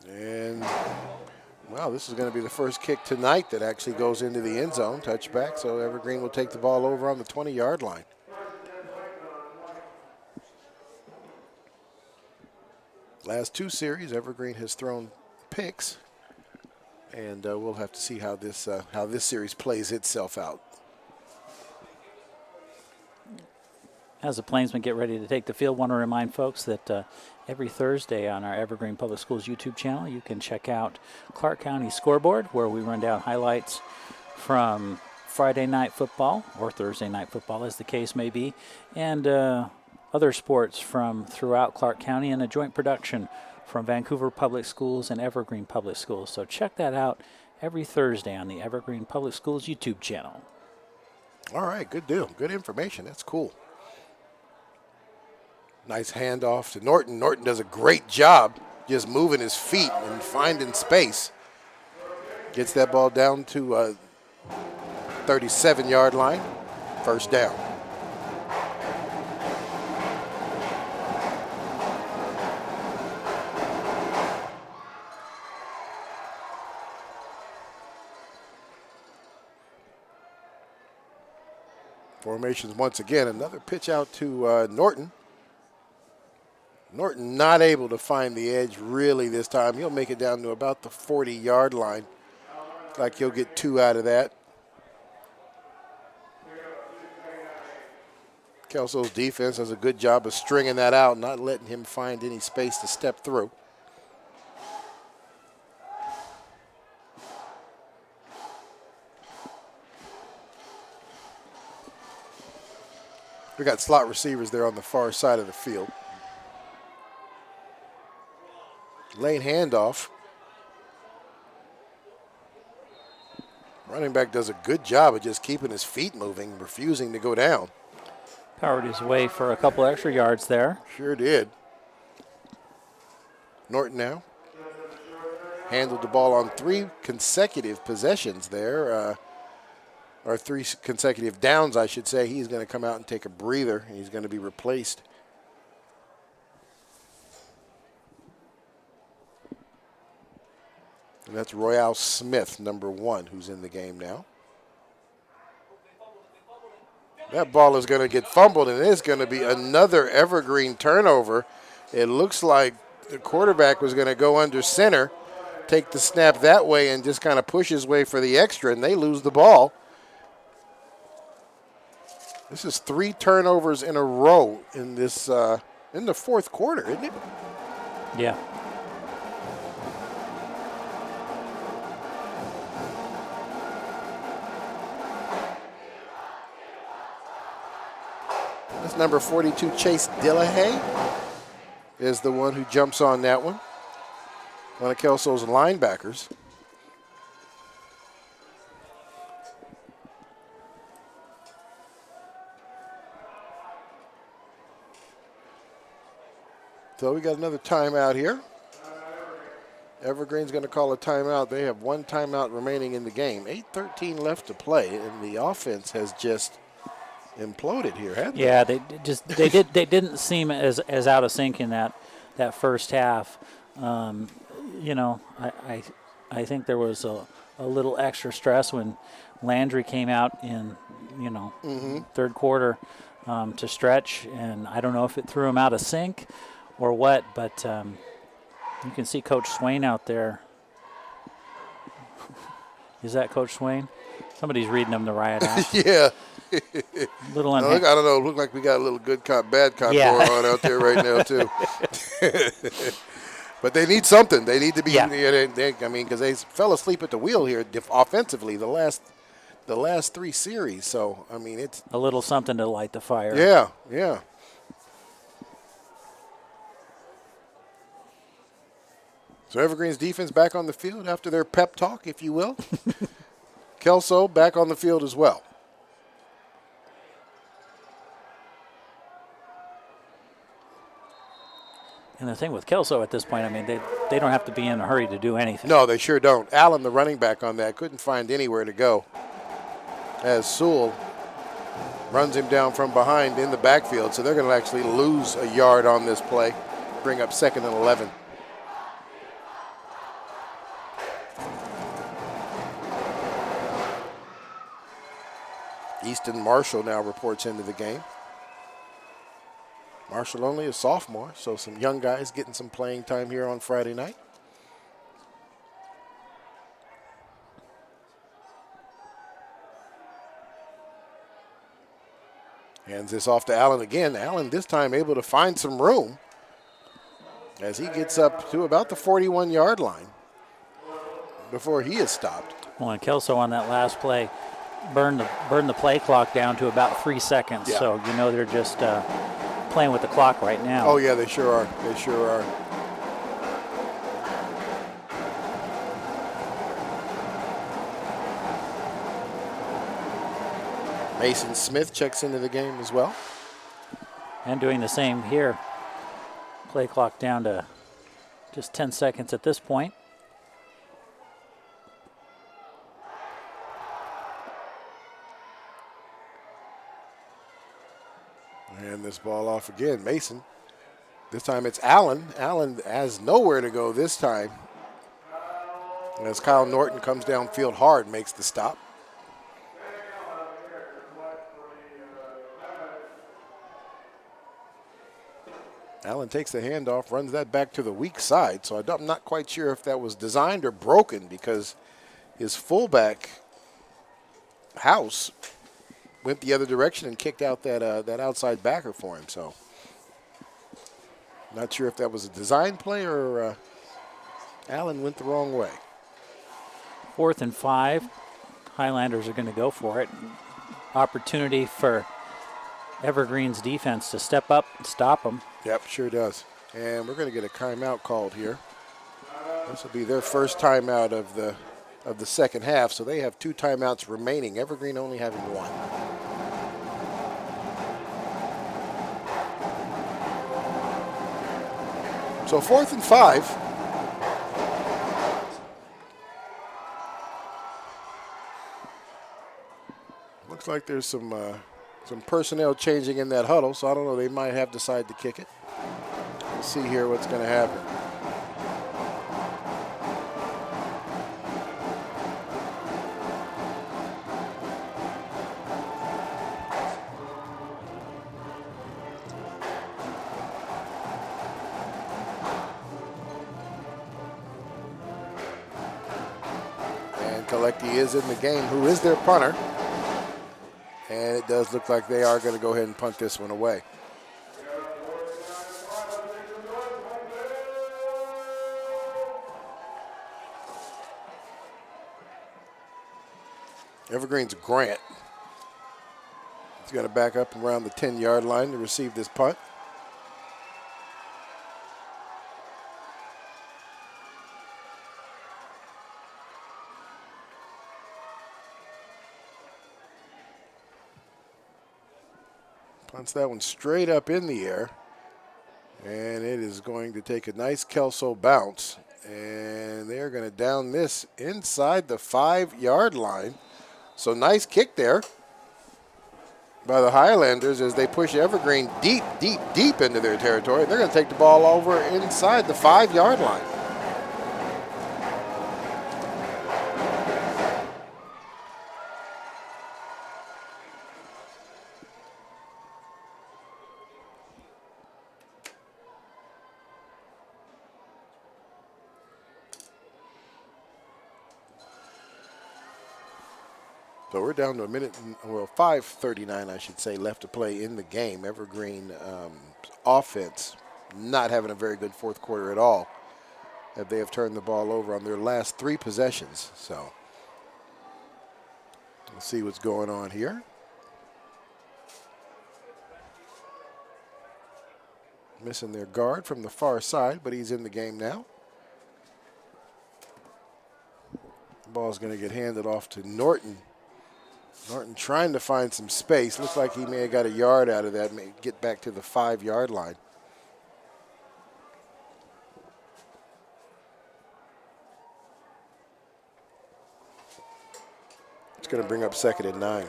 And, well, this is going to be the first kick tonight that actually goes into the end zone, touchback, so Evergreen will take the ball over on the 20-yard line. Last 2 series, Evergreen has thrown picks, and we'll have to see how this series plays itself out. As the Plainsmen get ready to take the field, want to remind folks that every Thursday on our Evergreen Public Schools YouTube channel, you can check out Clark County Scoreboard, where we run down highlights from Friday night football or Thursday night football, as the case may be, and other sports from throughout Clark County, and a joint production from Vancouver Public Schools and Evergreen Public Schools. So check that out every Thursday on the Evergreen Public Schools YouTube channel. All right, good deal. Good information. That's cool. Nice handoff to Norton. Norton does a great job just moving his feet and finding space. Gets that ball down to 37-yard line. First down. Formations once again. Another pitch out to Norton. Norton not able to find the edge really this time. He'll make it down to about the 40-yard line. Looks like he'll get 2 out of that. Kelso's defense does a good job of stringing that out, not letting him find any space to step through. We got slot receivers there on the far side of the field. Lane handoff. Running back does a good job of just keeping his feet moving, refusing to go down. Powered his way for a couple extra yards there. Sure did. Norton now handled the ball on 3 consecutive possessions there, or 3 consecutive downs, I should say. He's going to come out and take a breather. He's going to be replaced. And that's Royale Smith, number 1, who's in the game now. That ball is going to get fumbled, and it's going to be another Evergreen turnover. It looks like the quarterback was going to go under center, take the snap that way, and just kind of push his way for the extra, and they lose the ball. This is 3 turnovers in a row in this in the 4th quarter, isn't it? Yeah. That's number 42, Chase Dillahay, is the one who jumps on that one. One of Kelso's linebackers. So we got another timeout here. Evergreen's going to call a timeout. They have 1 timeout remaining in the game. 8:13 left to play, and the offense has just imploded here, hasn't Yeah, they didn't seem as out of sync in that first half. I think there was a little extra stress when Landry came out in 3rd quarter to stretch, and I don't know if it threw him out of sync or what, but you can see Coach Swain out there. Is that Coach Swain? Somebody's reading him the riot act. Yeah. Little I don't know. Look like we got a little good cop, bad cop going on out there right now too. But they need something. They need to be. Yeah. Because they fell asleep at the wheel here offensively the last 3 series. So it's a little something to light the fire. Yeah, yeah. So Evergreen's defense back on the field after their pep talk, if you will. Kelso back on the field as well. And the thing with Kelso at this point, I mean, they don't have to be in a hurry to do anything. No, they sure don't. Allen, the running back on that, couldn't find anywhere to go. As Sewell runs him down from behind in the backfield, so they're going to actually lose a yard on this play, bring up 2nd and 11. Easton Marshall now reports into the game. Marshall only a sophomore, so some young guys getting some playing time here on Friday night. Hands this off to Allen again. Allen this time able to find some room as he gets up to about the 41-yard line before he is stopped. Well, and Kelso on that last play burned the play clock down to about 3 seconds. Yeah. So, you know, they're just playing with the clock right now. Oh, yeah, they sure are. They sure are. Mason Smith checks into the game as well. And doing the same here. Play clock down to just 10 seconds at this point. And this ball off again. Mason. This time it's Allen. Allen has nowhere to go this time. As Kyle Norton comes downfield hard, makes the stop. Allen takes the handoff, runs that back to the weak side. So I'm not quite sure if that was designed or broken because his fullback, House, went the other direction and kicked out that outside backer for him. So not sure if that was a design play or Allen went the wrong way. 4th and 5. Highlanders are going to go for it. Opportunity for Evergreen's defense to step up and stop them. Yep, sure does. And we're going to get a timeout called here. This will be their first timeout of the second half, so they have 2 timeouts remaining. Evergreen only having 1. So 4th and 5. Looks like there's some personnel changing in that huddle, so I don't know, they might have decided to kick it. We'll see here what's going to happen. And Kolecki is in the game, who is their punter. And it does look like they are going to go ahead and punt this one away. Evergreen's Grant. He's got to back up around the 10-yard line to receive this punt. Punts that one straight up in the air. And it is going to take a nice Kelso bounce. And they're going to down this inside the 5-yard line. So nice kick there by the Highlanders as they push Evergreen deep, deep, deep into their territory. They're going to take the ball over inside the 5-yard line. So we're down to a minute, 5:39, I should say, left to play in the game. Evergreen offense not having a very good fourth quarter at all. They have turned the ball over on their last 3 possessions. So we'll see what's going on here. Missing their guard from the far side, but he's in the game now. The ball's going to get handed off to Norton. Norton trying to find some space. Looks like he may have got a yard out of that, may get back to the 5-yard line. It's going to bring up 2nd and 9.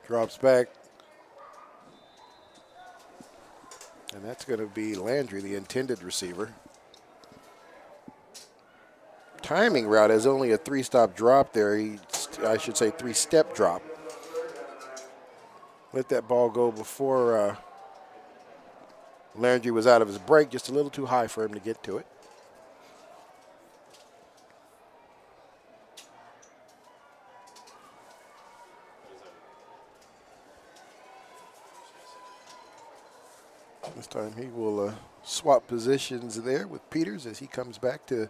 Drops back. And that's going to be Landry, the intended receiver. Timing route has only a 3-stop drop there. I should say 3-step drop. Let that ball go before Landry was out of his break, just a little too high for him to get to it. This time he will swap positions there with Peters as he comes back to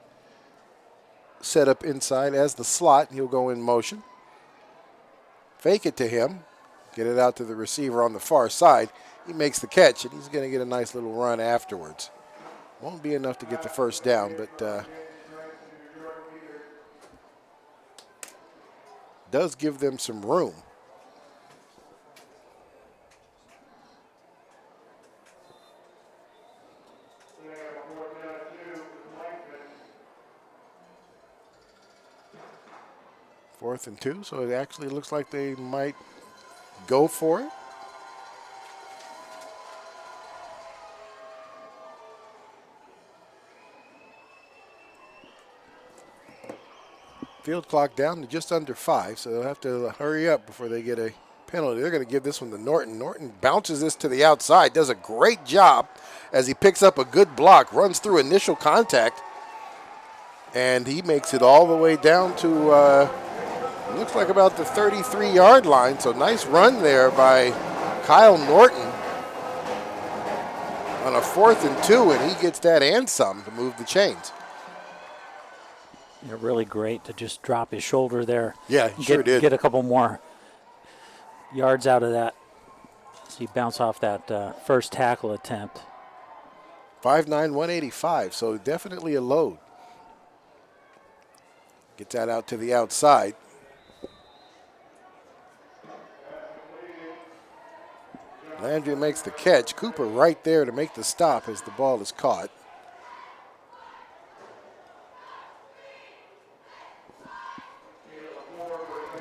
set up inside as the slot. He'll go in motion. Fake it to him. Get it out to the receiver on the far side. He makes the catch, and he's going to get a nice little run afterwards. Won't be enough to get the first down, but does give them some room. Fourth and 2, so it actually looks like they might go for it. Field clock down to just under 5, so they'll have to hurry up before they get a penalty. They're going to give this one to Norton. Norton bounces this to the outside, does a great job as he picks up a good block, runs through initial contact, and he makes it all the way down to looks like about the 33-yard line. So nice run there by Kyle Norton on a 4th and 2, and he gets that and some to move the chains. They're really great to just drop his shoulder there. Yeah, he sure did. Get a couple more yards out of that. So he bounced off that first tackle attempt. 5'9", 185, so definitely a load. Gets that out to the outside. Landry makes the catch. Cooper right there to make the stop as the ball is caught.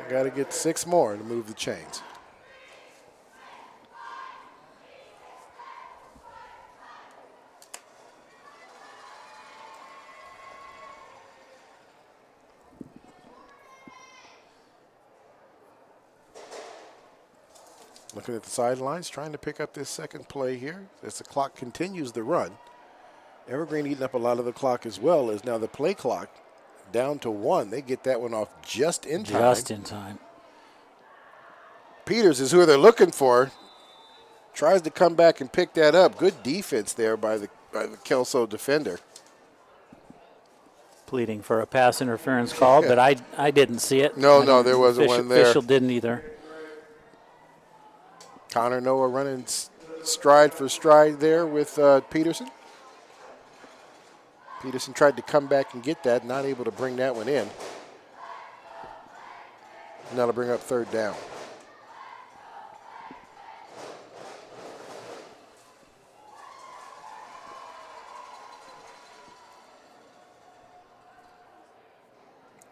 Got to get 6 more to move the chains. Looking at the sidelines, trying to pick up this second play here as the clock continues the run. Evergreen eating up a lot of the clock as well, as now the play clock down to 1. They get that one off just in time. Just in time. Peters is who they're looking for. Tries to come back and pick that up. Good defense there by the Kelso defender. Pleading for a pass interference call, but I didn't see it. No, there wasn't one there. Official didn't either. Connor Noah running stride for stride there with Peterson. Peterson tried to come back and get that, not able to bring that one in. Now to bring up 3rd down.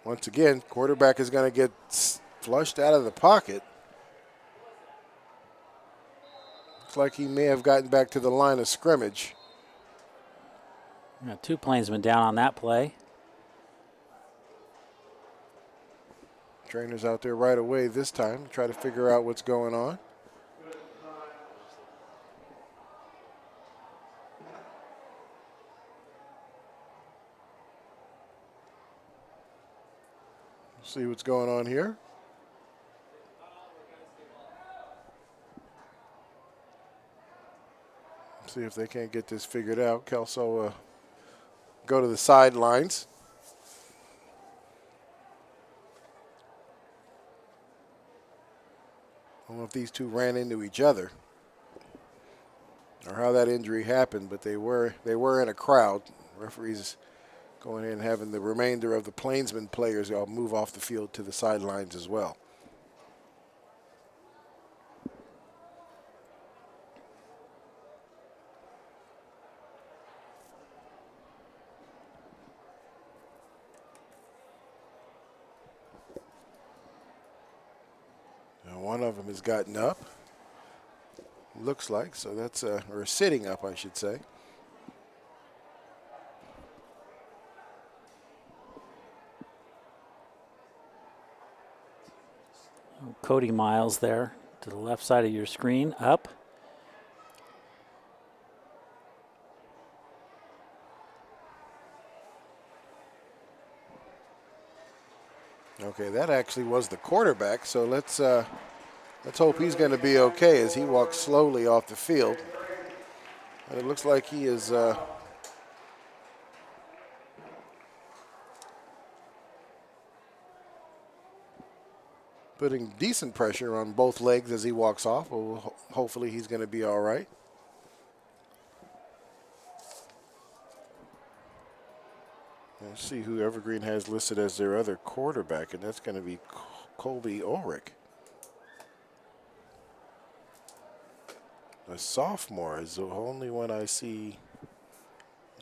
Once again, quarterback is going to get flushed out of the pocket. Looks like he may have gotten back to the line of scrimmage. Yeah, 2 Plainsmen down on that play. Trainer's out there right away this time to try to figure out what's going on. See what's going on here. See if they can't get this figured out. Kelso go to the sidelines. I don't know if these two ran into each other or how that injury happened, but they were in a crowd. Referees going in and having the remainder of the Plainsman players all move off the field to the sidelines as well. Now one of them has gotten up, looks like, so that's or sitting up, I should say. Cody Miles there to the left side of your screen, up. Okay, that actually was the quarterback, so let's hope he's going to be okay as he walks slowly off the field. And it looks like he is putting decent pressure on both legs as he walks off. Well, hopefully he's going to be all right. Let's see who Evergreen has listed as their other quarterback, and that's going to be Colby Ulrich. A sophomore is the only one I see,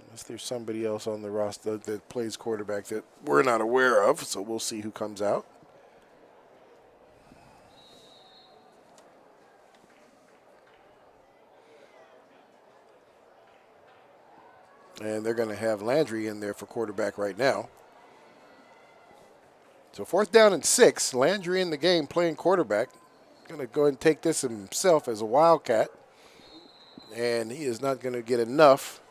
unless there's somebody else on the roster that plays quarterback that we're not aware of, so we'll see who comes out. And they're going to have Landry in there for quarterback right now. So 4th down and 6. Landry in the game playing quarterback. Going to go ahead and take this himself as a Wildcat. And he is not going to get enough.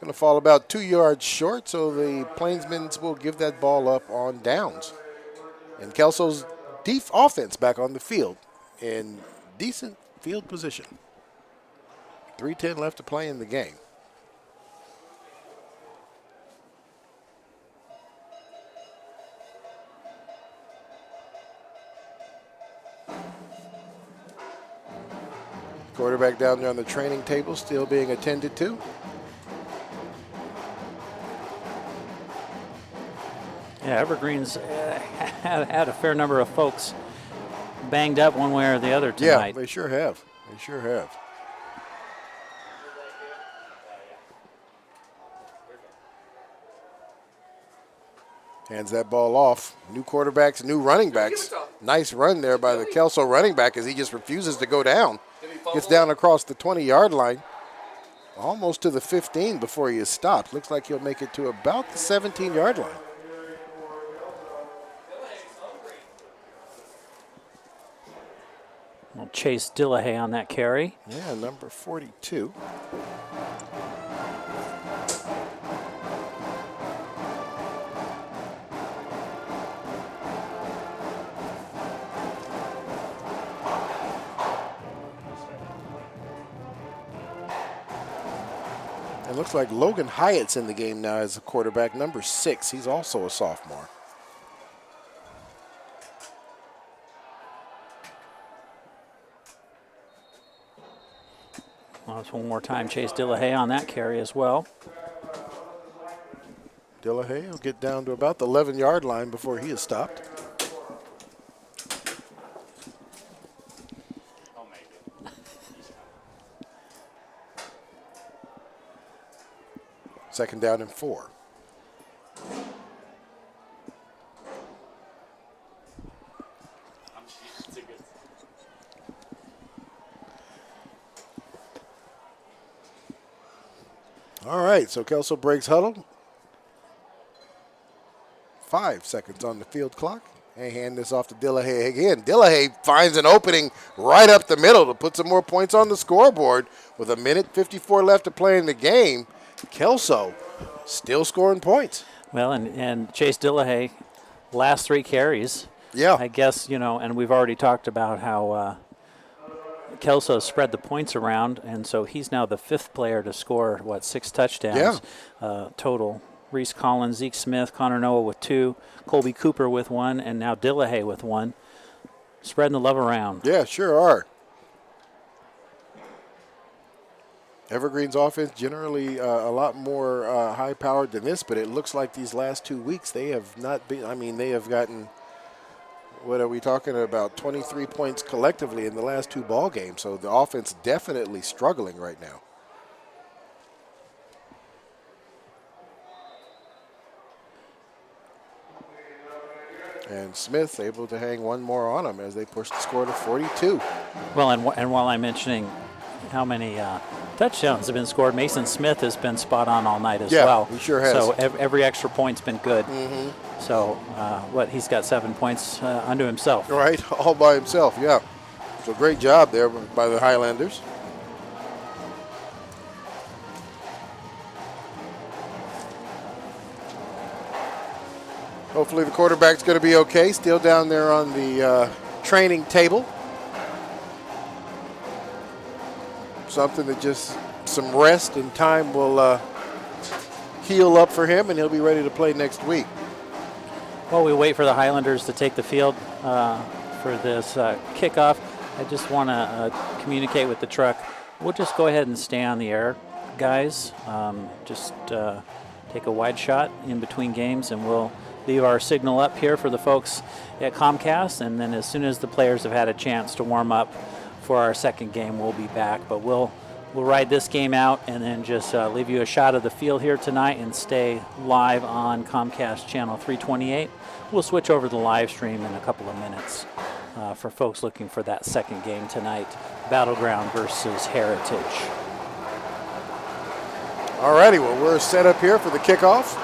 Going to fall about 2 yards short, so the Plainsmen will give that ball up on downs. And Kelso's offense back on the field in decent field position. 3:10 left to play in the game. Quarterback down there on the training table, still being attended to. Yeah, Evergreen's had a fair number of folks banged up one way or the other tonight. Yeah, they sure have. They sure have. Hands that ball off. New quarterbacks, new running backs. Nice run there by the Kelso running back as he just refuses to go down. Gets down across the 20-yard line, almost to the 15 before he is stopped. Looks like he'll make it to about the 17-yard line. Well, Chase Dillahay on that carry. Yeah, number 42. It looks like Logan Hyatt's in the game now as a quarterback, number 6. He's also a sophomore. Well, that's one more time. Chase Dillahay on that carry as well. Dillahay will get down to about the 11-yard line before he is stopped. Second down and 4. All right, so Kelso breaks huddle. 5 seconds on the field clock. They hand this off to Dillahay again. Dillahay finds an opening right up the middle to put some more points on the scoreboard with 1:54 left to play in the game. Kelso still scoring points. Well, and Chase Dillahay, last 3 carries. Yeah. I guess, and we've already talked about how Kelso spread the points around, and so he's now the 5th player to score, 6 touchdowns total. Reese Collins, Zeke Smith, Connor Noah with 2, Colby Cooper with 1, and now Dillahay with 1. spreading the love around. Yeah, sure are. Evergreen's offense generally a lot more high-powered than this, but it looks like these last 2 weeks they have not been. I mean, they have gotten, what are we talking about, 23 points collectively in the last 2 ball games. So the offense definitely struggling right now. And Smith able to hang one more on them as they push the score to 42. Well, and while I'm mentioning how many touchdowns have been scored, Mason Smith has been spot on all night as well. Yeah, he sure has. So every extra point's been good. Mm-hmm. So he's got 7 points unto himself. Right, all by himself, yeah. So great job there by the Highlanders. Hopefully the quarterback's going to be okay. Still down there on the training table. Something that just some rest and time will heal up for him, and he'll be ready to play next week. While we wait for the Highlanders to take the field for this kickoff, I just want to communicate with the truck. We'll just go ahead and stay on the air, guys. Just take a wide shot in between games, and we'll leave our signal up here for the folks at Comcast. And then as soon as the players have had a chance to warm up for our second game, we'll be back. But we'll ride this game out and then just leave you a shot of the field here tonight and stay live on Comcast Channel 328. We'll switch over to the live stream in a couple of minutes for folks looking for that second game tonight, Battleground versus Heritage. All righty, well, we're set up here for the kickoff.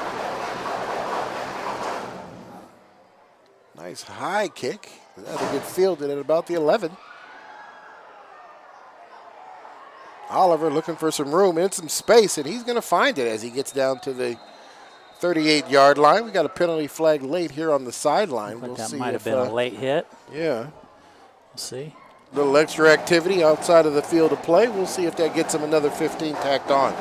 Nice high kick. That'll get fielded at about the 11. Oliver looking for some room and some space, and he's going to find it as he gets down to the 38-yard line. We got a penalty flag late here on the sideline. We'll that might have been a late hit. Yeah. We'll see. A little extra activity outside of the field of play. We'll see if that gets him another 15 tacked on.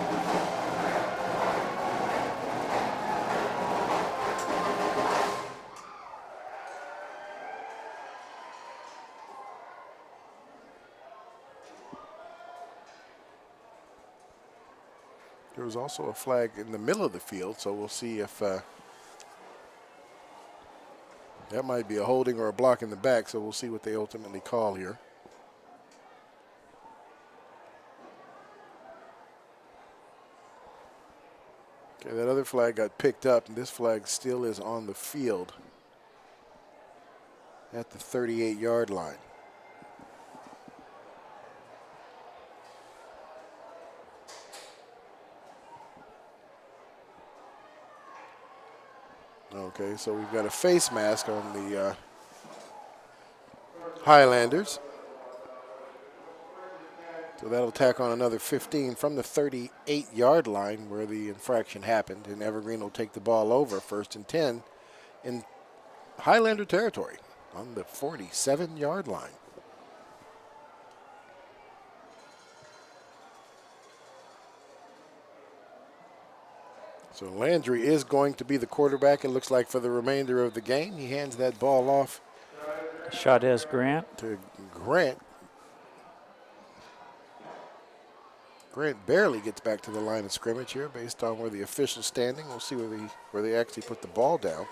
There was also a flag in the middle of the field, so we'll see if that might be a holding or a block in the back, so we'll see what they ultimately call here. Okay, that other flag got picked up, and this flag still is on the field at the 38-yard line. Okay, so we've got a face mask on the Highlanders. So that'll tack on another 15 from the 38-yard line where the infraction happened, and Evergreen will take the ball over 1st and 10 in Highlander territory on the 47-yard line. So Landry is going to be the quarterback, it looks like, for the remainder of the game. He hands that ball off. Shot is Grant. To Grant. Grant barely gets back to the line of scrimmage here based on where the official's standing. We'll see where they actually put the ball down.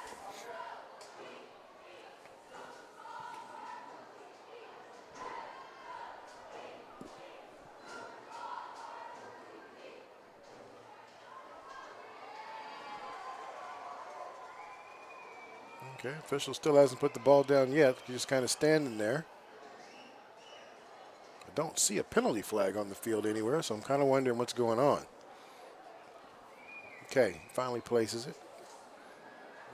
Okay, official still hasn't put the ball down yet. He's just kind of standing there. I don't see a penalty flag on the field anywhere, so I'm kind of wondering what's going on. Okay, finally places it.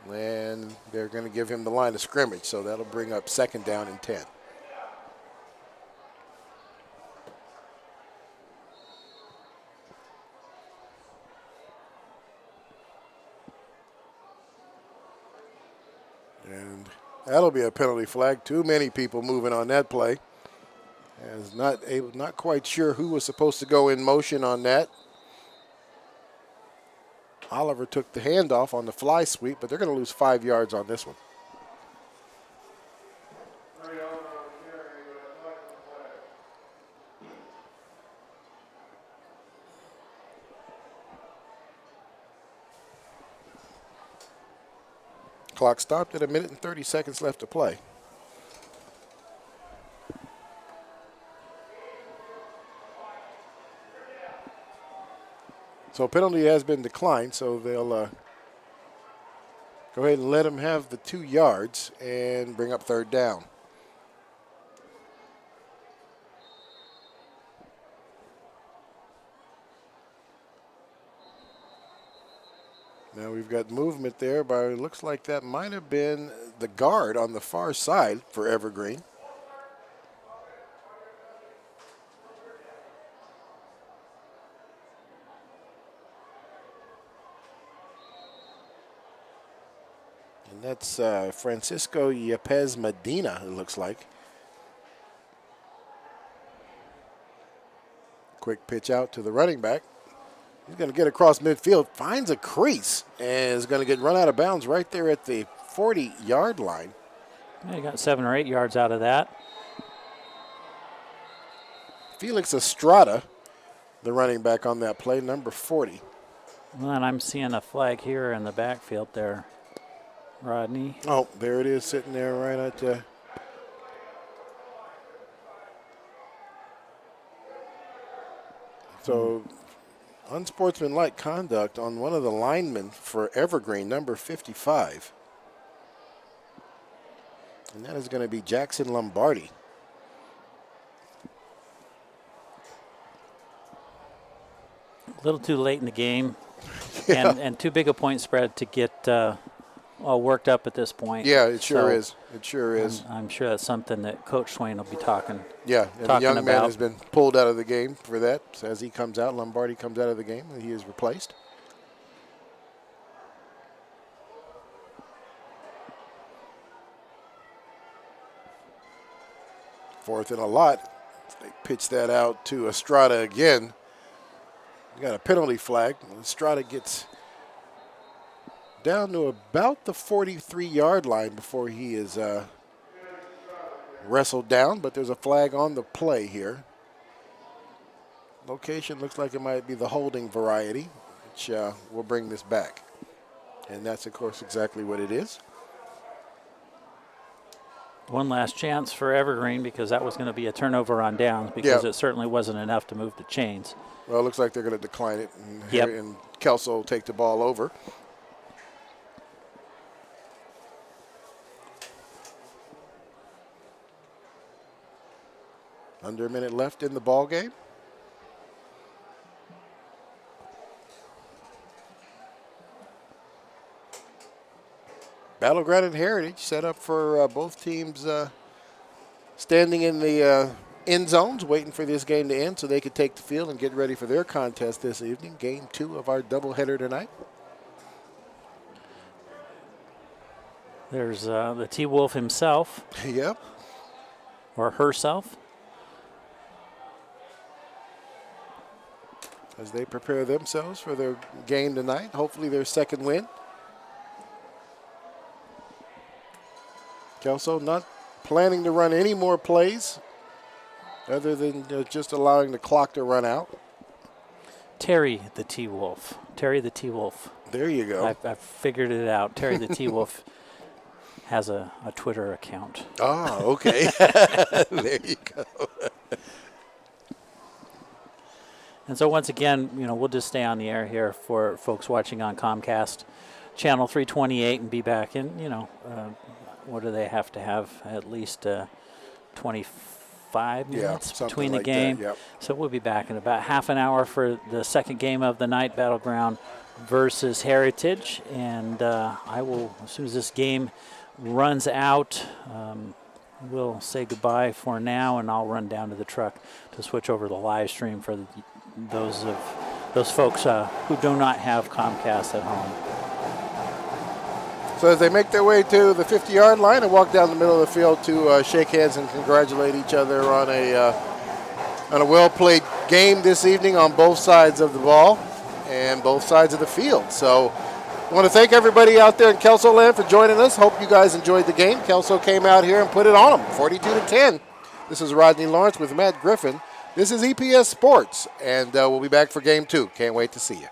And they're going to give him the line of scrimmage, so that'll bring up 2nd down and 10. And that'll be a penalty flag. Too many people moving on that play. And not quite sure who was supposed to go in motion on that. Oliver took the handoff on the fly sweep, but they're going to lose 5 yards on this one. Clock stopped at 1 minute and 30 seconds left to play. So penalty has been declined, so they'll go ahead and let him have the 2 yards and bring up 3rd down. Now we've got movement there, but it looks like that might have been the guard on the far side for Evergreen. And that's Francisco Yepes Medina, it looks like. Quick pitch out to the running back. He's going to get across midfield, finds a crease, and is going to get run out of bounds right there at the 40-yard line. Yeah, he got 7 or 8 yards out of that. Felix Estrada, the running back on that play, number 40. Well, and I'm seeing a flag here in the backfield there, Rodney. Oh, there it is sitting there right at so unsportsmanlike conduct on one of the linemen for Evergreen, number 55. And that is going to be Jackson Lombardi. A little too late in the game, Yeah. and too big a point spread to get all worked up at this point. Yeah, it sure So is. It sure is. I'm sure that's something that Coach Swain will be talking. Yeah, and the young man has been pulled out of the game for that. So as he comes out, Lombardi comes out of the game, and he is replaced. Fourth and a lot. They pitch that out to Estrada again. We got a penalty flag. Estrada gets down to about the 43-yard line before he is wrestled down, but there's a flag on the play here. Location looks like it might be the holding variety, which will bring this back. And that's, of course, exactly what it is. One last chance for Evergreen because that was going to be a turnover on downs because it certainly wasn't enough to move the chains. Well, it looks like they're going to decline it, and, Yep. and Kelso will take the ball over. Under a minute left in the ball game. Battleground and Heritage set up for both teams standing in the end zones, waiting for this game to end so they could take the field and get ready for their contest this evening. Game 2 of our doubleheader tonight. There's the T-Wolf himself. Yep. Or herself. As they prepare themselves for their game tonight, hopefully their second win. Kelso not planning to run any more plays other than just allowing the clock to run out. Terry the T-Wolf. Terry the T-Wolf. There you go. I've figured it out. Terry the T-Wolf has a Twitter account. Ah, okay. There you go. And so once again, we'll just stay on the air here for folks watching on Comcast channel 328 and be back in, what do they have to have? At least 25 minutes between the like game. that, yep. So we'll be back in about half an hour for the second game of the night, Battleground versus Heritage. And I will, as soon as this game runs out, we'll say goodbye for now, and I'll run down to the truck to switch over to the live stream for those folks who do not have Comcast at home. So as they make their way to the 50-yard line and walk down the middle of the field to shake hands and congratulate each other on a well-played game this evening on both sides of the ball and both sides of the field. So I want to thank everybody out there in Kelso land for joining us. Hope you guys enjoyed the game. Kelso came out here and put it on them, 42-10. This is Rodney Lawrence with Matt Griffin. This is EPS Sports, and we'll be back for Game 2. Can't wait to see you.